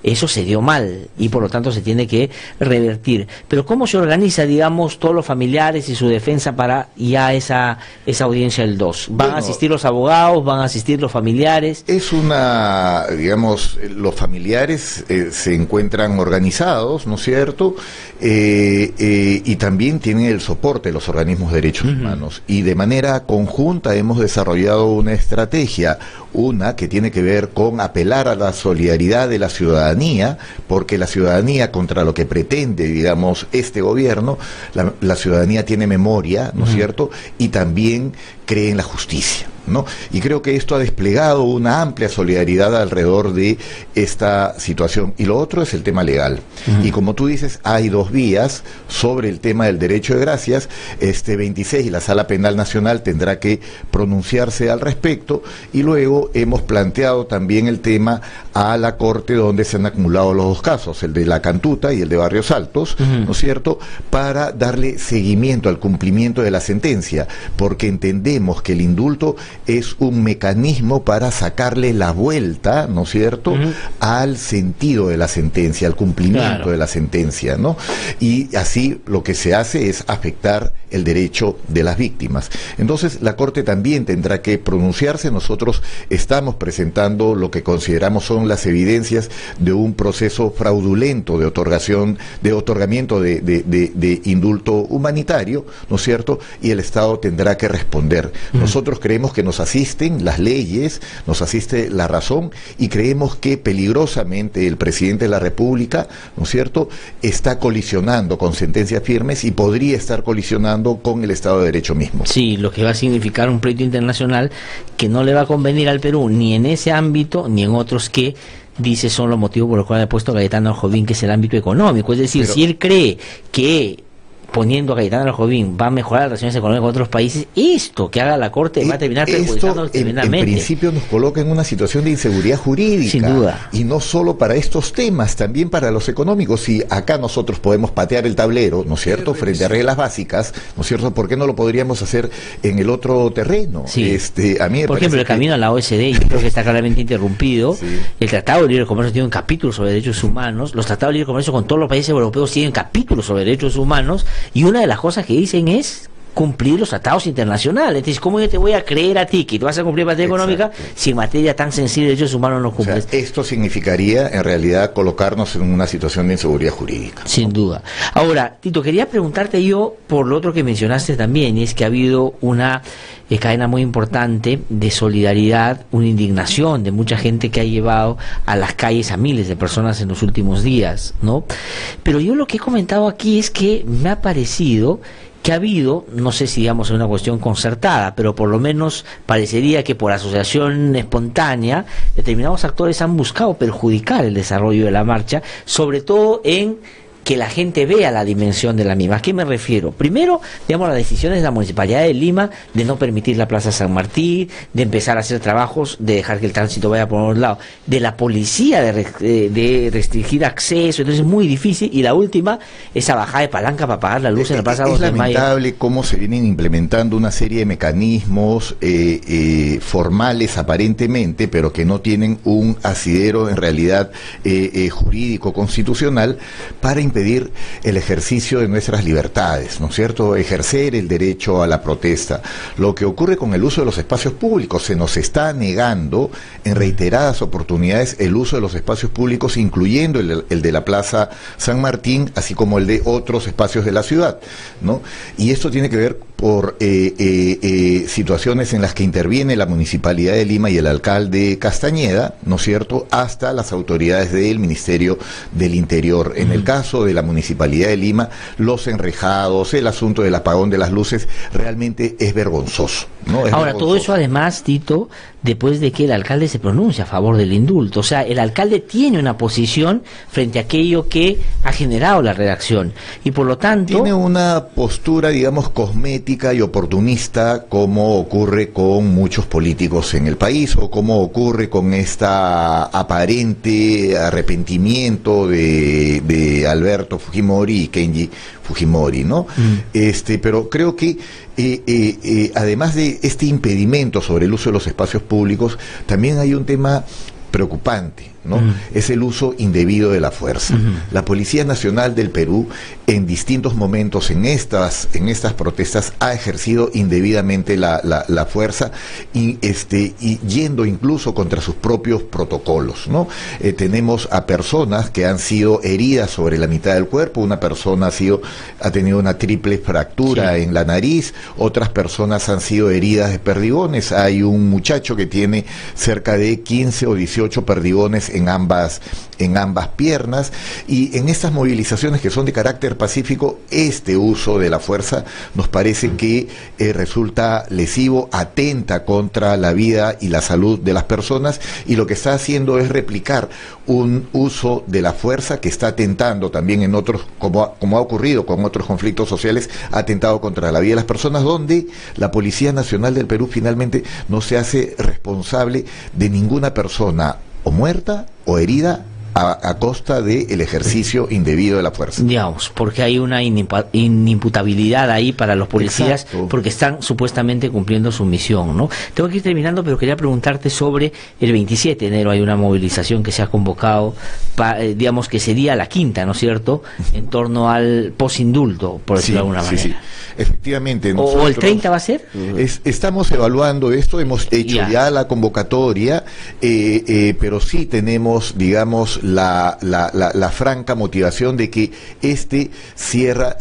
eso se dio mal y por lo tanto se tiene que revertir. Pero ¿cómo se organiza, digamos, todos los familiares y su defensa para ya esa audiencia del 2? ¿Van a asistir los abogados? ¿Van a asistir los familiares? Es digamos, los familiares se encuentran organizados, ¿no es cierto? Y también tienen el soporte de los organismos de derechos humanos. Y de manera conjunta hemos desarrollado una estrategia, una que tiene que ver con apelar a la solidaridad de la ciudadanía, porque la ciudadanía, contra lo que pretende, digamos, este gobierno, la ciudadanía tiene memoria, ¿no es cierto?, y también cree en la justicia, ¿no? Y creo que esto ha desplegado una amplia solidaridad alrededor de esta situación. Y lo otro es el tema legal. Y como tú dices, hay dos vías sobre el tema del derecho de gracias. Este 26 la Sala Penal Nacional tendrá que pronunciarse al respecto, y luego hemos planteado también el tema a la Corte, donde se han acumulado los dos casos, el de La Cantuta y el de Barrios Altos, ¿no es cierto?, para darle seguimiento al cumplimiento de la sentencia, porque entendemos que el indulto es un mecanismo para sacarle la vuelta, ¿no es cierto?, al sentido de la sentencia, al cumplimiento de la sentencia, ¿no? Y así lo que se hace es afectar el derecho de las víctimas. Entonces la Corte también tendrá que pronunciarse. Nosotros estamos presentando lo que consideramos son las evidencias de un proceso fraudulento de otorgamiento de indulto humanitario, ¿no es cierto?, y el Estado tendrá que responder. Nosotros creemos que nos asisten las leyes, nos asiste la razón, y creemos que peligrosamente el presidente de la República, ¿no es cierto?, está colisionando con sentencias firmes y podría estar colisionando con el Estado de Derecho mismo. Sí, lo que va a significar un pleito internacional que no le va a convenir al Perú, ni en ese ámbito, ni en otros que dice son los motivos por los cuales ha puesto Cayetano Jobim, que es el ámbito económico. Es decir, si él cree que poniendo a Cayetano Jobim va a mejorar las relaciones económicas con otros países, esto que haga la Corte va a terminar perjudicándonos tremendamente. En principio nos coloca en una situación de inseguridad jurídica. Sin duda. Y no solo para estos temas, también para los económicos. Si acá nosotros podemos patear el tablero, ¿no es cierto?, frente a reglas básicas, ¿no es cierto?, ¿por qué no lo podríamos hacer en el otro terreno? Sí. A mí por ejemplo, el camino a la OSD, yo creo que está claramente interrumpido. Sí. El Tratado de Libre Comercio tiene un capítulo sobre derechos humanos. Los tratados de libre comercio con todos los países europeos tienen capítulos sobre derechos humanos. Y una de las cosas que dicen es cumplir los tratados internacionales. Entonces, ¿cómo yo te voy a creer a ti que tú vas a cumplir en materia económica si en materia tan sensible de derechos humanos no cumples? O sea, esto significaría, en realidad, colocarnos en una situación de inseguridad jurídica. Sin duda. Ahora, Tito, quería preguntarte yo por lo otro que mencionaste también, y es que ha habido una cadena muy importante de solidaridad, una indignación de mucha gente que ha llevado a las calles a miles de personas en los últimos días, ¿no? Pero yo lo que he comentado aquí es que me ha parecido que ha habido, no sé si digamos es una cuestión concertada, pero por lo menos parecería que por asociación espontánea determinados actores han buscado perjudicar el desarrollo de la marcha, sobre todo en que la gente vea la dimensión de la misma. ¿A qué me refiero? Primero, digamos, las decisiones de la Municipalidad de Lima de no permitir la Plaza San Martín, de empezar a hacer trabajos, de dejar que el tránsito vaya por un lado, de la policía de restringir acceso, entonces es muy difícil, y la última, esa bajada de palanca para apagar la luz en la Plaza 2 de Mayo. Es lamentable cómo se vienen implementando una serie de mecanismos formales aparentemente, pero que no tienen un asidero en realidad jurídico constitucional para impedir el ejercicio de nuestras libertades, ¿no es cierto?, ejercer el derecho a la protesta. Lo que ocurre con el uso de los espacios públicos, se nos está negando en reiteradas oportunidades el uso de los espacios públicos, incluyendo el de la Plaza San Martín, así como el de otros espacios de la ciudad, ¿no? Y esto tiene que ver por situaciones en las que interviene la Municipalidad de Lima y el alcalde Castañeda, ¿no es cierto?, hasta las autoridades del Ministerio del Interior. En el caso de la Municipalidad de Lima, los enrejados, el asunto del apagón de las luces, realmente es vergonzoso, ¿no? Ahora, vergonzoso. Todo eso además, Tito, después de que el alcalde se pronuncia a favor del indulto. O sea, el alcalde tiene una posición frente a aquello que ha generado la redacción. Y por lo tanto... Tiene una postura, digamos, cosmética y oportunista, como ocurre con muchos políticos en el país, o como ocurre con esta aparente arrepentimiento de Alberto Fujimori y Kenji Fujimori, ¿no? Pero creo que además de este impedimento sobre el uso de los espacios públicos, también hay un tema preocupante, ¿no? Es el uso indebido de la fuerza. La Policía Nacional del Perú, en distintos momentos en estas protestas, ha ejercido indebidamente la fuerza y yendo incluso contra sus propios protocolos, ¿no? Tenemos a personas que han sido heridas sobre la mitad del cuerpo, una persona ha tenido una triple fractura en la nariz, otras personas han sido heridas de perdigones. Hay un muchacho que tiene cerca de 15 o 18 perdigones en ambas piernas, y en estas movilizaciones que son de carácter pacífico, este uso de la fuerza nos parece que resulta lesivo, atenta contra la vida y la salud de las personas, y lo que está haciendo es replicar un uso de la fuerza que está atentando también en otros, como ha ocurrido con otros conflictos sociales, ha atentado contra la vida de las personas, donde la Policía Nacional del Perú finalmente no se hace responsable de ninguna persona o muerta o herida a costa del ejercicio indebido de la fuerza. Digamos, porque hay una inimputabilidad ahí para los policías. Exacto. Porque están supuestamente cumpliendo su misión, ¿no? Tengo que ir terminando, pero quería preguntarte sobre el 27 de enero. Hay una movilización que se ha convocado, digamos que sería la quinta, ¿no es cierto?, en torno al posindulto, por decirlo de alguna manera. Sí. Efectivamente. ¿O el 30 va a ser? Estamos evaluando esto, hemos hecho ya la convocatoria, pero sí tenemos, digamos, la franca motivación de que sea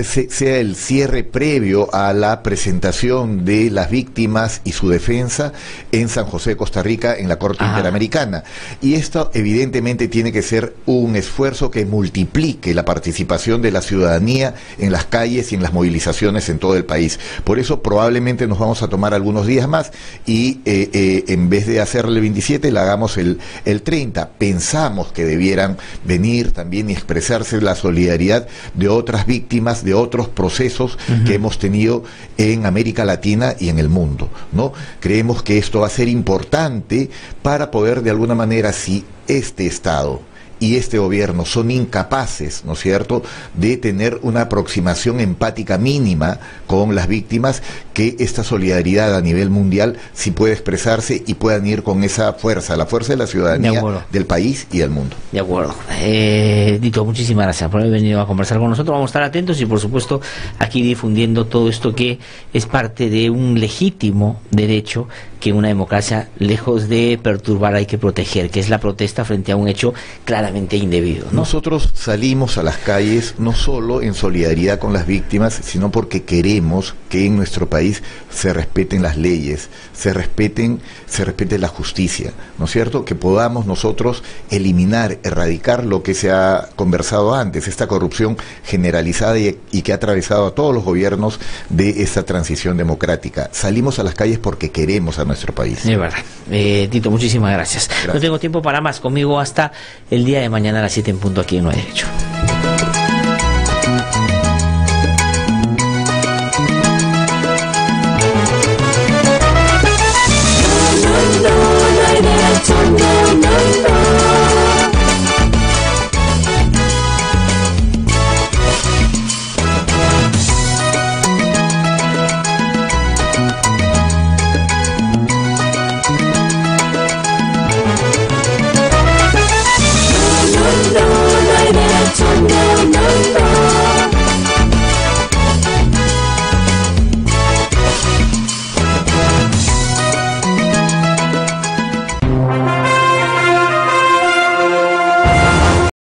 el cierre previo a la presentación de las víctimas y su defensa en San José, Costa Rica, en la Corte Interamericana. Y esto evidentemente tiene que ser un esfuerzo que multiplique la participación de la ciudadanía en las calles y en las movilizaciones en todo el país. Por eso probablemente nos vamos a tomar algunos días más y en vez de hacerle el 27 la hagamos el 30. Pensamos que debiera pudieran venir también y expresarse la solidaridad de otras víctimas, de otros procesos que hemos tenido en América Latina y en el mundo, ¿no? Creemos que esto va a ser importante para poder, de alguna manera, si este Estado y este gobierno son incapaces, ¿no es cierto?, de tener una aproximación empática mínima con las víctimas, que esta solidaridad a nivel mundial sí puede expresarse y puedan ir con esa fuerza, la fuerza de la ciudadanía del país y del mundo. De acuerdo. Tito, muchísimas gracias por haber venido a conversar con nosotros. Vamos a estar atentos y, por supuesto, aquí difundiendo todo esto que es parte de un legítimo derecho que una democracia, lejos de perturbar, hay que proteger, que es la protesta frente a un hecho claramente indebido, ¿no? Nosotros salimos a las calles no solo en solidaridad con las víctimas, sino porque queremos que en nuestro país se respeten las leyes, se respete la justicia, ¿no es cierto? Que podamos nosotros eliminar, erradicar lo que se ha conversado antes, esta corrupción generalizada y que ha atravesado a todos los gobiernos de esta transición democrática. Salimos a las calles porque queremos a nuestro país. Es verdad. Tito, muchísimas gracias. No tengo tiempo para más. Conmigo hasta el día de mañana a las 7 en punto aquí en No hay Derecho.